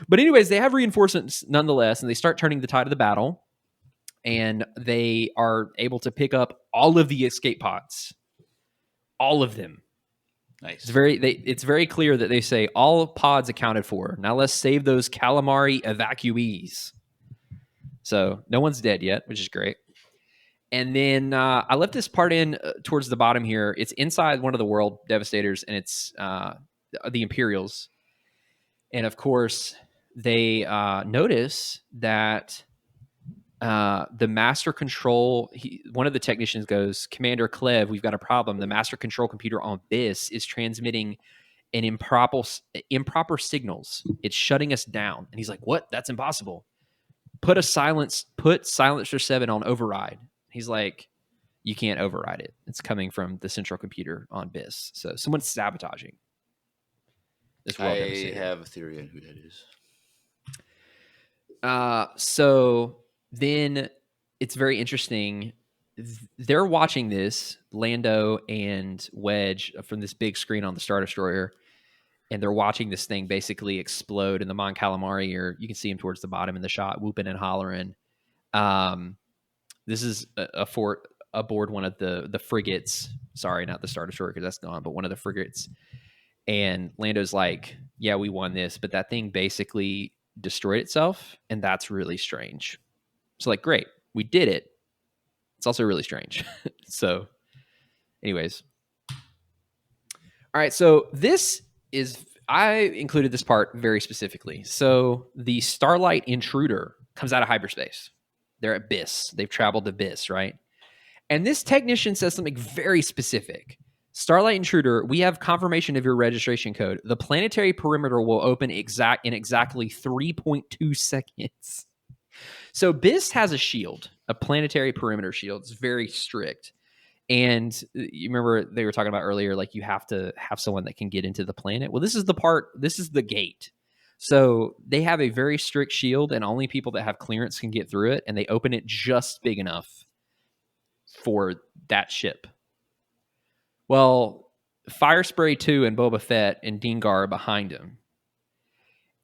But anyways, they have reinforcements nonetheless, and they start turning the tide of the battle. And they are able to pick up all of the escape pods. All of them. Nice. It's very clear that they say all pods accounted for. Now let's save those calamari evacuees. So no one's dead yet, which is great. And then I left this part in towards the bottom here. It's inside one of the world devastators, and it's the Imperials. And of course, they notice that the master control, one of the technicians goes, Commander Clev, we've got a problem. The master control computer on BIS is transmitting an improper signals. It's shutting us down. And he's like, what? That's impossible. Put Silencer 7 on override. He's like, you can't override it. It's coming from the central computer on BIS. So someone's sabotaging this world. I have a theory on who that is. So then it's very interesting. They're watching this, Lando and Wedge, from this big screen on the Star Destroyer, and they're watching this thing basically explode in the Mon Calamari, or you can see him towards the bottom in the shot, whooping and hollering. This is a aboard one of the frigates. Sorry, not the Star Destroyer because that's gone, but one of the frigates. And Lando's like, yeah, we won this, but that thing basically destroyed itself, and that's really strange. So like, great, we did it. It's also really strange. So anyways. All right, so this is, I included this part very specifically. So the Starlight Intruder comes out of hyperspace. They're at BIS. They've traveled to BIS, right? And this technician says something very specific. Starlight Intruder, we have confirmation of your registration code. The planetary perimeter will open in exactly 3.2 seconds. So BIS has a shield, a planetary perimeter shield. It's very strict. And you remember they were talking about earlier, like you have to have someone that can get into the planet. Well, this is the gate. So they have a very strict shield, and only people that have clearance can get through it. And they open it just big enough for that ship. Well, Fire Spray 2 and Boba Fett and Dengar are behind him.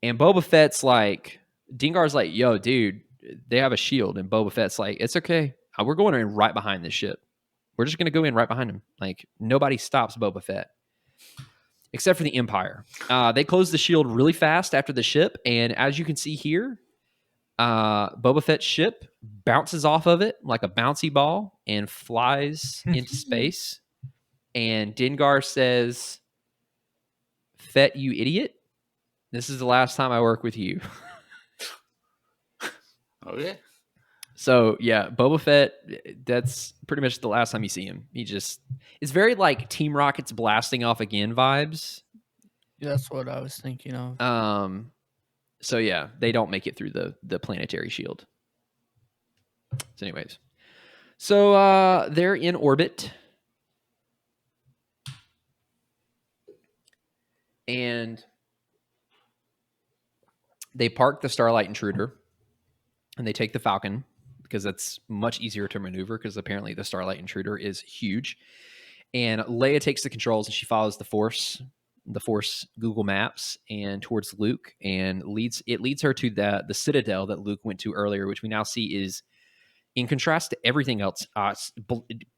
And Boba Fett's like, Dengar's like, yo, dude, they have a shield. And Boba Fett's like, it's okay. We're going in right behind this ship. We're just going to go in right behind him. Like, nobody stops Boba Fett. Except for the Empire. They close the shield really fast after the ship. And as you can see here, Boba Fett's ship bounces off of it like a bouncy ball and flies into space. And Dengar says, Fett, you idiot. This is the last time I work with you. Okay. So, yeah, Boba Fett, that's pretty much the last time you see him. It's very like Team Rocket's blasting off again vibes. That's what I was thinking of. So, yeah, they don't make it through the planetary shield. So, anyways. So, they're in orbit. And they park the Starlight Intruder. And they take the Falcon, because that's much easier to maneuver, because apparently the Starlight Intruder is huge. And Leia takes the controls, and she follows the Force Google Maps and towards Luke, and leads her to the Citadel that Luke went to earlier, which we now see is, in contrast to everything else,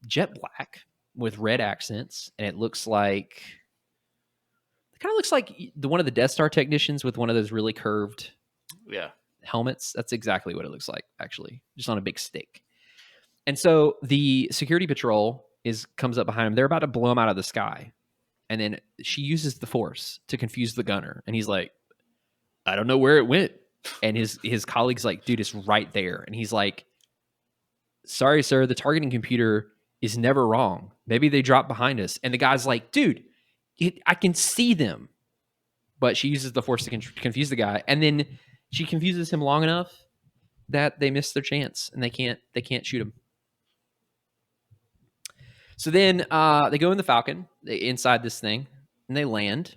jet black with red accents, and it kind of looks like one of the Death Star technicians with one of those really curved helmets. That's exactly what it looks like, actually, just on a big stick. And so the security patrol comes up behind him. They're about to blow him out of the sky. And then she uses the Force to confuse the gunner. And he's like, I don't know where it went. And his colleague's like, dude, it's right there. And he's like, sorry, sir, the targeting computer is never wrong. Maybe they dropped behind us. And the guy's like, dude, I can see them. But she uses the Force to confuse the guy. And then she confuses him long enough that they miss their chance and they can't shoot him. So then they go in the Falcon inside this thing, and they land.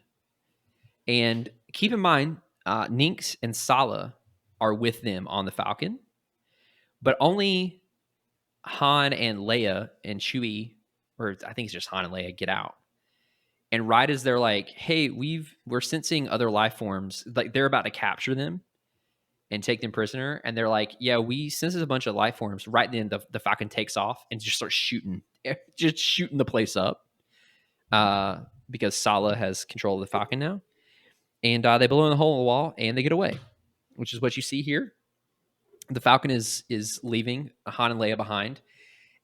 And keep in mind, Ninx and Sala are with them on the Falcon, but only Han and Leia and Chewie, or I think it's just Han and Leia, get out. And right as they're like, hey, we're sensing other life forms, like they're about to capture them and take them prisoner. And they're like, yeah, we sense a bunch of life forms. Right then the Falcon takes off and just starts shooting the place up. Because Sala has control of the Falcon now. And they blow in the hole in the wall and they get away, which is what you see here. The Falcon is leaving Han and Leia behind.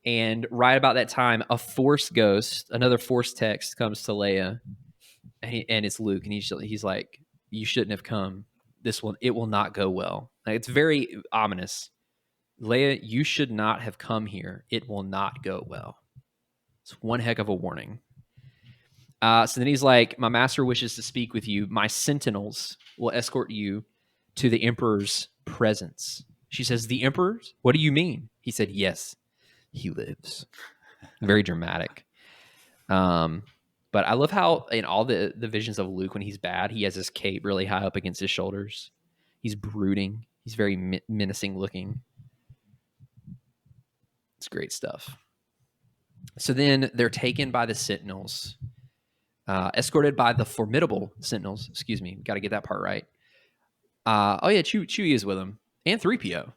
And right about that time, a Force ghost, another Force text comes to Leia, and it's Luke, and he's like, "You shouldn't have come. It will not go well." Like, it's very ominous. Leia, you should not have come here. It will not go well. It's one heck of a warning. So then he's like, "My master wishes to speak with you. My sentinels will escort you to the Emperor's presence." She says, "The Emperor's? What do you mean?" He said, "Yes. He lives." Very dramatic. But I love how in all the visions of Luke, when he's bad, he has his cape really high up against his shoulders. He's brooding. He's very menacing looking. It's great stuff. So then they're taken by the Sentinels, escorted by the formidable Sentinels. Excuse me. Got to get that part right. Oh yeah, Chewie is with them, and 3PO.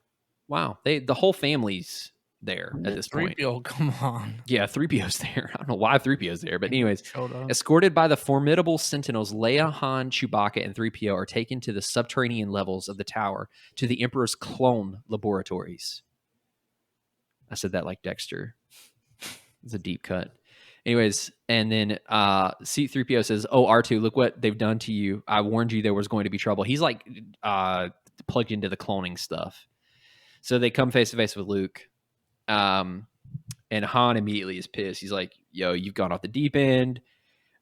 Wow, the whole family's there at this point. 3PO, come on. Yeah, 3PO's there. I don't know why 3PO's there, but anyways, Showed up. escorted by the formidable Sentinels, Leia, Han, Chewbacca, and 3PO are taken to the subterranean levels of the tower to the Emperor's clone laboratories. I said that like Dexter. It's a deep cut. Anyways, and then C-3PO says, "Oh, R2, look what they've done to you. I warned you there was going to be trouble." He's like plugged into the cloning stuff. So they come face to face with Luke. And Han immediately is pissed. He's like, "Yo, you've gone off the deep end.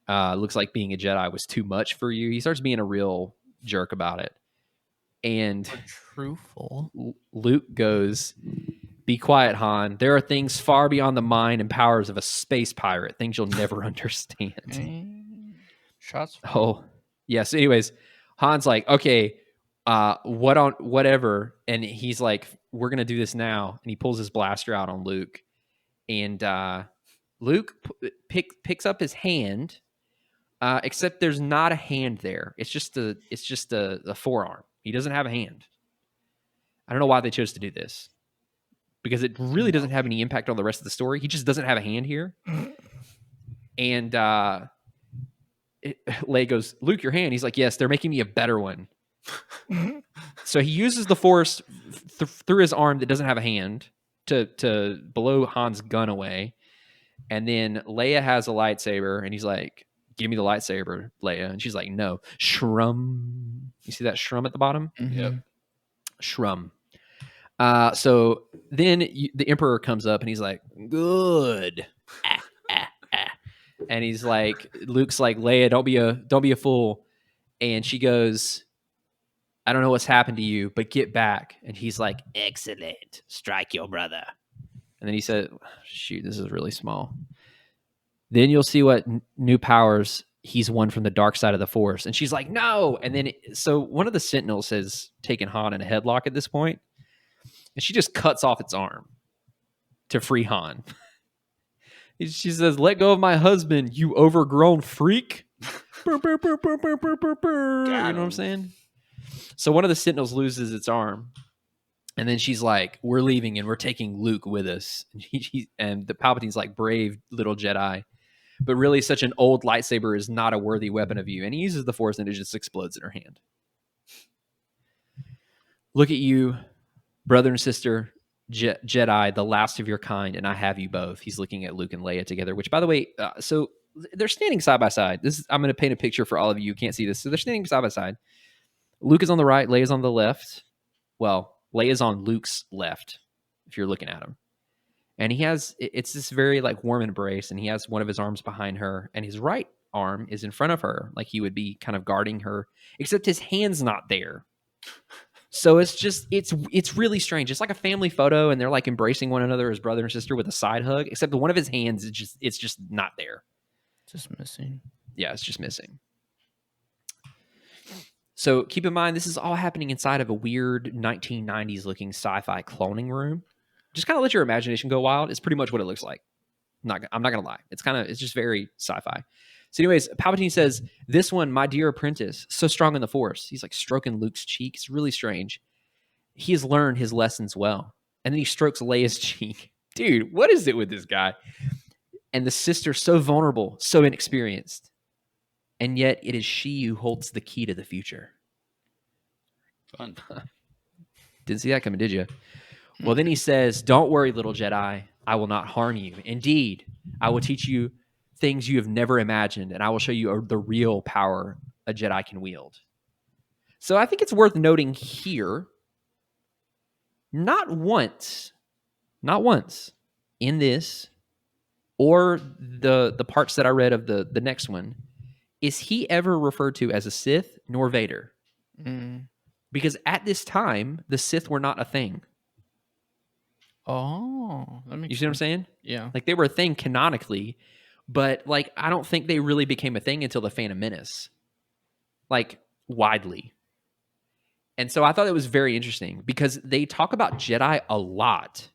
Looks like being a Jedi was too much for you." He starts being a real jerk about it. And Truthful. Luke goes, "Be quiet, Han. There are things far beyond the mind and powers of a space pirate, things you'll never understand." Shots. Oh, yeah. So anyways, Han's like, "Okay, whatever." And he's like, "We're going to do this now." And he pulls his blaster out on Luke. And Luke picks up his hand, except there's not a hand there. It's just a forearm. He doesn't have a hand. I don't know why they chose to do this, because it really doesn't have any impact on the rest of the story. He just doesn't have a hand here. And Leia goes, "Luke, your hand." He's like, "Yes, they're making me a better one." So he uses the Force through his arm that doesn't have a hand to blow Han's gun away. And then Leia has a lightsaber, and he's like, "Give me the lightsaber, Leia." And she's like, "No." Shrum. You see that shrum at the bottom? Mm-hmm. Yep. Shrum. So then the Emperor comes up, and he's like, "Good." And he's like, Luke's like, "Leia, don't be a fool." And she goes, "I don't know what's happened to you, but get back." And he's like, "Excellent. Strike your brother." And then he said, "Shoot, this is really small. Then you'll see what new powers he's won from the dark side of the Force." And she's like, "No." And then, so one of the Sentinels has taken Han in a headlock at this point, and she just cuts off its arm to free Han. She says, "Let go of my husband, you overgrown freak." You know what I'm saying? So one of the Sentinels loses its arm, and then she's like, "We're leaving, and we're taking Luke with us." And the Palpatine's like, "Brave little Jedi, but really such an old lightsaber is not a worthy weapon of you." And he uses the Force, and it just explodes in her hand. "Look at you, brother and sister Jedi, the last of your kind, and I have you both." He's looking at Luke and Leia together, which, by the way, so they're standing side by side. I'm going to paint a picture for all of you who can't see this. So they're standing side by side. Luke is on the right, Leia's on the left. Well, Leia's on Luke's left, if you're looking at him. And it's this very like warm embrace, and he has one of his arms behind her, and his right arm is in front of her, like he would be kind of guarding her, except his hand's not there. So it's really strange. It's like a family photo, and they're like embracing one another as brother and sister with a side hug, except one of his hands it's just not there. Just missing. Yeah, it's just missing. So keep in mind, this is all happening inside of a weird 1990s looking sci-fi cloning room. Just kind of let your imagination go wild. It's pretty much what it looks like. I'm not gonna lie. It's just very sci-fi. So anyways, Palpatine says, "This one, my dear apprentice, so strong in the Force." He's like stroking Luke's cheek. It's really strange. "He has learned his lessons well." And then he strokes Leia's cheek. Dude, what is it with this guy? "And the sister, so vulnerable, so inexperienced. And yet it is she who holds the key to the future." Fun. Didn't see that coming, did you? Well, then he says, "Don't worry, little Jedi. I will not harm you. Indeed, I will teach you things you have never imagined, and I will show you the real power a Jedi can wield." So I think it's worth noting here, not once in this or the parts that I read of the next one, is he ever referred to as a Sith nor Vader. Because at this time, the Sith were not a thing. Oh, that makes You see what I'm saying? Yeah. Like, they were a thing canonically, but like I don't think they really became a thing until the Phantom Menace, like widely. And so I thought it was very interesting because they talk about Jedi a lot,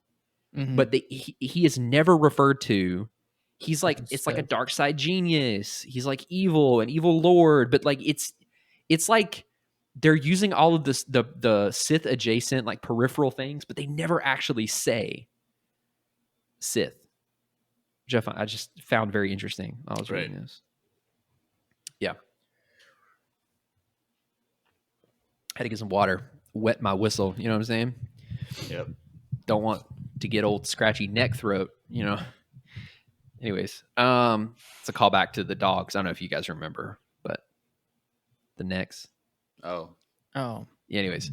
but he is never referred to. He's like, it's like a dark side genius. He's like evil, an evil lord, but like it's like they're using all of this the Sith adjacent like peripheral things, but they never actually say Sith. Which I just found very interesting while I was reading Right. this. Yeah. Had to get some water, wet my whistle. You know what I'm saying? Yep. Don't want to get old scratchy neck throat, you know. Anyways, it's a callback to the dogs. I don't know if you guys remember, but the necks. Oh. Oh, Yeah, anyways,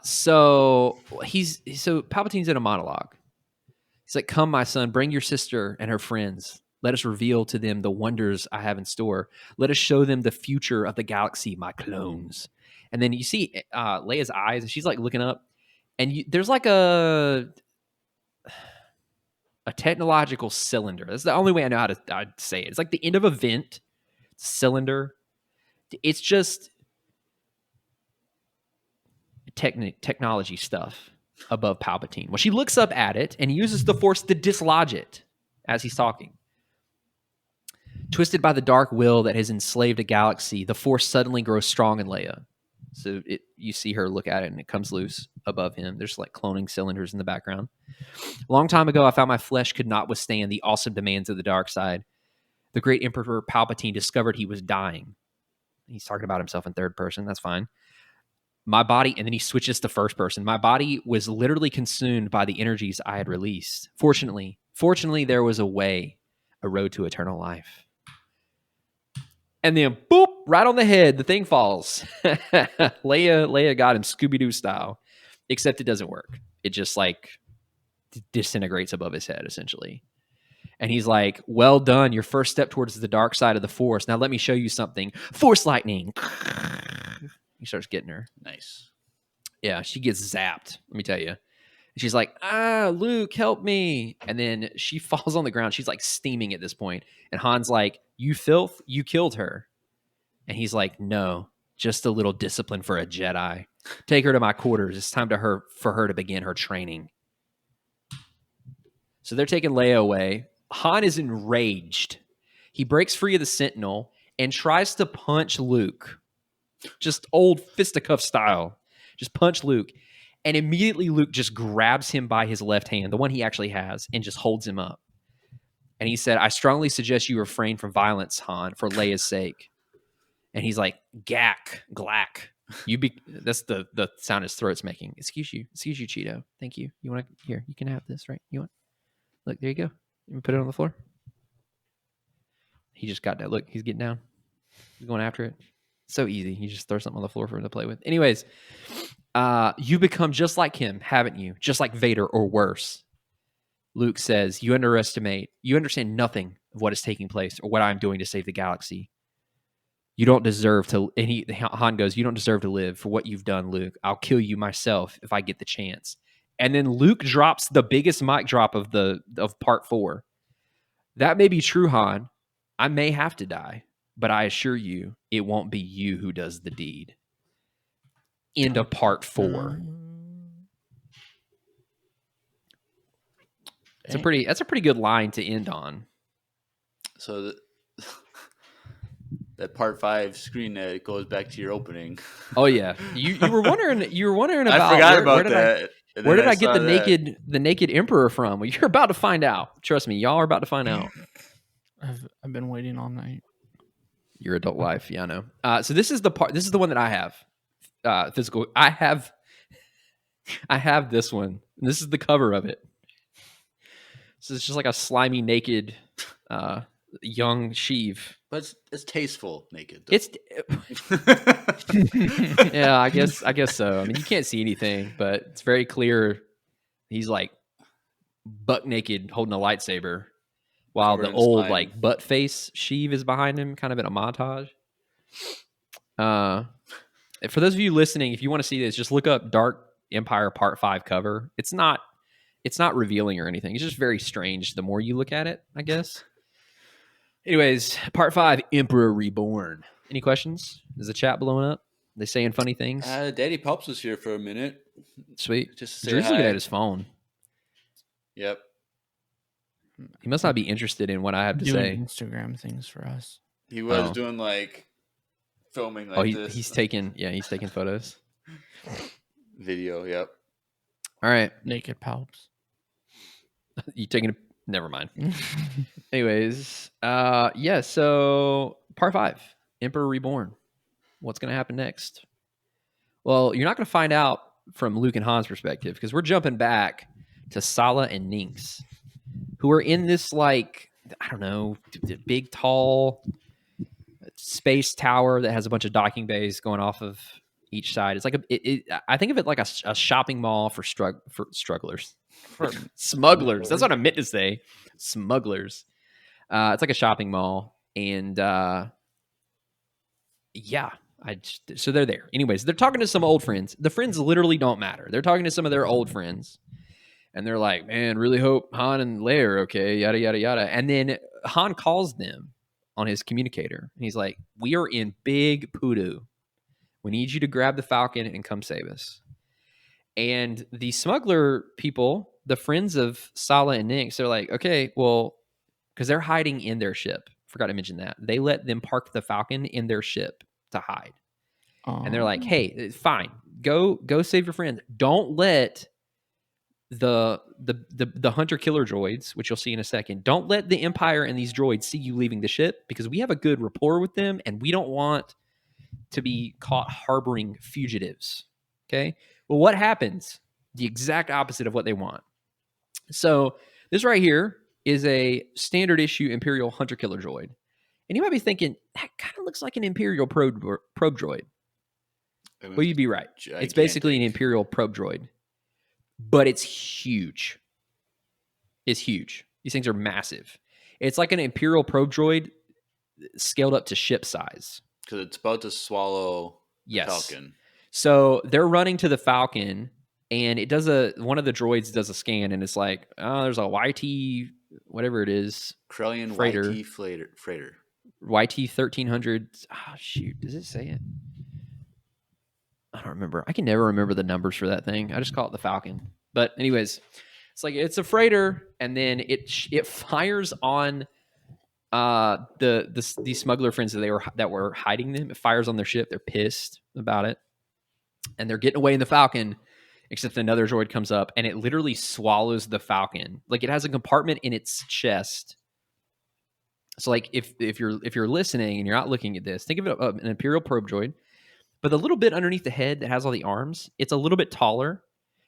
so Palpatine's in a monologue. He's like, "Come, my son, bring your sister and her friends. Let us reveal to them the wonders I have in store. Let us show them the future of the galaxy, my clones." And then you see Leia's eyes, and she's like looking up, and there's like a technological cylinder. That's the only way I know how to I'd say it. It's like the end of a vent cylinder. It's just technology stuff above Palpatine. Well, she looks up at it and uses the Force to dislodge it as he's talking. Twisted by the dark will that has enslaved a galaxy, the Force suddenly grows strong in Leia. So you see her look at it and it comes loose above him. There's like cloning cylinders in the background. A long time ago, I found my flesh could not withstand the awesome demands of the dark side. The great Emperor Palpatine discovered he was dying. He's talking about himself in third person. That's fine. My body, and then he switches to first person. My body was literally consumed by the energies I had released. Fortunately, there was a road to eternal life. And then, boop, right on the head, the thing falls. Leia got him Scooby-Doo style, except it doesn't work. It just like disintegrates above his head, essentially. And he's like, "Well done, your first step towards the dark side of the Force. Now let me show you something. Force lightning." He starts getting her. Nice. Yeah, she gets zapped, let me tell you. She's like, Luke, help me. And then she falls on the ground. She's like steaming at this point. And Han's like, "You filth, you killed her." And he's like, "No, just a little discipline for a Jedi. Take her to my quarters. It's time for her to begin her training." So they're taking Leia away. Han is enraged. He breaks free of the Sentinel and tries to punch Luke. Just old fisticuff style. Just punch Luke. And immediately Luke just grabs him by his left hand, the one he actually has, and just holds him up. And he said, "I strongly suggest you refrain from violence, Han, for Leia's sake." And he's like, "Gack, glack." That's the sound his throat's making. Excuse you, Cheeto. Thank you. You want to here? You can have this, right? You want? Look, there you go. You put it on the floor. He just got that. Look, he's getting down. He's going after it. So easy. You just throw something on the floor for him to play with. Anyways, you become just like him, haven't you? Just like Vader or worse. Luke says, you understand nothing of what is taking place or what I'm doing to save the galaxy. You don't deserve to, and Han goes, "You don't deserve to live for what you've done, Luke. I'll kill you myself if I get the chance." And then Luke drops the biggest mic drop of part 4. "That may be true, Han. I may have to die, but I assure you, it won't be you who does the deed." End of part 4. That's a pretty good line to end on. So that part 5 screen that goes back to your opening. Oh yeah, you were wondering about. I forgot about that. Where did I get the naked emperor from? Well, you're about to find out. Trust me, y'all are about to find out. I've been waiting all night. Your adult life, yeah, I know. So this is the part. This is the one that I have. Physical. I have this one. This is the cover of it. So it's just like a slimy, naked, young Sheev. But it's tasteful naked. It's yeah, I guess so. I mean, you can't see anything, but it's very clear he's like buck naked holding a lightsaber while the old slime. like butt face Sheev is behind him, kind of in a montage. For those of you listening, if you want to see this, just look up Dark Empire Part 5 cover. It's not revealing or anything. It's just very strange the more you look at it, I guess. Anyways, Part 5, Emperor Reborn. Any questions? Is the chat blowing up? They saying funny things? Daddy Pops was here for a minute. Sweet. Just to say Drew's hi. looking at his phone. Yep. He must not be interested in what I have to say. Doing Instagram things for us. He was doing like filming like this. He's taking photos. Video, yep. All right. Naked palps. You taking a never mind. Anyways, yeah, so part 5, Emperor Reborn. What's going to happen next? Well, you're not going to find out from Luke and Han's perspective because we're jumping back to Sala and Nynx, who are in this, like, I don't know, big, tall space tower that has a bunch of docking bays going off of each side. It's like I think of it like a shopping mall for strugglers, for smugglers. That's what I meant to say, smugglers. It's like a shopping mall, and yeah, so they're there. Anyways, they're talking to some old friends. The friends literally don't matter. They're talking to some of their old friends, and they're like, "Man, really hope Han and Leia are okay." Yada yada yada. And then Han calls them on his communicator, and he's like, "We are in big poodoo. We need you to grab the Falcon and come save us." And the smuggler people, the friends of Sala and Nix, they're like, "Okay, well," because they're hiding in their ship. Forgot to mention that. They let them park the Falcon in their ship to hide. And they're like, "Hey, fine. Go save your friends. Don't let the hunter killer droids, which you'll see in a second, don't let the Empire and these droids see you leaving the ship because we have a good rapport with them and we don't want to be caught harboring fugitives." Okay? Well, what happens? The exact opposite of what they want. So, this right here is a standard issue Imperial hunter killer droid. And you might be thinking, that kind of looks like an Imperial probe droid. Well, you'd be right. Gigantic. It's basically an Imperial probe droid, but it's huge. It's huge. These things are massive. It's like an Imperial probe droid scaled up to ship size. Because it's about to swallow the Yes. Falcon. So they're running to the Falcon, and it does one of the droids does a scan, and it's like, oh, there's a YT, whatever it is, Krellian freighter. YT freighter. YT 1300. Oh, shoot. Does it say it? I don't remember. I can never remember the numbers for that thing. I just call it the Falcon. But anyways, it's like it's a freighter, and then it fires on these smuggler friends that were hiding them. It fires on their ship. They're pissed about it, and they're getting away in the Falcon. Except another droid comes up, and it literally swallows the Falcon. Like, it has a compartment in its chest. So, like, if you're listening and you're not looking at this, think of it an Imperial probe droid. But the little bit underneath the head that has all the arms, it's a little bit taller,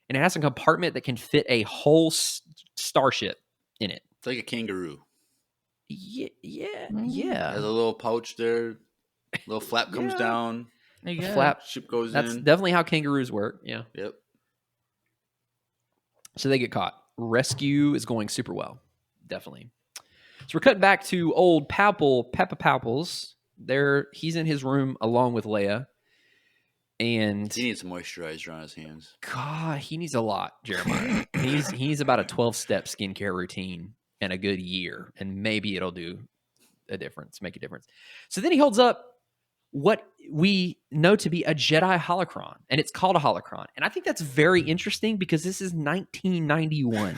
and it has a compartment that can fit a whole starship in it. It's like a kangaroo. Yeah. It has a little pouch there. Little flap comes down. The flap. Ship goes That's in. definitely how kangaroos work. Yeah. Yep. So they get caught. Rescue is going super well. Definitely. So we're cutting back to old Papa Papples. He's in his room along with Leia. And he needs some moisturizer on his hands. God, he needs a lot, Jeremiah. he needs about a 12-step skincare routine and a good year, and maybe it'll do a difference, make a difference. So then he holds up what we know to be a Jedi holocron, and it's called a holocron. And I think that's very interesting because this is 1991.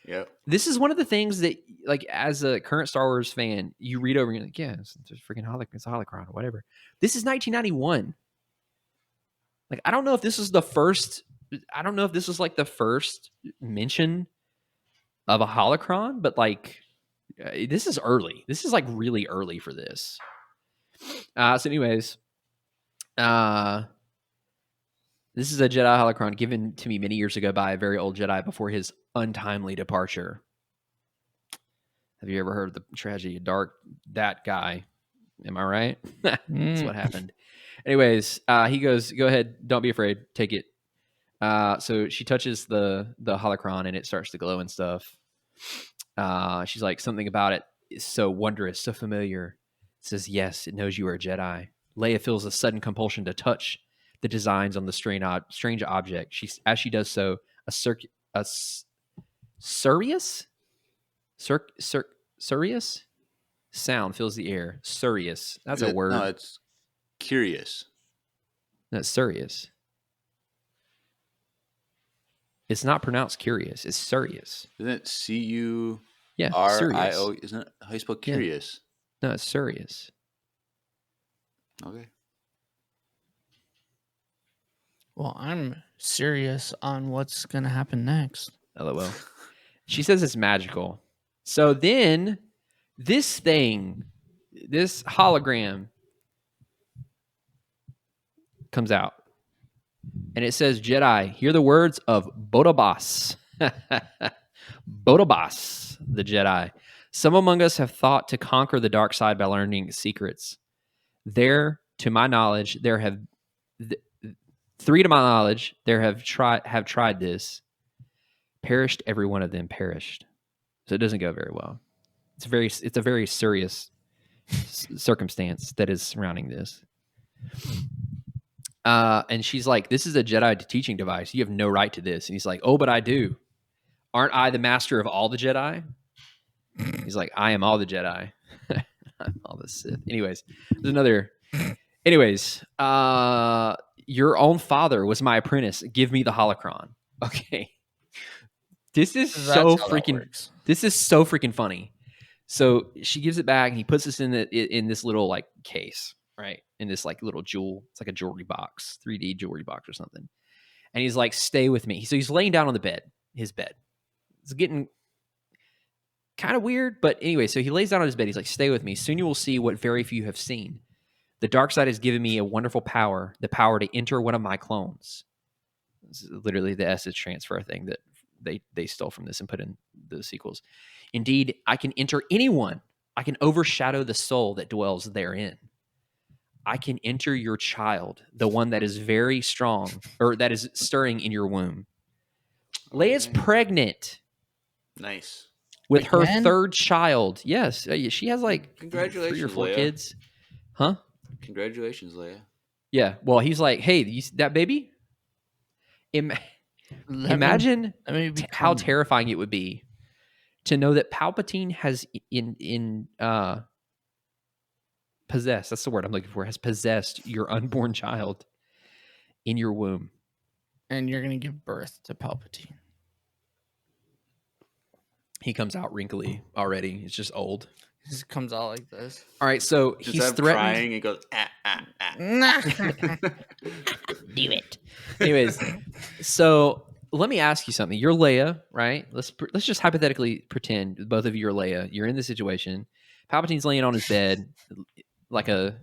Yep. This is one of the things that, like, as a current Star Wars fan, you read over and you're like, yeah, it's a freaking it's a holocron or whatever. This is 1991. Like, I don't know if this is the first. I don't know if this is like the first mention of a holocron, but like, this is early. This is like really early for this. So, anyways, this is a Jedi holocron given to me many years ago by a very old Jedi before his untimely departure. Have you ever heard of the tragedy of that guy? Am I right? That's what happened. Anyways, he goes, "Go ahead, don't be afraid, take it." So she touches the holocron and it starts to glow and stuff. She's like, "Something about it is so wondrous, so familiar." It says, "Yes, it knows you are a Jedi." Leia feels a sudden compulsion to touch the designs on the strange object. As she does so, a Surious sound fills the air. Surious. That's a word. No, it's curious. That's Surious. It's not pronounced curious. It's Surious. Isn't it CURIOS? Yeah, Surious. Isn't it how you spell curious? No, it's Surious. Okay. Well, I'm serious on what's going to happen next. LOL. She says it's magical. So then this thing, this hologram comes out. And it says, Jedi, hear the words of Bodabas. Bodabas, the Jedi. Some among us have thought to conquer the dark side by learning its secrets. There, to my knowledge, there have three to my knowledge, there have tried this. Perished, every one of them perished. So it doesn't go very well. It's a very serious circumstance that is surrounding this. And she's like, this is a Jedi teaching device. You have no right to this. And he's like, oh, but I do. Aren't I the master of all the Jedi? He's like, I am all the Jedi. I'm all the Sith. Anyways, there's another. Anyways, your own father was my apprentice. Give me the holocron. Okay. This is so freaking funny. So she gives it back and he puts this in this little like case, right? In this like little jewel. It's like a jewelry box, 3D jewelry box or something. And he's like, stay with me. So he's laying down on the bed, his bed. It's getting kind of weird, but anyway, so he lays down on his bed. He's like, stay with me. Soon you will see what very few have seen. The dark side has given me a wonderful power, the power to enter one of my clones. This is literally the essence transfer thing that they stole from this and put in the sequels. Indeed, I can enter anyone. I can overshadow the soul that dwells therein. I can enter your child, the one that is very strong, or that is stirring in your womb. Leia's pregnant. Nice. With her third child. Yes. She has like congratulations, 3 or 4 Leia. kids. Huh? Congratulations, Leia. Yeah. Well, he's like, hey, that baby? Imagine how terrifying it would be to know that Palpatine has possessed, that's the word I'm looking for, has possessed your unborn child in your womb. And you're going to give birth to Palpatine. He comes out wrinkly already. It's just old. He just comes out like this. All right, so he's threatened. Crying, he goes, Do it. Anyways, so let me ask you something. You're Leia, right? Let's just hypothetically pretend both of you are Leia. You're in this situation. Palpatine's laying on his bed like the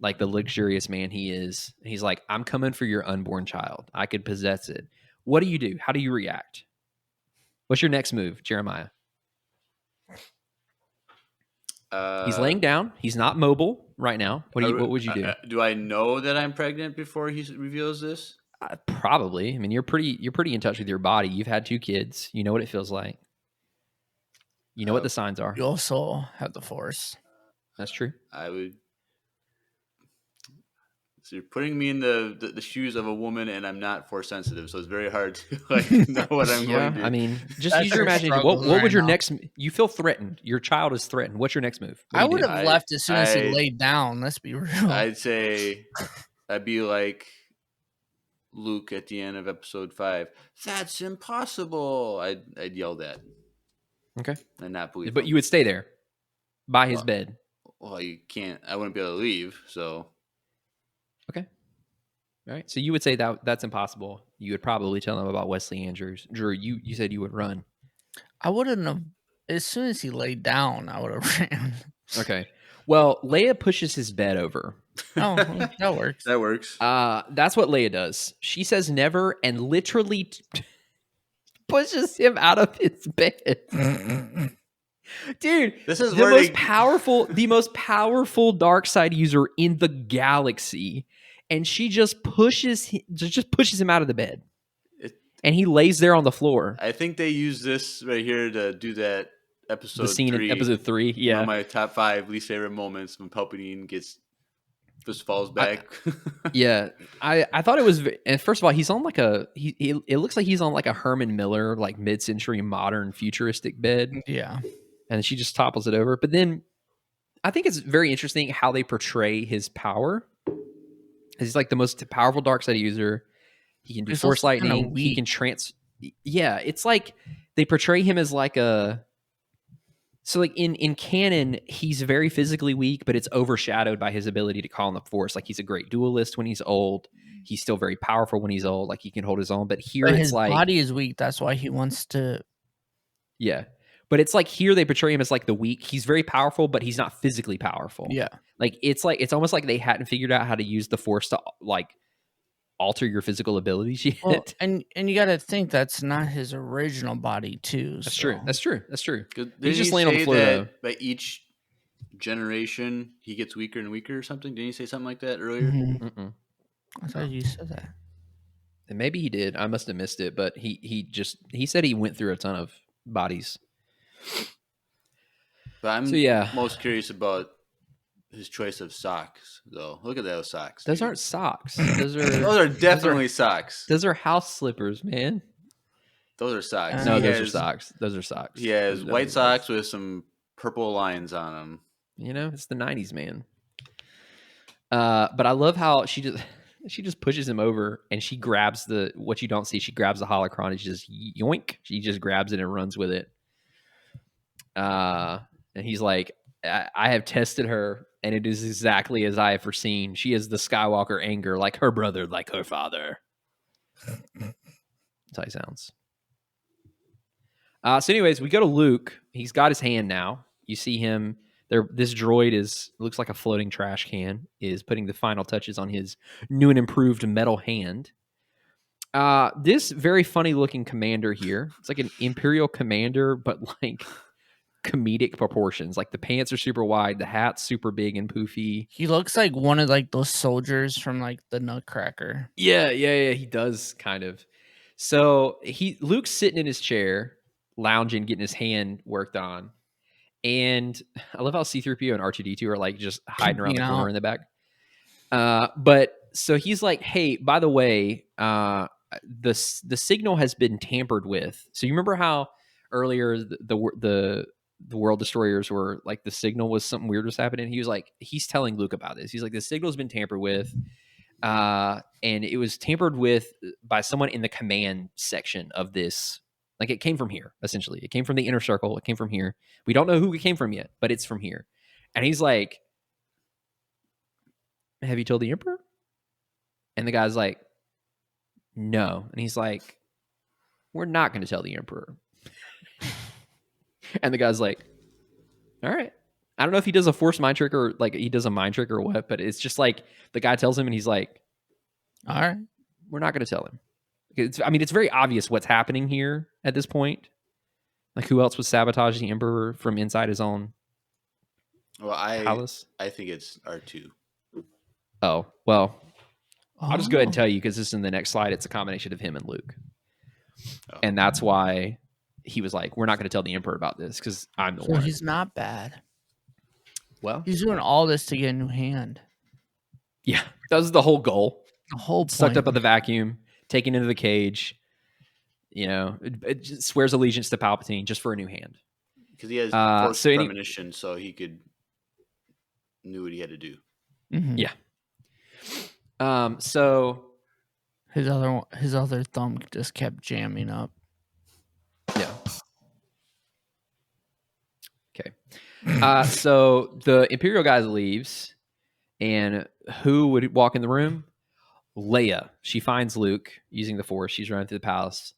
luxurious man he is. He's like, I'm coming for your unborn child. I could possess it. What do you do? How do you react? What's your next move, Jeremiah? He's laying down. He's not mobile right now. What would you do? Do I know that I'm pregnant before he reveals this? Probably. I mean, you're pretty in touch with your body. You've had 2 kids. You know what it feels like. You know what the signs are. You also have the Force. That's true. I would. So you're putting me in the shoes of a woman, and I'm not Force sensitive, so it's very hard to know what I'm going to do. I mean, just use your imagination. What would your next? You feel threatened. Your child is threatened. What's your next move? I would have left as soon as he laid down. Let's be real. I'd say I'd be like Luke at the end of episode 5. That's impossible. I'd yell that. Okay. And not believe. But you would stay there by his bed. Well, you can't. I wouldn't be able to leave. So. Okay. All right. So you would say that's impossible. You would probably tell him about Wesley Andrews. Drew, you said you would run. I wouldn't have. As soon as he laid down, I would have ran. Okay. Well, Leia pushes his bed over. Oh, that works. That works. That's what Leia does. She says never and literally pushes him out of his bed. Dude, this is the most powerful dark side user in the galaxy, and she just pushes him out of the bed, and he lays there on the floor. I think they use this right here to do that episode. The scene 3. In episode 3, yeah. One of my top 5 least favorite moments when Palpatine just falls back. Yeah, I thought it was. And first of all, he's on like it looks like he's on like a Herman Miller like mid-century modern futuristic bed. Yeah. And she just topples it over. But then I think it's very interesting how they portray his power. He's like the most powerful dark side user. He can do force lightning. He can Yeah, it's like they portray him as like a. So like in canon, he's very physically weak, but it's overshadowed by his ability to call on the force. Like he's a great duelist when he's old. He's still very powerful when he's old. Like he can hold his own. But here it's his like body is weak. That's why he wants to Yeah. But it's like here they portray him as like the weak. He's very powerful, but he's not physically powerful. Yeah. Like it's almost like they hadn't figured out how to use the Force to like alter your physical abilities yet. Well, and you got to think that's not his original body too. That's so. true. That's true. That's true. Did He's just he laying on the say floor though. that by each generation he gets weaker and weaker or something? Didn't he say something like that earlier? Mhm. Mm-mm. I thought you said that. And maybe he did. I must have missed it, but he said he went through a ton of bodies. But I'm So yeah, most curious about his choice of socks, though. Look at those socks. those dude. aren't socks. Those are Those are definitely socks. those are house slippers, man. Those are socks. No, He those are has- socks. Those are socks. He has Those are white socks. socks with some purple lines on them. You know, it's the 90s, man. But I love how she just pushes him over and she grabs what you don't see. She grabs the holocron and she just yoink. She just grabs it and runs with it. And he's like, I have tested her and it is exactly as I have foreseen. She is the Skywalker anger, like her brother, like her father. That's how he sounds. So anyways, we go to Luke. He's got his hand now. You see him there. This droid looks like a floating trash can, is putting the final touches on his new and improved metal hand. This very funny looking commander here. It's like an Imperial commander, but like comedic proportions. Like the pants are super wide, the hat's super big and poofy. He looks like one of like those soldiers from like the Nutcracker. Yeah, he does kind of. So Luke's sitting in his chair, lounging, getting his hand worked on. And I love how C-3PO and R2-D2 are like just hiding around the corner in the back. But so he's like, hey, by the way, the signal has been tampered with. So you remember how earlier the World Destroyers were like the signal was something weird was happening? He's telling Luke about this. He's like, the signal's been tampered with. And it was tampered with by someone in the command section of this. Like it came from here, essentially. It came from the inner circle. It came from here. We don't know who it came from yet, but it's from here. And he's like, have you told the Emperor? And the guy's like, no. And he's like, we're not going to tell the Emperor. And the guy's like, all right. I don't know if he does a forced mind trick or like he does a mind trick or what, but it's just like the guy tells him and he's like, all right, we're not going to tell him. It's very obvious what's happening here at this point. Like who else would sabotage the Emperor from inside his own palace? I think it's R2. Oh, well, I'll just go ahead and tell you because this is in the next slide. It's a combination of him and Luke. Oh. And that's why he was like, we're not going to tell the Emperor about this because I'm the one. He's not bad. Well, he's doing all this to get a new hand. Yeah, that was the whole goal. The whole point. Sucked up at the vacuum, taken into the cage. You know, it swears allegiance to Palpatine just for a new hand. Because he has forced premonition, so he knew what he had to do. Mm-hmm. Yeah. So his other thumb just kept jamming up. Yeah. Okay. So the Imperial guy leaves, and who would walk in the room? Leia. She finds Luke using the Force. She's running through the palace.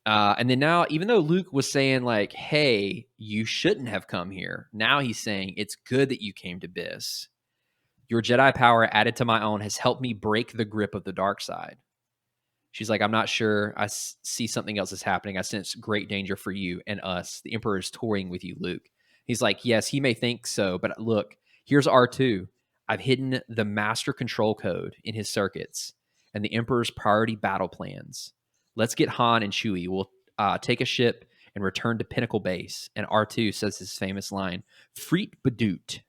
And then now, even though Luke was saying like, hey, you shouldn't have come here. Now he's saying, it's good that you came to Biss. Your Jedi power added to my own has helped me break the grip of the dark side. She's like, I'm not sure. I see something else is happening. I sense great danger for you and us. The Emperor is toying with you, Luke. He's like, yes, he may think so, but look, here's R2. I've hidden the master control code in his circuits and the Emperor's priority battle plans. Let's get Han and Chewie. We'll take a ship and return to Pinnacle Base. And R2 says his famous line, Freet Badoot.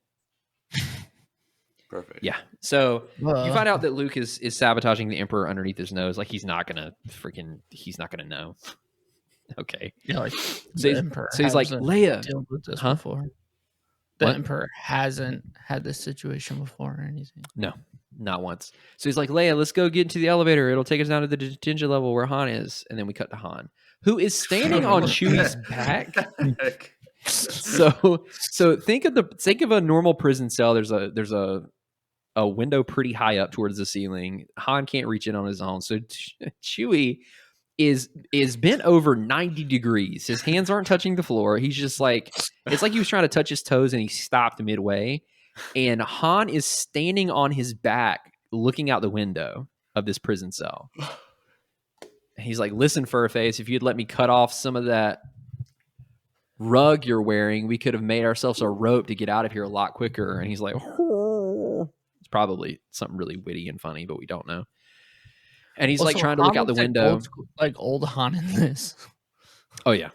Perfect. Yeah. So you find out that Luke is sabotaging the Emperor underneath his nose. Like he's not gonna know. Okay. Yeah, like so he's like, Leia. Dealt with this Huh? before. The Emperor hasn't had this situation before or anything. No, not once. So he's like, Leia, let's go get into the elevator. It'll take us down to the detention level where Han is. And then we cut to Han, who is standing on Chewie's back. So think of a normal prison cell. There's a window pretty high up towards the ceiling. Han can't reach in on his own. So Chewie is bent over 90 degrees. His hands aren't touching the floor. He's just like, it's like he was trying to touch his toes and he stopped midway. And Han is standing on his back looking out the window of this prison cell. And he's like, listen, Furface, if you'd let me cut off some of that rug you're wearing, we could have made ourselves a rope to get out of here a lot quicker. And he's like, it's probably something really witty and funny, but we don't know. And he's like trying to look out the window. Like old Han in this. Oh yeah.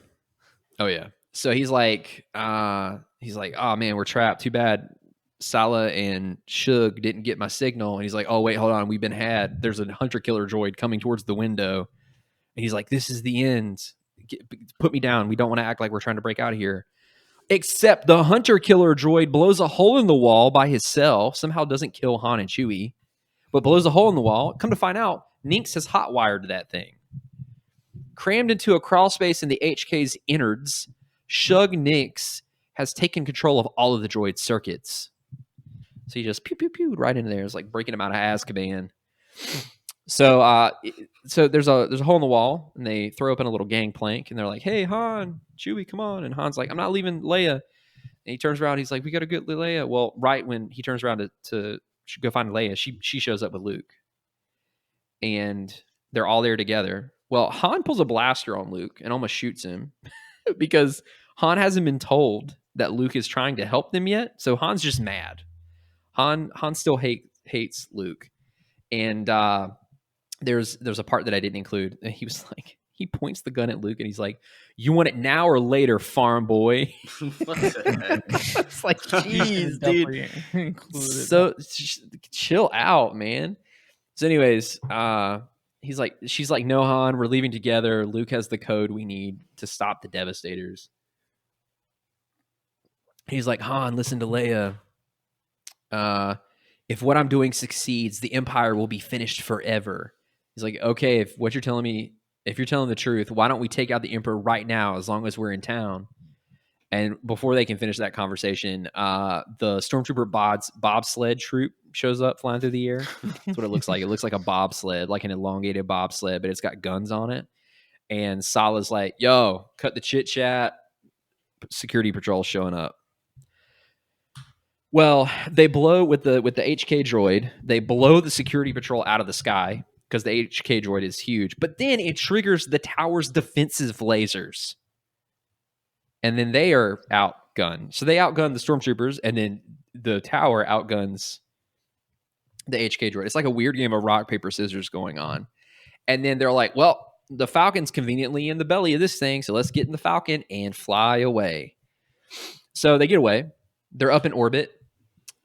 So he's like, oh man, we're trapped. Too bad Sala and Shug didn't get my signal. And he's like, oh wait, hold on, we've been had. There's a hunter killer droid coming towards the window. And he's like, this is the end. Put me down. We don't want to act like we're trying to break out of here. Except the hunter killer droid blows a hole in the wall by himself. Somehow doesn't kill Han and Chewie, but blows a hole in the wall. Come to find out, Ninx has hotwired that thing. Crammed into a crawl space in the HK's innards, Shug Ninx has taken control of all of the droid's circuits. So he just pew pew pew right into there. It's like breaking him out of Azkaban. So there's a hole in the wall, and they throw open a little gangplank, and they're like, "Hey, Han, Chewie, come on!" And Han's like, "I'm not leaving Leia." And he turns around. He's like, "We got to get Leia." Well, right when he turns around to go find Leia, she shows up with Luke, and they're all there together. Well, Han pulls a blaster on Luke and almost shoots him because Han hasn't been told that Luke is trying to help them yet. So Han's just mad. Han still hates Luke, and there's a part that I didn't include. He was like, he points the gun at Luke and he's like, "You want it now or later, farm boy?" What the heck? It's like, jeez, dude. So chill out, man. So anyways, she's like, "No, Han, we're leaving together. Luke has the code we need to stop the Devastators." He's like, "Han, listen to Leia. If what I'm doing succeeds, the Empire will be finished forever." He's like, "Okay, if what you're telling me, if you're telling the truth, why don't we take out the Emperor right now as long as we're in town?" And before they can finish that conversation, the Stormtrooper bobsled troop shows up flying through the air. That's what it looks like. It looks like a bobsled, like an elongated bobsled, but it's got guns on it. And Sala's like, "Yo, cut the chit chat. Security patrol showing up." Well, they blow with the HK droid. They blow the security patrol out of the sky because the HK droid is huge. But then it triggers the tower's defensive lasers. And then they are outgunned. So they outgun the stormtroopers, and then the tower outguns the HK droid. It's like a weird game of rock, paper, scissors going on. And then they're like, well, the Falcon's conveniently in the belly of this thing, so let's get in the Falcon and fly away. So they get away. They're up in orbit,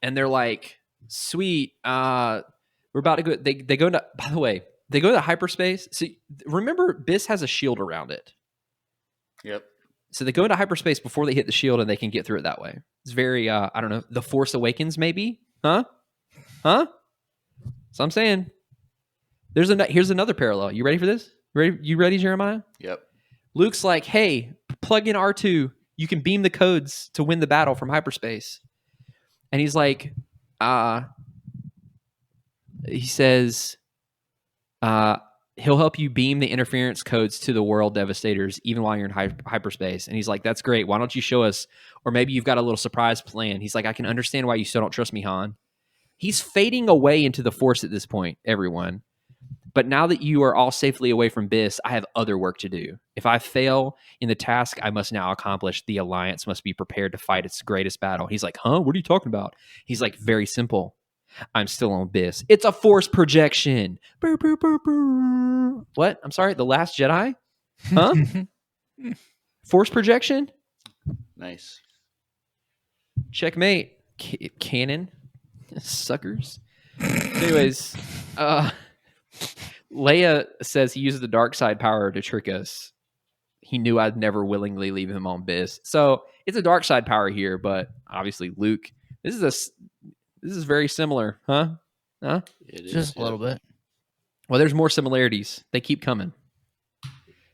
and they're like, sweet, we're about to go. They go into, by the way, they go to hyperspace. So remember, Biss has a shield around it. Yep. So they go into hyperspace before they hit the shield, and they can get through it that way. It's very, I don't know, The Force Awakens, maybe? Huh? So I'm saying, here's another parallel. You ready for this? You ready, Jeremiah? Yep. Luke's like, hey, plug in R2. You can beam the codes to win the battle from hyperspace. And he's like, he says, he'll help you beam the interference codes to the world devastators even while you're in hyperspace. And he's like, that's great. Why don't you show us? Or maybe you've got a little surprise plan. He's like, I can understand why you still don't trust me, Han. He's fading away into the Force at this point, everyone. But now that you are all safely away from Biss, I have other work to do. If I fail in the task I must now accomplish, the Alliance must be prepared to fight its greatest battle. He's like, huh? What are you talking about? He's like, very simple. I'm still on Biss. It's a Force projection. Burr, burr, burr, burr. What? I'm sorry, The Last Jedi? Huh? Force projection? Nice. Checkmate. Canon. Suckers. Anyways, Leia says he uses the dark side power to trick us. He knew I'd never willingly leave him on Biss. So it's a dark side power here, but obviously Luke, this is very similar, huh? It is just a little bit. Well, there's more similarities. They keep coming.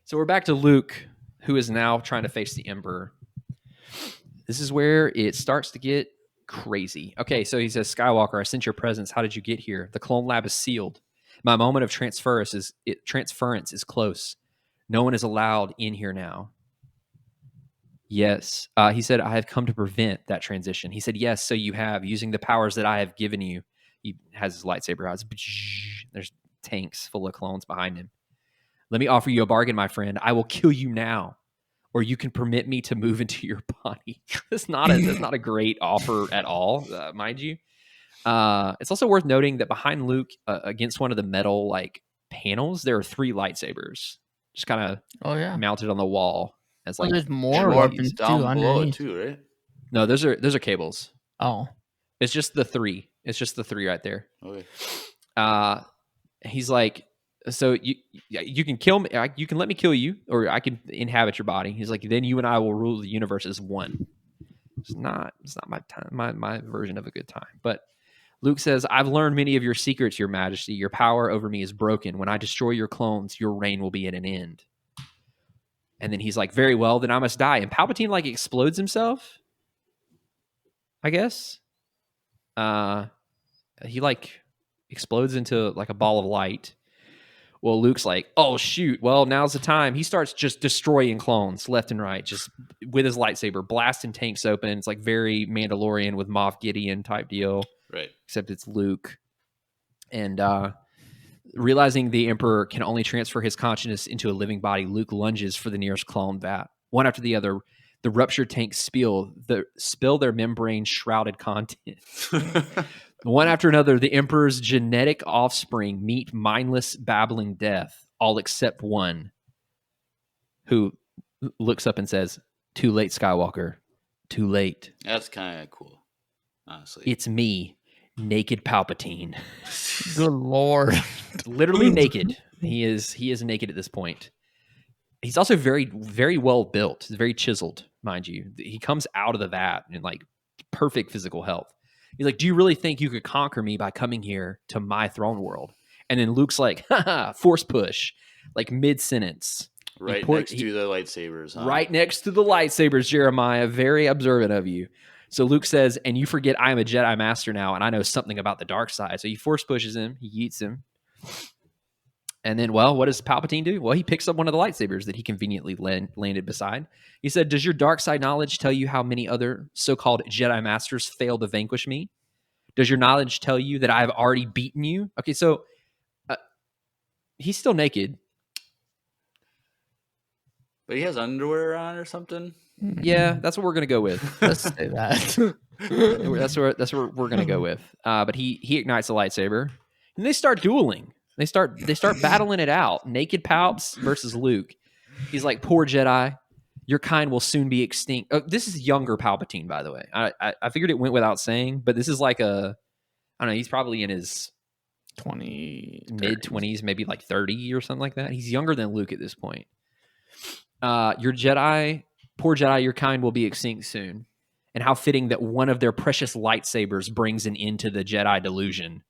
So we're back to Luke, who is now trying to face the Emperor. This is where it starts to get crazy. Okay, so he says, Skywalker, I sense your presence. How did you get here? The clone lab is sealed. My moment of transference is close. No one is allowed in here now. Yes. He said, I have come to prevent that transition. He said, yes, so you have, using the powers that I have given you. He has his lightsaber out. There's tanks full of clones behind him. Let me offer you a bargain, my friend. I will kill you now, or you can permit me to move into your body. That's not a great offer at all, mind you. It's also worth noting that behind Luke, against one of the metal like panels, there are 3 lightsabers just kind of mounted on the wall. As like there's more More weapons down too below it underneath. too, right? No, those are cables. Oh, It's just the 3. It's just the 3 right there. Okay. He's like, so you can kill me. You can let me kill you, or I can inhabit your body. He's like, then you and I will rule the universe as one. It's not my time, my version of a good time. But Luke says, I've learned many of your secrets, Your Majesty. Your power over me is broken. When I destroy your clones, your reign will be at an end. And then he's like, very well, then I must die. And Palpatine like explodes himself, I guess. He like explodes into like a ball of light. Well, Luke's like, oh shoot, well, now's the time. He starts just destroying clones left and right, just with his lightsaber, blasting tanks open. It's like very Mandalorian with Moff Gideon type deal. Right. Except it's Luke. And realizing the Emperor can only transfer his consciousness into a living body, Luke lunges for the nearest clone vat. One after the other, the ruptured tanks spill their membrane-shrouded content. One after another, the Emperor's genetic offspring meet mindless, babbling death, all except one, who looks up and says, too late, Skywalker. Too late. That's kind of cool, honestly. It's me, naked Palpatine. good Lord. Literally naked. He is naked at this point. He's also very, very well built. He's very chiseled, mind you. He comes out of the vat in like perfect physical health. He's like, do you really think you could conquer me by coming here to my throne world? And then Luke's like, haha, force push, like mid-sentence. Right next to the lightsabers. Huh? Right next to the lightsabers, Jeremiah. Very observant of you. So Luke says, and you forget I am a Jedi Master now, and I know something about the dark side. So he force pushes him. He yeets him. And then, well, what does Palpatine do? Well, he picks up one of the lightsabers that he conveniently landed beside. He said, does your dark side knowledge tell you how many other so-called Jedi Masters failed to vanquish me? Does your knowledge tell you that I have already beaten you? Okay, so he's still naked. But he has underwear on or something? Yeah, that's what we're going to go with. Let's say that. That's where we're going to go with. But he ignites the lightsaber, and they start dueling. They start battling it out. Naked Palps versus Luke. He's like, poor Jedi, your kind will soon be extinct. Oh, this is younger Palpatine, by the way. I figured it went without saying, but this is like I don't know, he's probably in his 20, mid-20s, maybe like 30 or something like that. He's younger than Luke at this point. Poor Jedi, your kind will be extinct soon. And how fitting that one of their precious lightsabers brings an end to the Jedi delusion.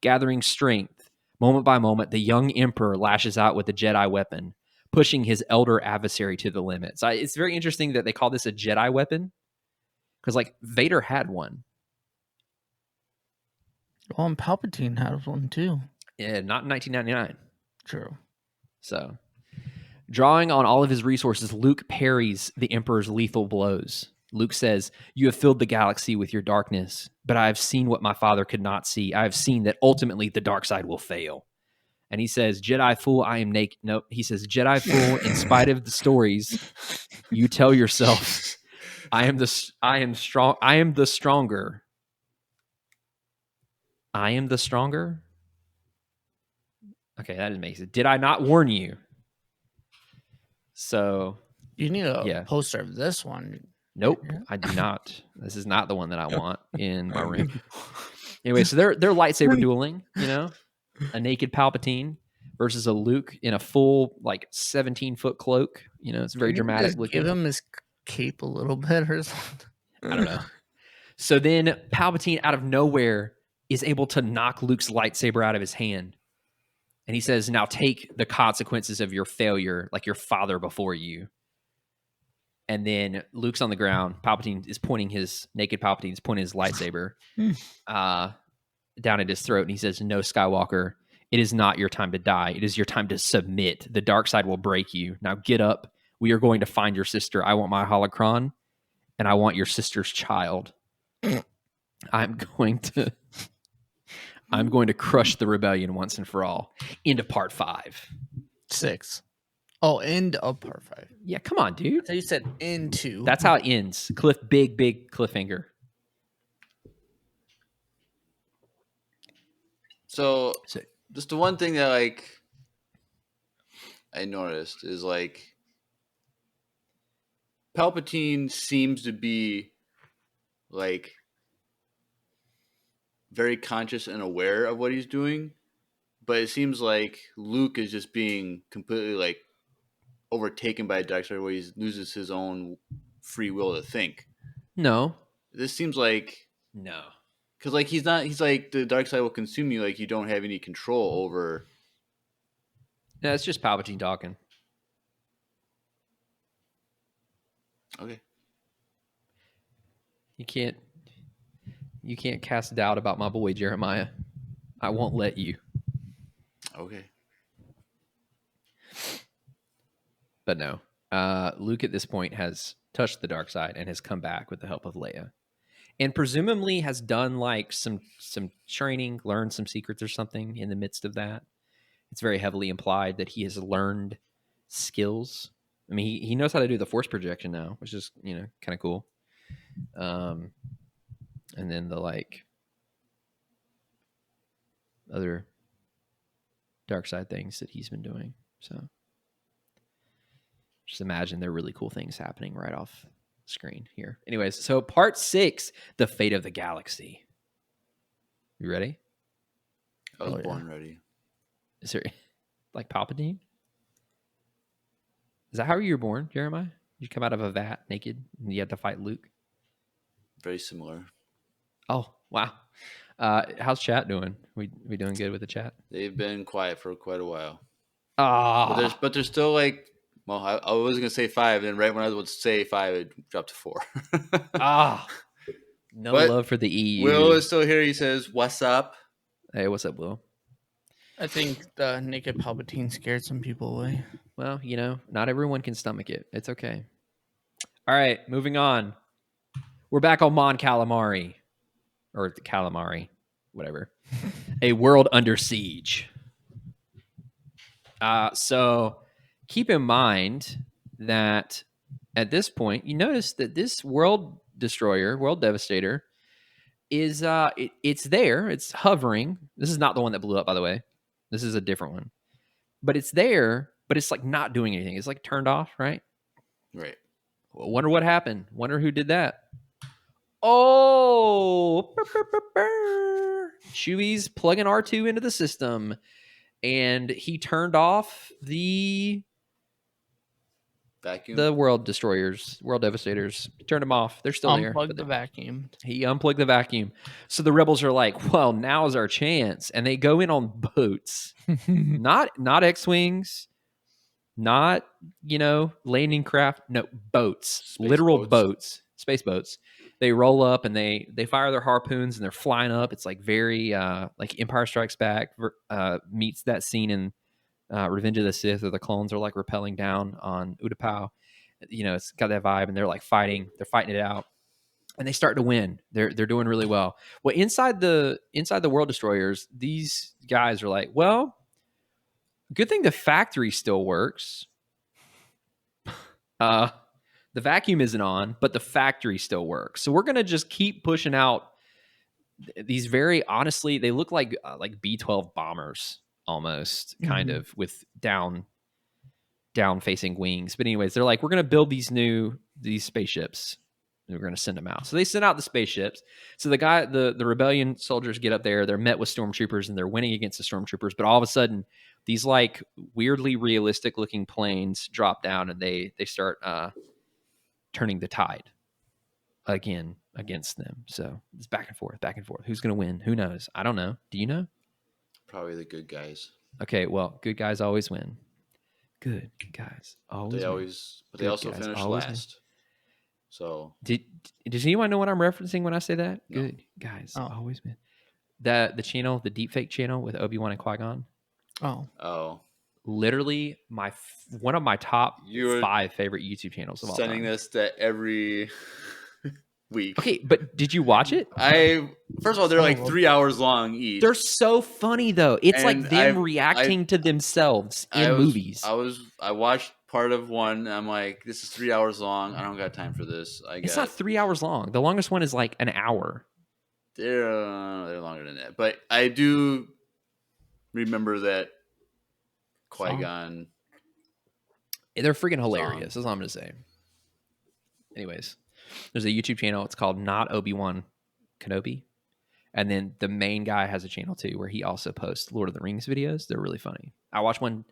Gathering strength, moment by moment, the young Emperor lashes out with the Jedi weapon, pushing his elder adversary to the limits. It's very interesting that they call this a Jedi weapon, because like Vader had one. Well, and Palpatine had one too. Yeah, not in 1999. True. So, drawing on all of his resources, Luke parries the Emperor's lethal blows. Luke says, you have filled the galaxy with your darkness, but I have seen what my father could not see. I have seen that ultimately the dark side will fail. And he says, Jedi fool, I am naked. No, he says, Jedi fool, in spite of the stories you tell yourself, I am the stronger. I am the stronger. Okay, that makes it. Did I not warn you? So you need a poster of this one. Nope, I do not. This is not the one that I want in my room. Anyway, so they're lightsaber dueling, you know, a naked Palpatine versus a Luke in a full like 17-foot cloak. You know, it's very dramatic looking. Give him his cape a little bit or something. I don't know. So then Palpatine out of nowhere is able to knock Luke's lightsaber out of his hand. And he says, now take the consequences of your failure, like your father before you. And then Luke's on the ground. Naked Palpatine's pointing his lightsaber down at his throat. And he says, no, Skywalker, It is not your time to die. It is your time to submit. The dark side will break you. Now get up. We are going to find your sister. I want my holocron, and I want your sister's child. I'm going to crush the rebellion once and for all. Into part 5. 6. Oh, end of part 5. Yeah, come on, dude. So you said into. That's how it ends. Big cliffhanger. So just the one thing that like I noticed is like Palpatine seems to be like very conscious and aware of what he's doing, but it seems like Luke is just being completely like overtaken by a dark side where he loses his own free will to think. No. This seems like No. because like he's like the dark side will consume you, like you don't have any control over. No, it's just Palpatine talking. Okay. You can't cast doubt about my boy Jeremiah. I won't let you. Okay. But no. Luke at this point has touched the dark side and has come back with the help of Leia. And presumably has done like some training, learned some secrets or something in the midst of that. It's very heavily implied that he has learned skills. I mean, he knows how to do the force projection now, which is, kind of cool. And then the like other dark side things that he's been doing. So just imagine there are really cool things happening right off screen here. Anyways, so part 6, the fate of the galaxy. You ready? I was born ready. Is there like Palpatine? Is that how you were born, Jeremiah? You come out of a vat naked and you had to fight Luke? Very similar. Oh, wow. How's chat doing? We doing good with the chat? They've been quiet for quite a while. Ah, But there's still like, well, I was gonna say 5, and right when I was about to say 5, it dropped to 4. no But love for the EU. Will is still here. He says, "What's up?" Hey, what's up, Will? I think the naked Palpatine scared some people away. Well, not everyone can stomach it. It's okay. All right, moving on. We're back on Mon Calamari. Or the Calamari, whatever. A world under siege. So keep in mind that at this point, you notice that this world destroyer, world devastator, is it's there. It's hovering. This is not the one that blew up, by the way. This is a different one. But it's there, but it's like not doing anything. It's like turned off, right? Right. Wonder what happened. Wonder who did that. Oh, Chewie's plugging R2 into the system, and he turned off the Vacuum. the world destroyers, world devastators. He turned them off. They're still there. Unplug the vacuum. He unplugged the vacuum. So the rebels are like, well, now's our chance. And they go in on boats. not X-Wings, not, landing craft. No, boats. Space Literal boats. Space boats. They roll up and they fire their harpoons and they're flying up. It's like very like Empire Strikes Back meets that scene in Revenge of the Sith, where the clones are like rappelling down on Utapau. It's got that vibe, and they're like fighting. They're fighting it out, and they start to win. They're doing really well. Well, inside the world destroyers, these guys are like, well, good thing the factory still works. The vacuum isn't on, but the factory still works. So we're gonna just keep pushing out these very honestly, they look like B-12 bombers almost, kind of, with down facing wings. But anyways, they're like, we're gonna build these spaceships and we're gonna send them out. So they send out the spaceships. So the rebellion soldiers get up there, they're met with stormtroopers and they're winning against the stormtroopers, but all of a sudden these like weirdly realistic looking planes drop down and they start turning the tide again against them. So it's back and forth. Who's going to win? Who knows? I don't know. Do you know? Probably the good guys. Okay, well, good guys always win. Good guys always win. But they also finish last. So does anyone know what I'm referencing when I say that? No. Good guys always win. The channel, the deepfake channel with Obi-Wan and Qui-Gon. Oh, Oh, Literally, one of my top You're 5 favorite YouTube channels of all sending time. this to every week. Okay, but did you watch it? First of all, they're Some like of them. 3 hours long each. They're so funny though. It's like And them reacting to themselves in movies. I watched part of one. And I'm like, this is 3 hours long. I don't got time for this. It's not 3 hours long. The longest one is like an hour. They're longer than that, but I do remember that Qui-Gon. They're freaking hilarious. That's all I'm gonna say. Anyways, there's a YouTube channel. It's called Not Obi-Wan Kenobi, and then the main guy has a channel too where he also posts Lord of the Rings videos. They're really funny. I watched one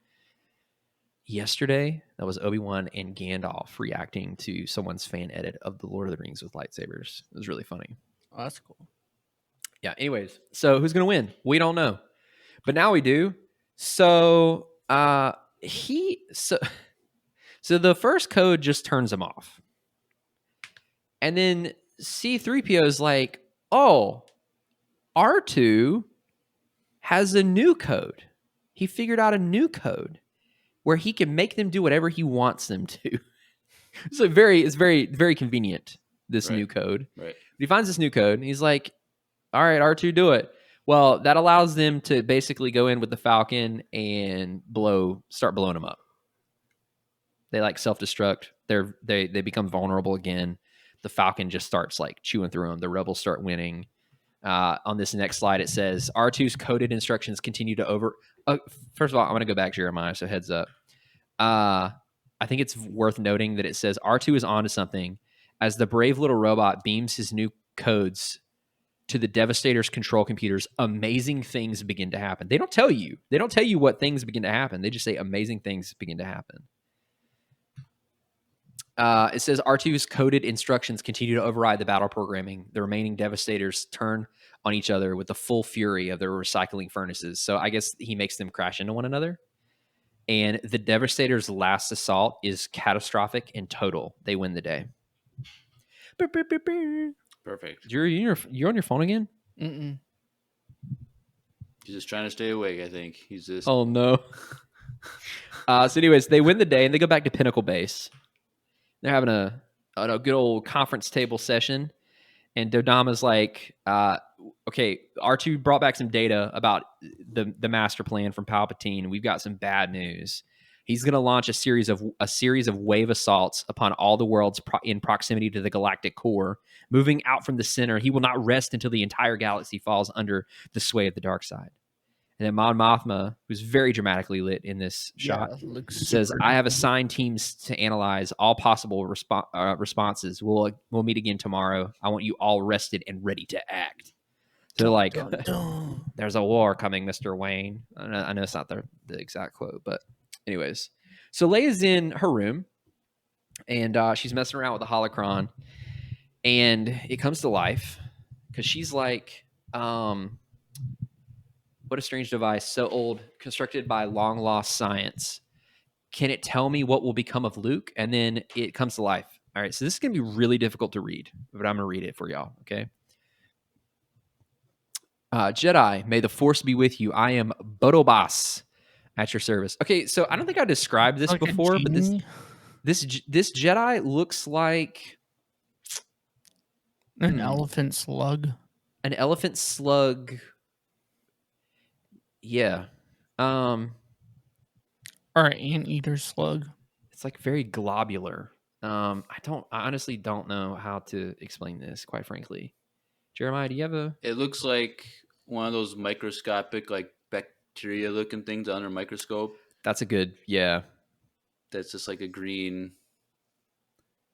yesterday that was Obi-Wan and Gandalf reacting to someone's fan edit of the Lord of the Rings with lightsabers. It was really funny. Oh, that's cool. Yeah. Anyways, so who's gonna win? We don't know, but now we do. So so the first code just turns him off, and then C-3PO is like, "Oh, R2 has a new code. He figured out a new code where he can make them do whatever he wants them to." So it's very convenient, this new code. Right. He finds this new code and he's like, all right, R2, do it. Well, that allows them to basically go in with the Falcon and start blowing them up. They like self-destruct. They become vulnerable again. The Falcon just starts like chewing through them. The rebels start winning. On this next slide, it says R2's coded instructions continue to first of all, I'm going to go back, Jeremiah, so heads up. I think it's worth noting that it says R2 is onto something as the brave little robot beams his new codes to the Devastator's control computers. Amazing things begin to happen. They don't tell you. They don't tell you what things begin to happen. They just say amazing things begin to happen. It says R2's coded instructions continue to override the battle programming. The remaining Devastators turn on each other with the full fury of their recycling furnaces. So I guess he makes them crash into one another. And the Devastator's last assault is catastrophic and total. They win the day. Perfect. You're on your phone again? Mm-mm. He's just trying to stay awake, I think. He's just... Oh, no. So anyways, they win the day and they go back to Pinnacle Base. They're having a good old conference table session. And Dodama's like, okay, R2 brought back some data about the master plan from Palpatine. We've got some bad news. He's going to launch a series of wave assaults upon all the worlds in proximity to the galactic core. Moving out from the center, he will not rest until the entire galaxy falls under the sway of the dark side. And then Mon Mothma, who's very dramatically lit in this shot, says, "I have assigned teams to analyze all possible responses. We'll meet again tomorrow. I want you all rested and ready to act." So they're like, "There's a war coming, Mr. Wayne." I know it's not the exact quote, but anyways. So Leia's in her room, and she's messing around with the holocron, and it comes to life because she's like, what a strange device, so old, constructed by long-lost science. Can it tell me what will become of Luke? And then it comes to life. All right, so this is going to be really difficult to read, but I'm going to read it for y'all, okay? Jedi, may the Force be with you. I am Bodobas at your service. Okay, so I don't think I described this before, but this Jedi looks like... an elephant slug. An elephant slug... Yeah. Or an anteater slug. It's like very globular. I honestly don't know how to explain this, quite frankly. Jeremiah, do you have a... It looks like one of those microscopic, like, bacteria-looking things under a microscope. That's a good... Yeah. That's just like a green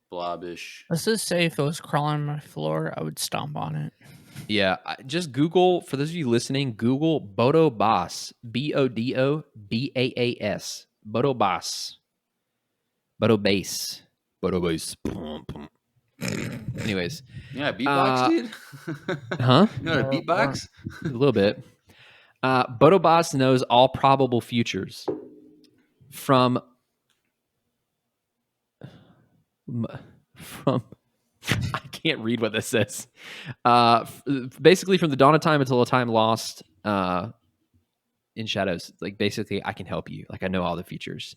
blobbish. Let's just say if it was crawling on my floor, I would stomp on it. Yeah, just Google, for those of you listening, Google Bodobas, Bodobaas, Bodobas, Bodobase, Bodobase. Anyways, Yeah, beatbox, dude. Huh? You know what a beatbox? A little bit. Bodobas knows all probable futures from I can't read what this says. Basically, from the dawn of time until a time lost in shadows, like basically I can help you. Like I know all the futures.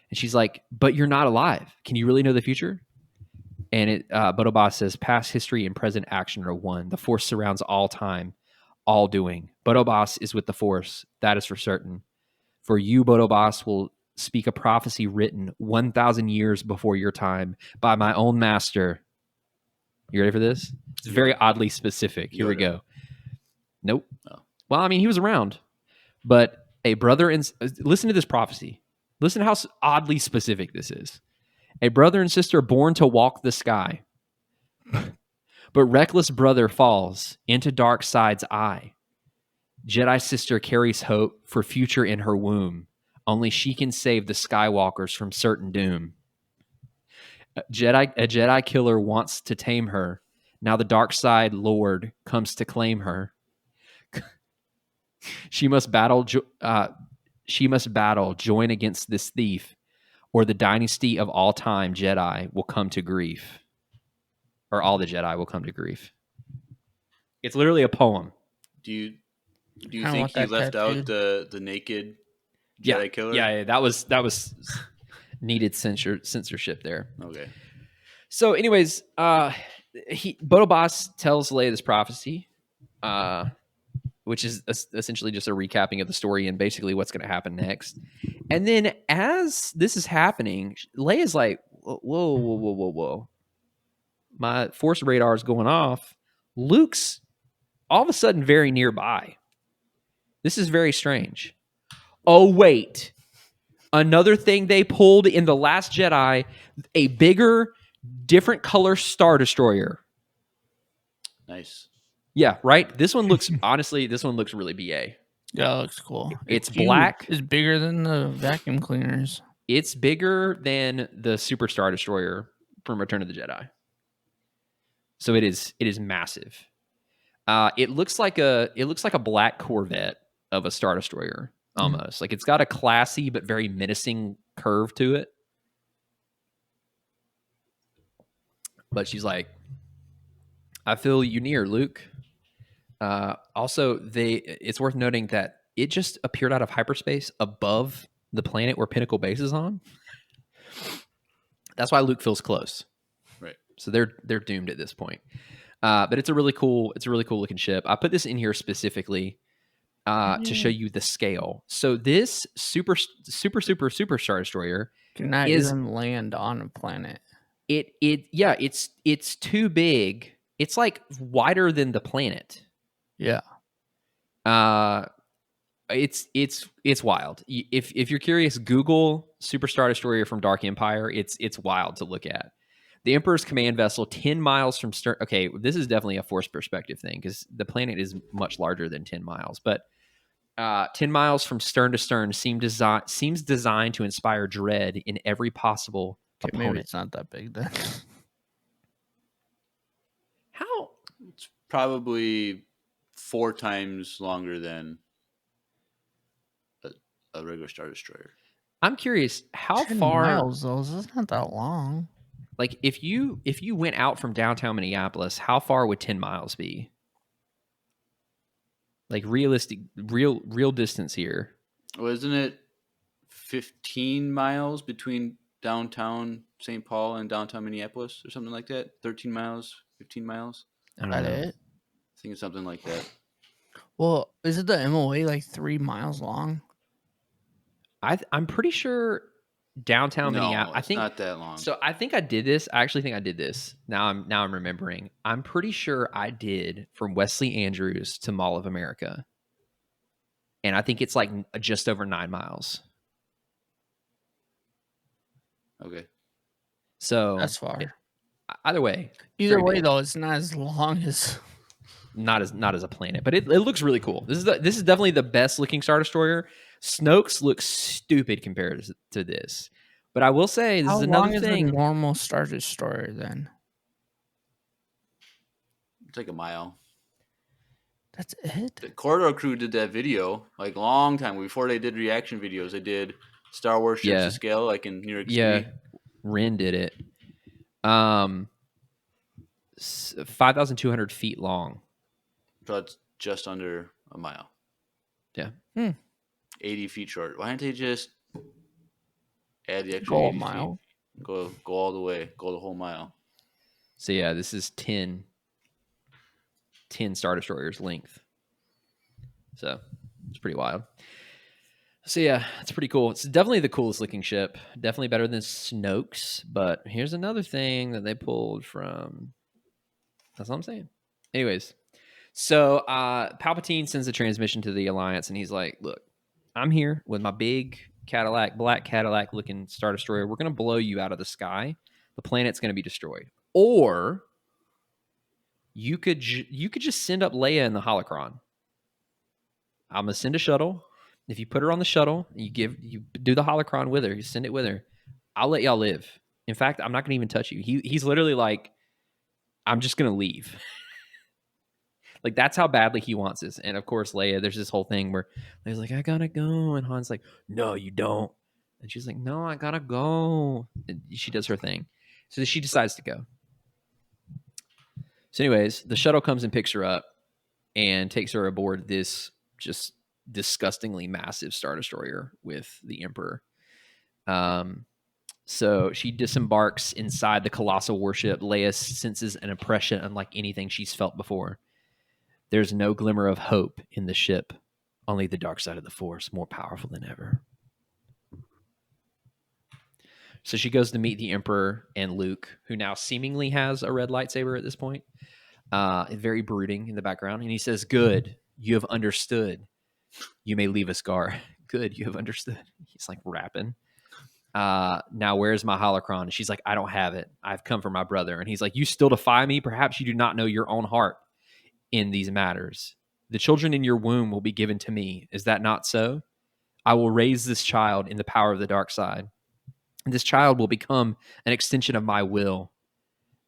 And she's like, but you're not alive. Can you really know the future? And Botobas says, past history and present action are one. The force surrounds all time, all doing. Botobas is with the force. That is for certain. For you, Botobas, will speak a prophecy written 1,000 years before your time by my own master. You ready for this? It's very oddly specific. Here we go. Nope. Oh. Well, I mean, he was around. But a brother and listen to this prophecy. Listen to how oddly specific this is. A brother and sister born to walk the sky. But reckless brother falls into dark side's eye. Jedi sister carries hope for future in her womb. Only she can save the Skywalkers from certain doom. A Jedi killer wants to tame her. Now the dark side lord comes to claim her. She must battle. Join against this thief, or the dynasty of all time Jedi will come to grief. Or all the Jedi will come to grief. It's literally a poem. Do you I think want he that left out tattooed. the naked Jedi killer? Yeah, that was needed censorship there. Okay. So, anyways, Botobas tells Leia this prophecy, which is essentially just a recapping of the story and basically what's going to happen next. And then as this is happening, Leia's like, whoa. My force radar is going off. Luke's all of a sudden very nearby. This is very strange. Oh, wait. Another thing they pulled in The Last Jedi, a bigger, different color Star Destroyer. Nice. Yeah, right? This one looks, honestly, this one looks really BA. Yeah, it looks cool. It's huge. black. It's bigger than the vacuum cleaners. It's bigger than the Super Star Destroyer from Return of the Jedi. So it is massive. It looks like a black Corvette of a Star Destroyer almost. Like it's got a classy but very menacing curve to it. But she's like, I feel you near, Luke. Also, it's worth noting that it just appeared out of hyperspace above the planet where Pinnacle Base is on. That's why Luke feels close. Right. So they're doomed at this point. But it's a really cool looking ship. I put this in here specifically to show you the scale. So this super Star Destroyer Cannot is even land on a planet. it's too big. It's like wider than the planet. Yeah. It's wild. If you're curious, Google Super Star Destroyer from Dark Empire. It's wild to look at. The Emperor's command vessel, 10 miles from stern. Okay, this is definitely a force perspective thing because the planet is much larger than 10 miles. But 10 miles from stern to stern seems designed to inspire dread in every possible Okay, opponent. maybe it's not that big then. How? It's probably 4 times longer than a regular Star Destroyer. I'm curious, how 10 far? miles though, so it's not that long. Like if you went out from downtown Minneapolis, how far would 10 miles be? Like realistic, real distance here. Well, isn't it 15 miles between downtown St. Paul and downtown Minneapolis or something like that? 13 miles, 15 miles? I don't That know. it? I think it's something like that. Well, is it the MOA like 3 miles long? I'm pretty sure downtown No, Minneapolis. I it's think not that long. so. I think I did this. I actually think I did this. Now I'm remembering. I'm pretty sure I did from Wesley Andrews to Mall of America, and I think it's like just over 9 miles. Okay. So That's far. either way, Either very way big. though, it's not as long as not as a planet, but it looks really cool. This is definitely the best looking Star Destroyer. Snoke's looks stupid compared to this, but I will say this how is long another is thing. a normal Star Destroyer then? It's like a mile. That's it? The Corridor Crew did that video like a long time before they did reaction videos. They did Star Wars ships Yeah. to scale, like in New York Yeah, City. Ren did it. 5,200 feet long. So it's just under a mile. Yeah. 80 feet short. Why didn't they just add the extra Go a 80 mile. feet? Go all the way. Go the whole mile. So yeah, this is 10 Star Destroyers length. So it's pretty wild. So yeah, it's pretty cool. It's definitely the coolest looking ship. Definitely better than Snoke's. But here's another thing that they pulled from. That's what I'm saying. Anyways, so Palpatine sends a transmission to the Alliance, and he's like, "Look, I'm here with my big Cadillac, black Cadillac looking Star Destroyer. We're gonna blow you out of the sky. The planet's gonna be destroyed, or you could just send up Leia in the holocron. I'm gonna send a shuttle. If you put her on the shuttle, you do the holocron with her, you send it with her. I'll let y'all live. In fact, I'm not gonna even touch you." He's literally like, "I'm just gonna leave." Like that's how badly he wants this. And of course, Leia, there's this whole thing where Leia's like, "I gotta go," and Han's like, "No, you don't." And she's like, "No, I gotta go." And she does her thing, so she decides to go. So, anyways, the shuttle comes and picks her up and takes her aboard this just disgustingly massive Star Destroyer with the Emperor. So she disembarks inside the colossal warship. Leia senses an oppression unlike anything she's felt before. There's no glimmer of hope in the ship, only the dark side of the Force, more powerful than ever. So she goes to meet the Emperor and Luke, who now seemingly has a red lightsaber at this point. Very brooding in the background. And he says, "Good, you have understood. You may leave Asgar." Good, you have understood. He's like rapping. Now where's my holocron? And she's like, "I don't have it. I've come for my brother." And he's like, "You still defy me? Perhaps you do not know your own heart in these matters. The children in your womb will be given to me. Is that not so? I will raise this child in the power of the dark side. And this child will become an extension of my will.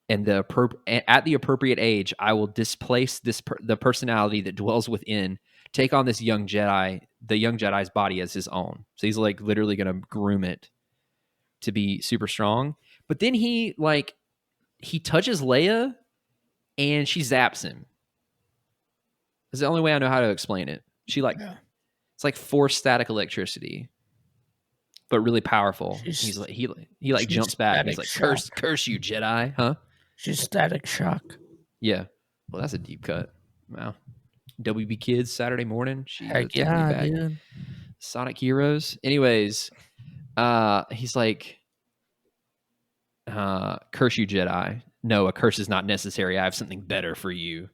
And at the appropriate age, I will displace the personality that dwells within, take on this young Jedi, the young Jedi's body as his own." So he's like literally going to groom it to be super strong. But then he touches Leia and she zaps him. That's the only way I know how to explain it. It's like forced static electricity, but really powerful. He's like he jumps back and he's like, curse you, Jedi, huh? She's static shock. Yeah. Well, that's a deep cut. Wow. WB Kids Saturday morning. She's Heck taking me yeah, back. dude. Sonic Heroes. Anyways, he's like, "Curse you, Jedi. No, a curse is not necessary. I have something better for you."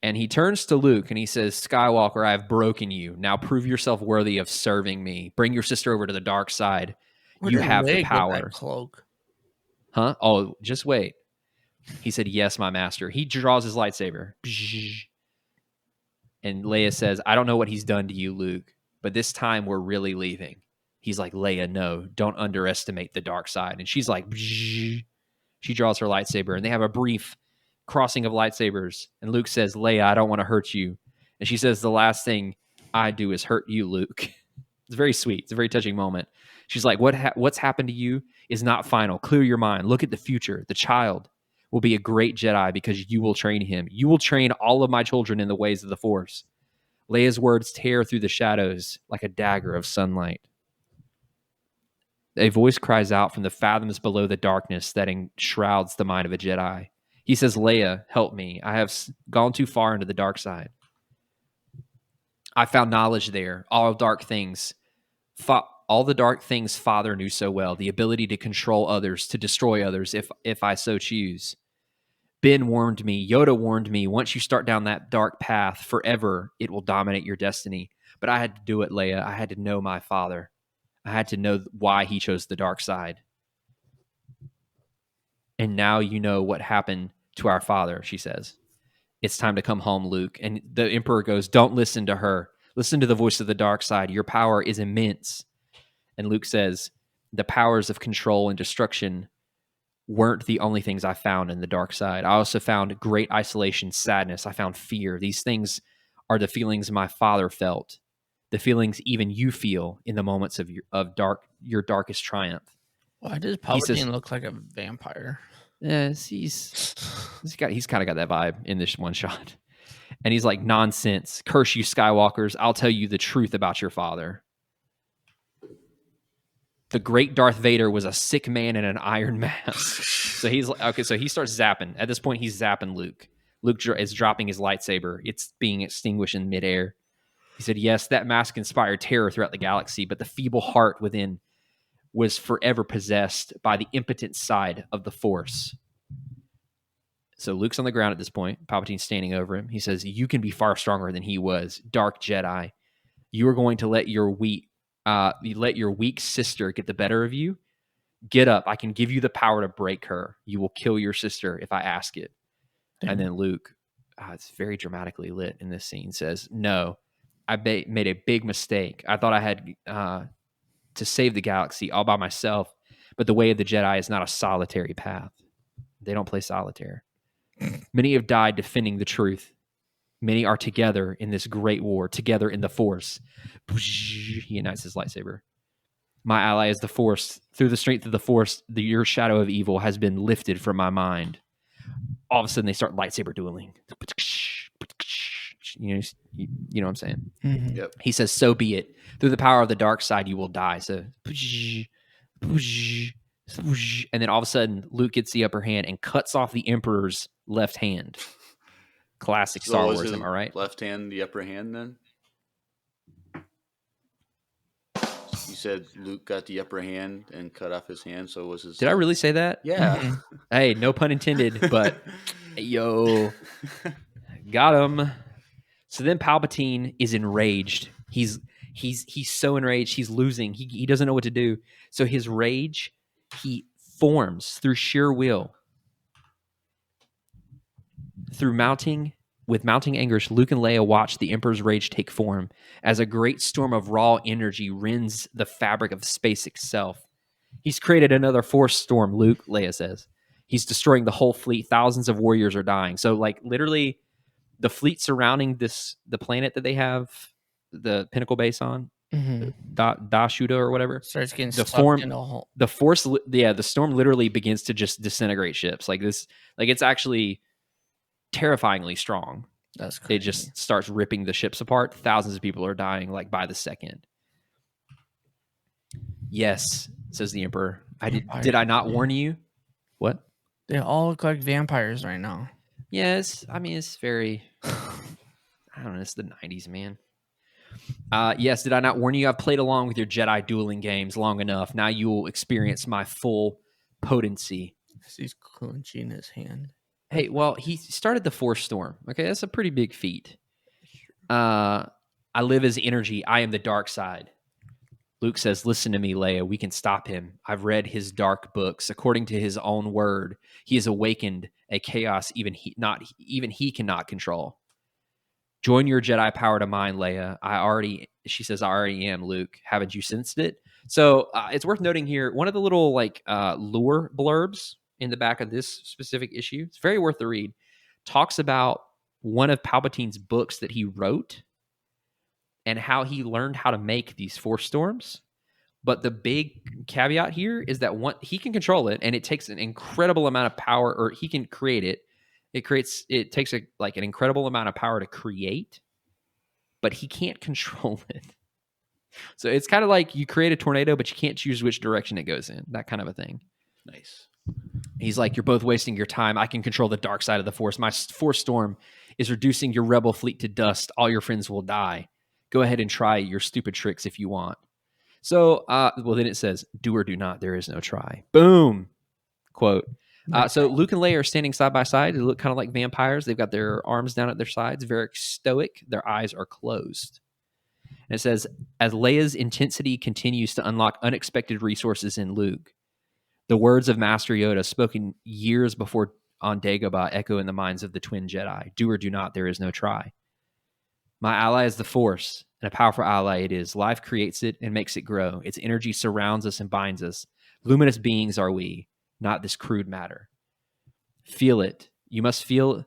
And he turns to Luke and he says, "Skywalker, I have broken you. Now prove yourself worthy of serving me. Bring your sister over to the dark side. Where You did have Leia the get power." that cloak? Huh? Oh, just wait. He said, "Yes, my master." He draws his lightsaber. And Leia says, "I don't know what he's done to you, Luke, but this time we're really leaving." He's like, "Leia, no, don't underestimate the dark side." And she's like, she draws her lightsaber and they have a brief crossing of lightsabers. And Luke says, "Leia, I don't want to hurt you." And she says, "The last thing I do is hurt you, Luke." It's very sweet. It's a very touching moment. She's like, what's happened to you is not final. Clear your mind. Look at the future. The child will be a great Jedi because you will train him. You will train all of my children in the ways of the Force. Leia's words tear through the shadows like a dagger of sunlight. A voice cries out from the fathoms below the darkness that enshrouds the mind of a Jedi. He says, "Leia, help me. I have gone too far into the dark side. I found knowledge there, all dark things. All the dark things Father knew so well, the ability to control others, to destroy others if I so choose. Ben warned me, Yoda warned me, once you start down that dark path, forever it will dominate your destiny. But I had to do it, Leia. I had to know my father. I had to know why he chose the dark side. And now you know what happened to our father," she says. "It's time to come home, Luke." And the Emperor goes, "Don't listen to her. Listen to the voice of the dark side. Your power is immense." And Luke says, "The powers of control and destruction weren't the only things I found in the dark side. I also found great isolation, sadness. I found fear. These things are the feelings my father felt, the feelings even you feel in the moments of your darkest triumph." Why does He says, Palpatine look like a vampire? he's kind of got that vibe in this one shot. And he's like, nonsense. Curse you, Skywalkers. I'll tell you the truth about your father. The great Darth Vader was a sick man in an iron mask. So he's like, okay, so he starts zapping. At this point, he's zapping Luke. Luke is dropping his lightsaber. It's being extinguished in midair. He said, yes, that mask inspired terror throughout the galaxy, but the feeble heart within was forever possessed by the impotent side of the Force. So Luke's on the ground at this point. Palpatine's standing over him. He says, you can be far stronger than he was, Dark Jedi. You are going to let your weak sister get the better of you. Get up. I can give you the power to break her. You will kill your sister if I ask it. Damn. And then Luke, it's very dramatically lit in this scene, says, no, I made a big mistake. I thought I had to save the galaxy all by myself, but the way of the Jedi is not a solitary path. They don't play solitaire. Many have died defending the truth. Many are together in this great war, together in the Force. He unites his lightsaber. My ally is the Force. Through the strength of the Force, your shadow of evil has been lifted from my mind. All of a sudden, they start lightsaber dueling. You know what I'm saying? Mhm. Yep. He says, so be it. Through the power of the dark side, you will die. So, and then all of a sudden, Luke gets the upper hand and cuts off the Emperor's left hand. Classic Star was Wars, his am I right? left hand the upper hand then? You said Luke got the upper hand and cut off his hand, so was his. Did I really say that? Yeah. Mhm. Hey, no pun intended, but yo, got him. So then Palpatine is enraged. He's so enraged. He's losing. He doesn't know what to do. So his rage, he forms through sheer will. With mounting anger, Luke and Leia watch the Emperor's rage take form as a great storm of raw energy rends the fabric of space itself. He's created another force storm, Luke, Leia says. He's destroying the whole fleet. Thousands of warriors are dying. So, like, literally, the fleet surrounding the planet that they have the Pinnacle base on, Mhm. Dashuda or whatever, Starts getting the sucked into a hole. the force, the storm literally begins to just disintegrate ships. Like this, like it's actually terrifyingly strong. That's crazy. It just starts ripping the ships apart. Thousands of people are dying like by the second. Yes, says the Emperor. Did I not warn you? What? They all look like vampires right now. Yes, I mean it's very. I don't know. It's the 90s, man. Yes, did I not warn you? I've played along with your Jedi dueling games long enough. Now you will experience my full potency. He's clenching his hand. Hey, well, he started the Force Storm. Okay, that's a pretty big feat. I live as energy. I am the dark side. Luke says, listen to me, Leia. We can stop him. I've read his dark books. According to his own word, he has awakened a chaos even he cannot control. Join your Jedi power to mine, Leia. She says, I already am, Luke. Haven't you sensed it? So it's worth noting here, one of the little lure blurbs in the back of this specific issue, it's very worth the read, talks about one of Palpatine's books that he wrote and how he learned how to make these Force storms. But the big caveat here is that he can control it, and it takes an incredible amount of power, or he can create it. It takes an incredible amount of power to create, but he can't control it. So it's kind of like you create a tornado, but you can't choose which direction it goes in. That kind of a thing. Nice. He's like, you're both wasting your time. I can control the dark side of the Force. My Force storm is reducing your rebel fleet to dust. All your friends will die. Go ahead and try your stupid tricks if you want. So, then it says, do or do not. There is no try. Boom. Quote. So Luke and Leia are standing side by side. They look kind of like vampires. They've got their arms down at their sides, very stoic. Their eyes are closed. And it says, as Leia's intensity continues to unlock unexpected resources in Luke, the words of Master Yoda, spoken years before on Dagobah, echo in the minds of the twin Jedi. Do or do not, there is no try. My ally is the Force, and a powerful ally it is. Life creates it and makes it grow. Its energy surrounds us and binds us. Luminous beings are we, not this crude matter. Feel it. You must feel it.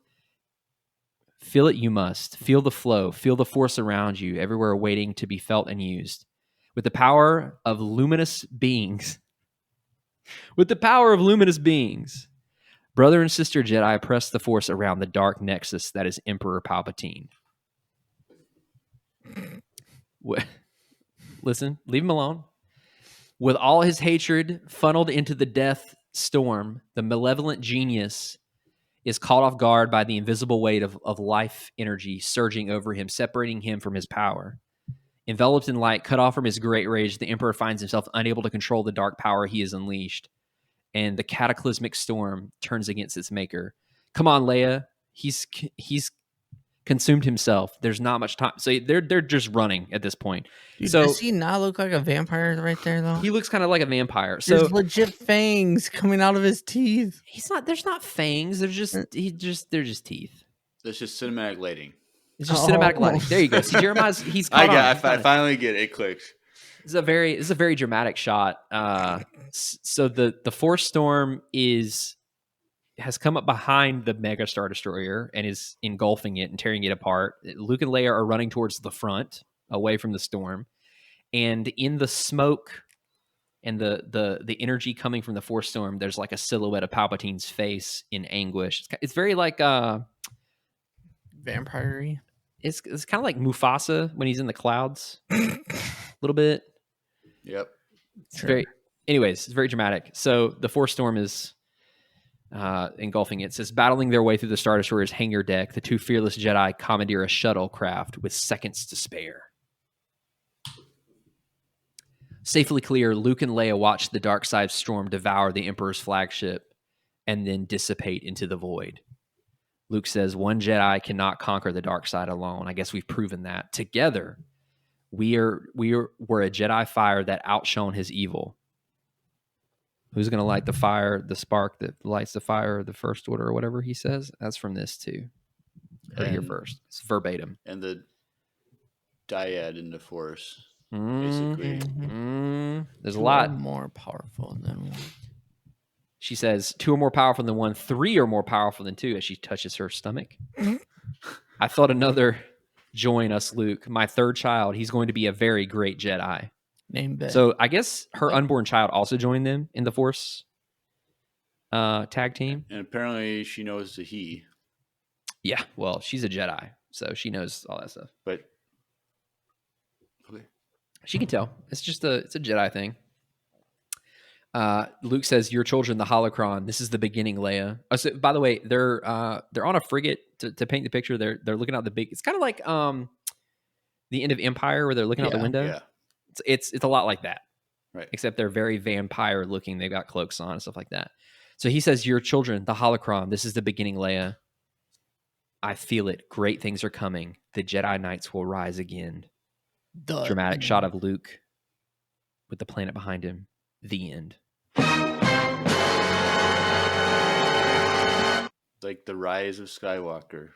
You must feel the flow. Feel the force around you, everywhere waiting to be felt and used. With the power of luminous beings, Brother and sister Jedi press the Force around the dark nexus that is Emperor Palpatine. Listen, leave him alone. With all his hatred funneled into the death storm, the malevolent genius is caught off guard by the invisible weight of life energy surging over him, separating him from his power. Enveloped in light, cut off from his great rage, the Emperor finds himself unable to control the dark power he has unleashed, and the cataclysmic storm turns against its maker. Come on, Leia. He's consumed himself. There's not much time. So they're just running at this point. Dude, so does he not look like a vampire right there, though? he looks kind of like a vampire. So There's legit fangs coming out of his teeth. he's not. There's not fangs. They're just teeth. That's just cinematic lighting. It's just cinematic lighting. There you go. See, Jeremiah's. He's. I finally get it. It clicks. This is a very dramatic shot. So the Force Storm has come up behind the Mega Star Destroyer and is engulfing it and tearing it apart. Luke and Leia are running towards the front, away from the storm, and in the smoke and the energy coming from the Force Storm, there's like a silhouette of Palpatine's face in anguish. It's very like Vampire-y. It's kind of like Mufasa when he's in the clouds, a little bit. Yep. It's very dramatic. So the Force Storm is engulfing it. It says, battling their way through the Star Destroyer's hangar deck, the two fearless Jedi commandeer a shuttlecraft with seconds to spare. Safely clear, Luke and Leia watch the dark side storm devour the Emperor's flagship and then dissipate into the void. Luke says, one Jedi cannot conquer the dark side alone. I guess we've proven that. Together, we're a Jedi fire that outshone his evil. Who's going to light the fire, the spark that lights the fire of the First Order, or whatever he says? That's from this too. Right here first. It's verbatim. And the dyad in the Force, basically. There's a lot. More powerful than one. She says, 2 are more powerful than 1, 3 are more powerful than 2, as she touches her stomach. I thought another join us, Luke. My third child, he's going to be a very great Jedi. Name Ben. So I guess her unborn child also joined them in the Force tag team. And apparently she knows the he. Yeah, well, she's a Jedi, so she knows all that stuff. But okay. She can tell. It's a Jedi thing. Luke says, "Your children, the holocron. This is the beginning, Leia." Oh, so, by the way, they're on a frigate to paint the picture. They're looking out the big. It's kind of like the end of Empire, where they're looking out the window. Yeah. It's a lot like that, right? Except they're very vampire looking. They've got cloaks on and stuff like that. So he says, "Your children, the holocron. This is the beginning, Leia. I feel it. Great things are coming. The Jedi Knights will rise again." Dramatic shot of Luke with the planet behind him. The end. Like the rise of Skywalker.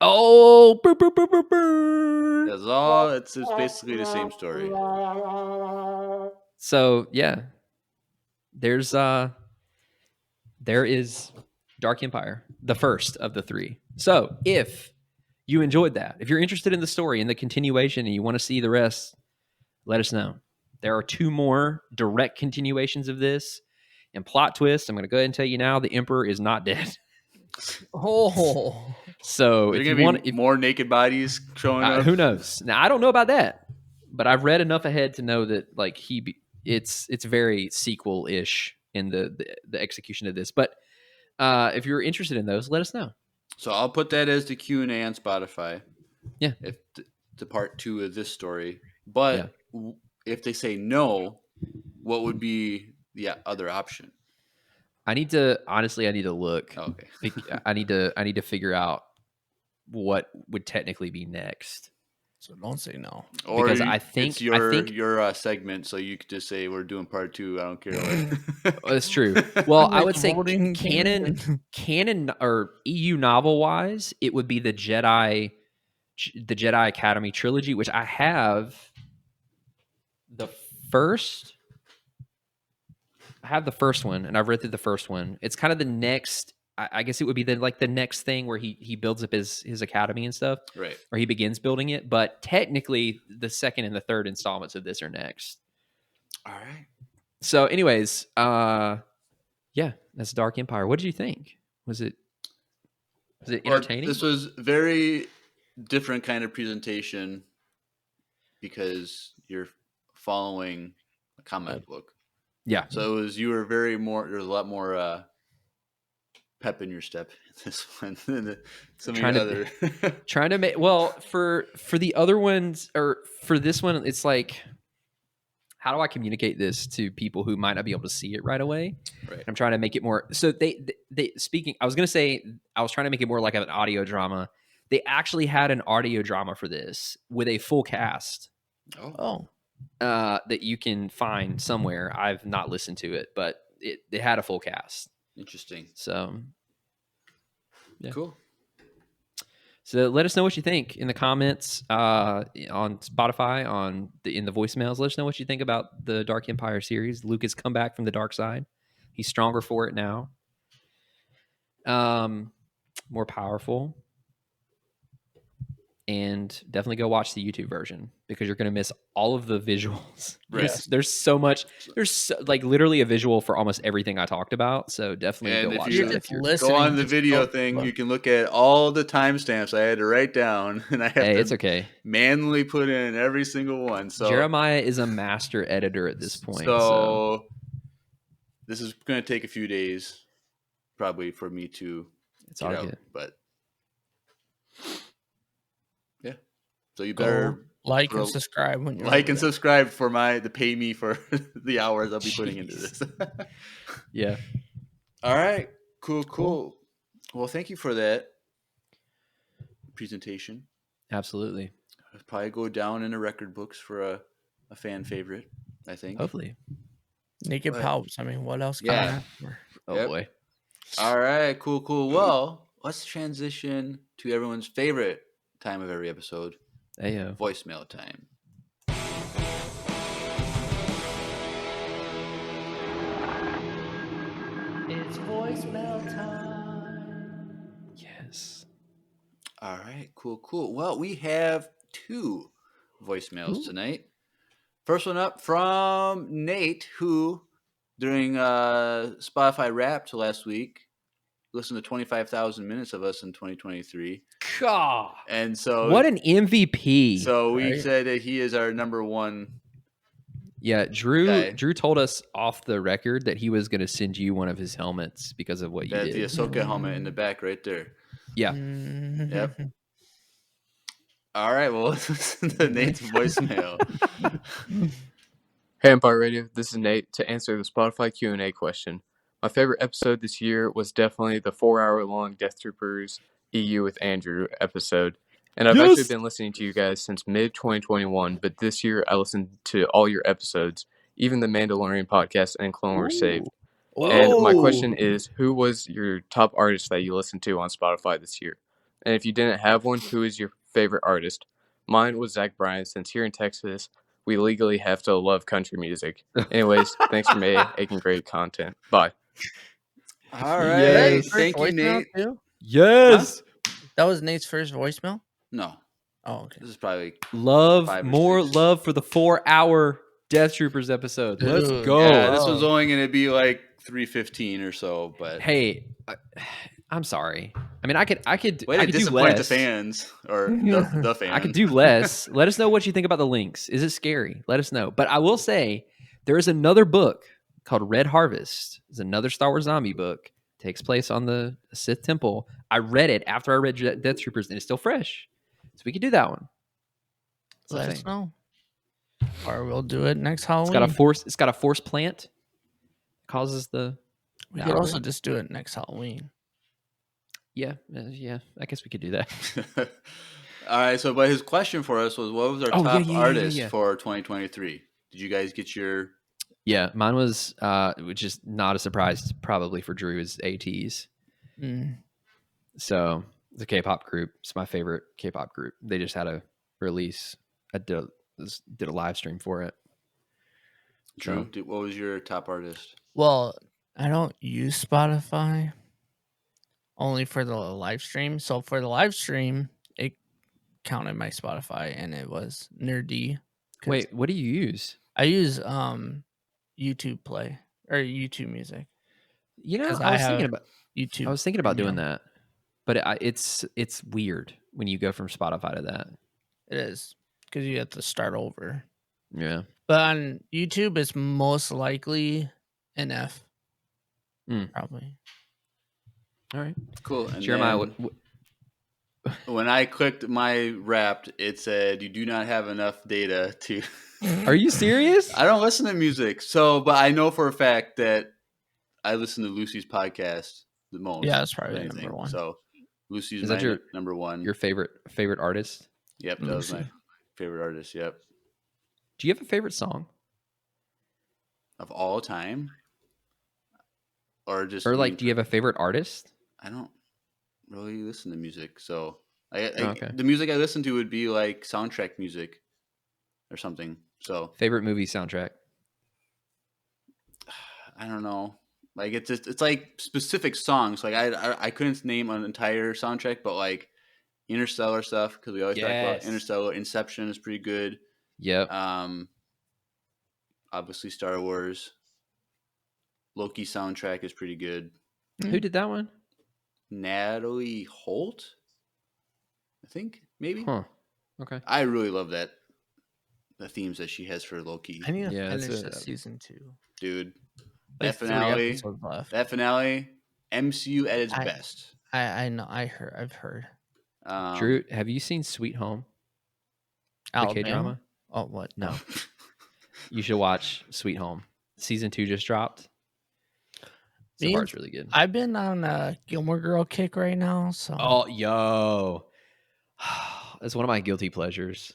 Oh, burr, burr, burr, burr, burr. That's all. It's basically the same story. So yeah, there is Dark Empire, the first of the 3. So if you enjoyed that, if you're interested in the story and the continuation and you want to see the rest, let us know. There are 2 more direct continuations of this. And plot twist, I'm going to go ahead and tell you now, the Emperor is not dead. Oh. So if if you you want more naked bodies showing up, who knows? Now I don't know about that, but I've read enough ahead to know that like it's very sequel-ish in the execution of this. But if you're interested in those, let us know. So I'll put that as the Q&A on Spotify. Yeah. If the part 2 of this story. But if they say no, what would be the other option? I need to look. Oh, okay. I need to figure out what would technically be next. So don't say no. Or because I think it's your segment, so you could just say we're doing part 2. I don't care. That's true. Well, I would say voting canon or EU novel wise, it would be the Jedi Academy trilogy, which I have the first. I have the first one, and I've read through the first one. It's kind of the next. I guess it would be the next thing where he builds up his academy and stuff, right? Or he begins building it. But technically, the second and the third installments of this are next. All right. So, anyways, yeah, that's Dark Empire. What did you think? Was it Well, entertaining? this was very different kind of presentation because you're following a comic book. Yeah. So it was, you were very more, there's a lot more pep in your step in this one than some of your other. Trying to make, well, for the other ones, or for this one, it's like, how do I communicate this to people who might not be able to see it right away? Right. I'm trying to make it more, so they speaking, I was going to say, I was trying to make it more like an audio drama. They actually had an audio drama for this with a full cast. Oh. That you can find somewhere. I've not listened to it, but it had a full cast. Interesting. So, yeah. Cool. So let us know what you think in the comments on Spotify, in the voicemails. Let us know what you think about the Dark Empire series. Luke has come back from the dark side. He's stronger for it now. More powerful. And definitely go watch the YouTube version because you're going to miss all of the visuals. Right. There's so much. There's like literally a visual for almost everything I talked about. So definitely And go if watch you that. If you're go on the video thing, you can look at all the timestamps I had to write down, and I have to it's okay. manually put in every single one. So Jeremiah is a master editor at this point. So this is going to take a few days, probably, for me to it's all good. But yeah, so you better like and subscribe when you're and subscribe for to pay me for the hours I'll be putting into this. Yeah. All right. Cool. Well, thank you for that presentation. Absolutely. It'll probably go down in the record books for a fan favorite, I think. Hopefully. Naked Palps. I mean, what else can I ask for? Oh, boy. All right. Cool. Well, let's transition to everyone's favorite time of every episode. Voicemail time. It's voicemail time. Yes. All right. Cool. Well, we have 2 voicemails tonight. First one up from Nate, who during Spotify Wrapped last week listened to 25,000 minutes of us in 2023. God. And so what an MVP. So we said that he is our number 1. Yeah, Drew guy. Drew told us off the record that he was going to send you one of his helmets because of what you did. The Ahsoka helmet in the back right there. Yeah. Yep. All right, well, let's listen to Nate's voicemail. Hey, Empire Radio, this is Nate to answer the Spotify Q&A question. My favorite episode this year was definitely the 4-hour-long Death Troopers EU with Andrew episode. And I've actually been listening to you guys since mid-2021, but this year I listened to all your episodes, even the Mandalorian podcast and Clone Wars Saved. And my question is, who was your top artist that you listened to on Spotify this year? And if you didn't have one, who is your favorite artist? Mine was Zach Bryan, since here in Texas, we legally have to love country music. Anyways, thanks for making great content. Bye. All right. Yes. Thank you, Nate. Too? Yes. Huh? That was Nate's first voicemail? No. Oh, okay. This is probably more love for the 4-hour Death Troopers episode. Dude, Let's go. Yeah, this one's only going to be like 3:15 or so, but hey, I'm sorry. I mean, I could way to do disappoint less. the fans or the fans. I could do less. Let us know what you think about the links. Is it scary? Let us know. But I will say there is another book called Red Harvest. It's another Star Wars zombie book. Takes place on the Sith Temple. I read it after I read Death Troopers, and it's still fresh. So we could do that one. Let us know. Or we'll do it next Halloween. It's got a force plant. It causes the. We could also just do it next Halloween. Yeah. I guess we could do that. All right. So, but his question for us was, what was our top artist for 2023? Did you guys get your? Yeah, mine was, which is not a surprise, probably for Drew, is ATs. So it's a K-pop group. It's my favorite K-pop group. They just had a release. I did a live stream for it. Drew, what was your top artist? Well, I don't use Spotify, only for the live stream. So for the live stream, it counted my Spotify, and it was Nerdy. Wait, what do you use? I use YouTube Play or YouTube Music. You know, I was thinking about. YouTube. I was thinking about doing Premium. that, but it's weird when you go from Spotify to that. It is because you have to start over. Yeah. But on YouTube, it's most likely an F. Probably. All right. Cool. And Jeremiah, then when I clicked my Wrapped, it said you do not have enough data to. are you serious? I don't listen to music, but I know for a fact that I listen to Lucy's podcast the most. Yeah, that's of probably anything. number one. So Lucy's Is that my number one. Your favorite artist? Yep, that was my favorite artist. Yep. Do you have a favorite song Of all time, or just do you have a favorite artist? I don't really listen to music, so Okay. the music I listen to would be like soundtrack music or something. So Favorite movie soundtrack? I don't know. Like it's like specific songs. Like I couldn't name an entire soundtrack, but like Interstellar stuff because we always talk about Yes. Interstellar. Inception is pretty good. Yep. Obviously Star Wars. Loki soundtrack is pretty good. Who did that one? Natalie Holt, I think maybe. Huh. Okay. I really love the themes that she has for Loki. I need to Yeah, finish that's season 2. Dude, Like that 3 finale, episodes left. MCU at its best. I know. I've heard. Drew, have you seen Sweet Home? The Alabama? K-drama? Oh, what? No. You should watch Sweet Home. Season 2 just dropped. So far, it's really good. I've been on a Gilmore Girl kick right now. So Oh, yo. It's one of my guilty pleasures.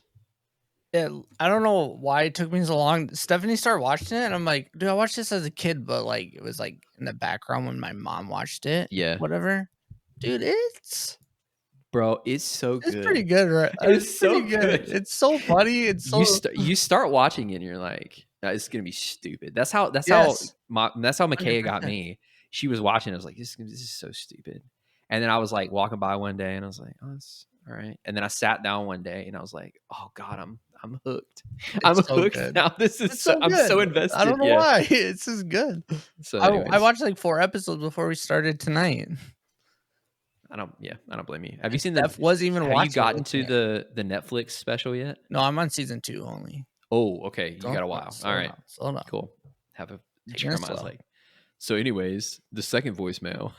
I don't know why it took me so long. Stephanie started watching it, and I'm like, dude, I watched this as a kid, but like it was like in the background when my mom watched it. Yeah. Whatever. Dude, it's so good. It's pretty good, right? It's so pretty good. It's so funny. It's so you start watching it and you're like, it's gonna be stupid. That's how Yes. Makaya got 100%. me. She was watching. I was like, this is so stupid. And then I was like walking by one day and I was like, oh, that's all right. And then I sat down one day and I was like, oh God, I'm hooked. I'm so hooked good. now. This is It's so I'm good. so invested. I don't know yeah. why. It's just good. So I anyways, watched like 4 episodes before we started tonight. I don't blame you. Have you seen Steph wasn't even have watching. you gotten with to me. the Netflix special yet? No, I'm on season 2 only. Oh, okay. You got a while. Slow All right. down, slow down. Cool. Have a Taking take your it mind. slow. Like, so anyways, the second voicemail.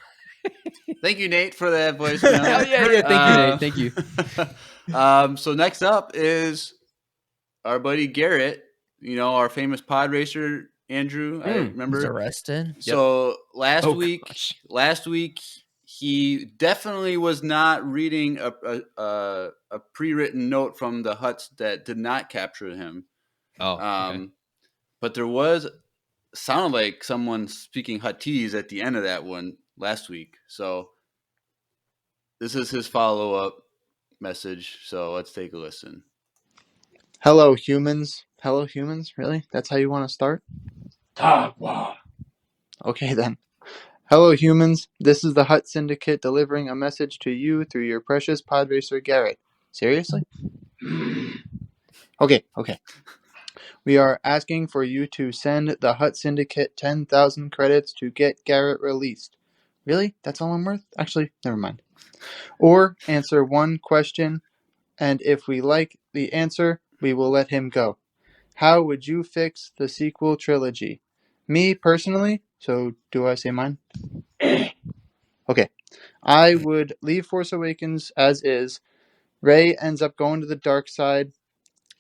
Thank you, Nate, for that voicemail. Oh, yeah. Thank you, Nate. Thank you. So next up is our buddy Garrett. You know, our famous pod racer, Andrew. I He's remember. arrested. So last Oh, week, gosh. he definitely was not reading a pre-written note from the Huts that did not capture him. Oh, okay. But there sounded like someone speaking Huttese at the end of that one last week. So this is his follow-up message. So let's take a listen. Hello, humans. Hello, humans? Really? That's how you want to start? Okay, then. Hello, humans. This is the Hut Syndicate delivering a message to you through your precious pod racer, Garrett. Seriously? Okay. We are asking for you to send the Hut Syndicate 10,000 credits to get Garrett released. Really? That's all I'm worth? Actually, never mind. Or answer one question, and if we like the answer, we will let him go. How would you fix the sequel trilogy? Me, personally, so do I say mine? Okay. I would leave Force Awakens as is. Rey ends up going to the dark side.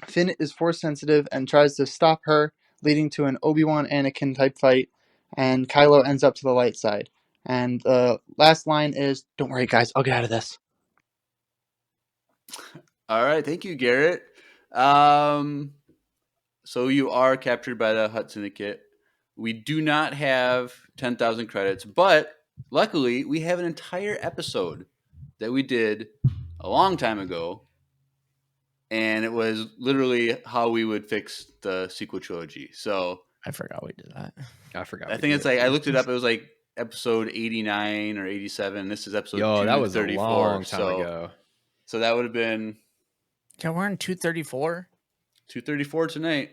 Finn is Force sensitive and tries to stop her, leading to an Obi-Wan Anakin type fight. And Kylo ends up to the light side. And the last line is, don't worry, guys, I'll get out of this. All right. Thank you, Garrett. So you are captured by the Hut Syndicate. We do not have 10,000 credits, but luckily we have an entire episode that we did a long time ago, and it was literally how we would fix the sequel trilogy. So I forgot we did that. I forgot. I think it's like I looked it up. It was like episode 89 or 87. This is episode 234. that was a long time ago. So that would have been Yeah, we're in 234. 234 tonight.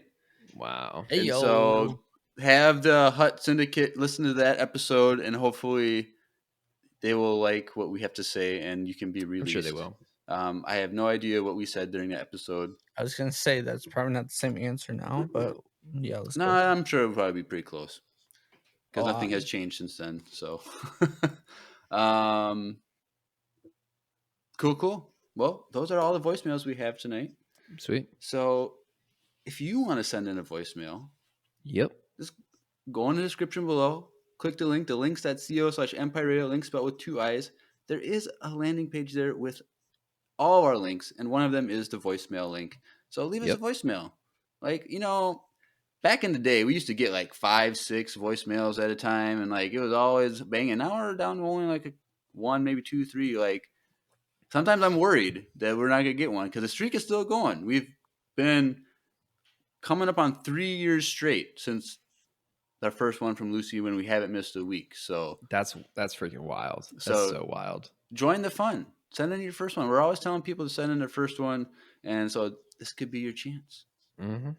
Wow. Hey, And yo. so have the Hut Syndicate listen to that episode, and hopefully they will like what we have to say, and you can be I'm released. sure they will. I have no idea what we said during the episode. I was gonna say that's probably not the same answer now, but yeah, let's No, go. I'm sure it'll probably be pretty close because Oh, nothing has changed since then. So, cool. Well, those are all the voicemails we have tonight. Sweet. So, if you want to send in a voicemail, Yep. just go in the description below. Click the link, links.co/Empire Radio, link spelled with 2 I's. There is a landing page there with all of our links, and one of them is the voicemail link. So leave us a voicemail. Like, back in the day, we used to get like 5, 6 voicemails at a time, and like it was always banging. Now we're down to only like 1, maybe 2, 3. Like sometimes I'm worried that we're not gonna get one because the streak is still going. We've been coming up on 3 years straight since our first one from Lucy when we haven't missed a week. So That's freaking wild. That's So- so wild. join the fun. Send in your first one. We're always telling people to send in their first one, and so this could be your chance. Mm-hmm.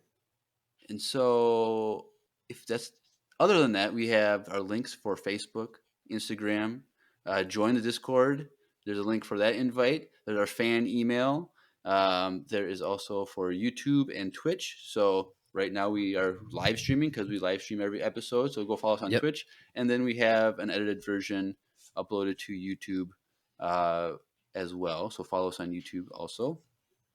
And so, if that's other than that, we have our links for Facebook, Instagram. Join the Discord. There's a link for that invite. There's our fan email. There is also for YouTube and Twitch. So right now we are live streaming because we live stream every episode. So go follow us on Yep. Twitch, and then we have an edited version uploaded to YouTube as well. So follow us on YouTube also.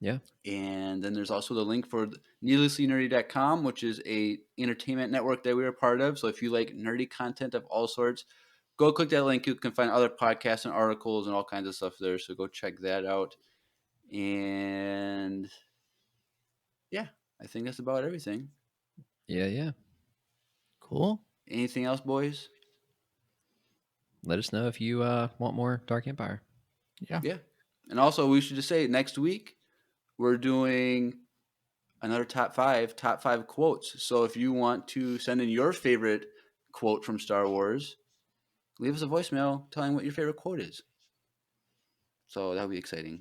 Yeah. And then there's also the link for needlesslynerdy.com, which is a entertainment network that we are part of. So if you like nerdy content of all sorts, go click that link. You can find other podcasts and articles and all kinds of stuff there. So go check that out. And yeah, I think that's about everything. Yeah. cool. Anything else, boys? Let us know if you want more Dark Empire. Yeah. And also, we should just say next week we're doing another top five quotes. So if you want to send in your favorite quote from Star Wars, leave us a voicemail telling what your favorite quote is. So that'll be exciting.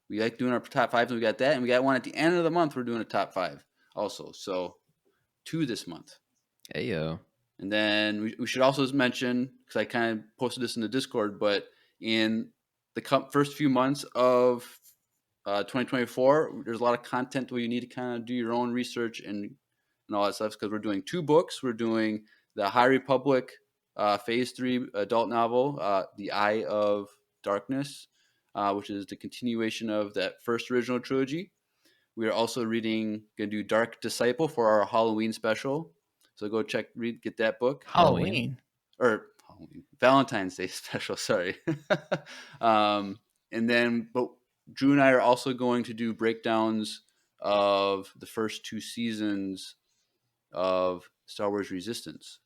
We like doing our top fives, and we got that, and we got one at the end of the month. We're doing a top 5 also. So 2 this month. Hey yo. And then we should also mention, because I kind of posted this in the Discord, but in the first few months of 2024, there's a lot of content where you need to kind of do your own research and all that stuff, because we're doing 2 books. We're doing the High Republic Phase 3 adult novel, The Eye of Darkness, which is the continuation of that first original trilogy. We are also going to do Dark Disciple for our Halloween special. So go get that book. Halloween. Valentine's Day special, sorry. And then, but Drew and I are also going to do breakdowns of the first 2 seasons of Star Wars Resistance.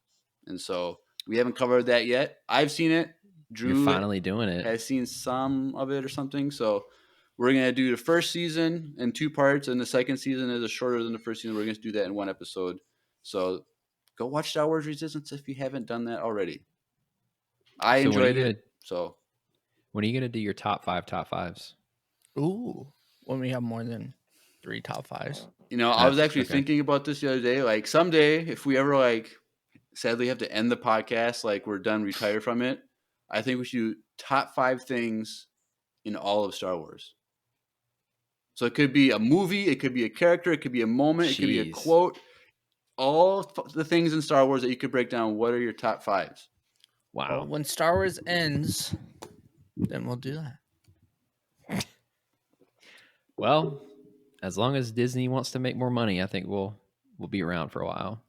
And so we haven't covered that yet. I've seen it. Drew You're finally doing it. has seen some of it or something. So we're going to do the first season in 2 parts, and the second season is shorter than the first season. We're going to do that in 1 episode. So go watch Star Wars Resistance if you haven't done that already. I enjoyed it. So when are you going to do your top 5s? Ooh, when we have more than 3 top 5s. I was actually okay. thinking about this the other day. Like someday, if we ever sadly have to end the podcast, like we're done, retire from it, I think we should do top 5 things in all of Star Wars. So it could be a movie, it could be a character, it could be a moment, it could be a Jeez. quote. All the things in Star Wars that you could break down. What are your top 5s? Wow. Well, when Star Wars ends, then we'll do that. Well, as long as Disney wants to make more money, I think we'll be around for a while.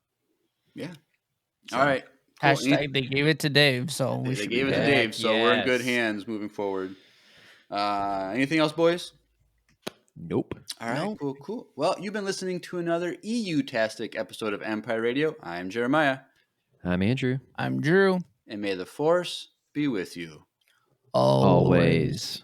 Yeah. So, All right. Cool. Hashtag they gave it to Dave, so we They should gave be it to good. Dave, so we're in good yes. hands moving forward. Anything else, boys? Nope. All right, Nope. cool. Well, you've been listening to another EU-tastic episode of Empire Radio. I'm Jeremiah, I'm Andrew. I'm Drew. and may the Force be with you. Always. Always.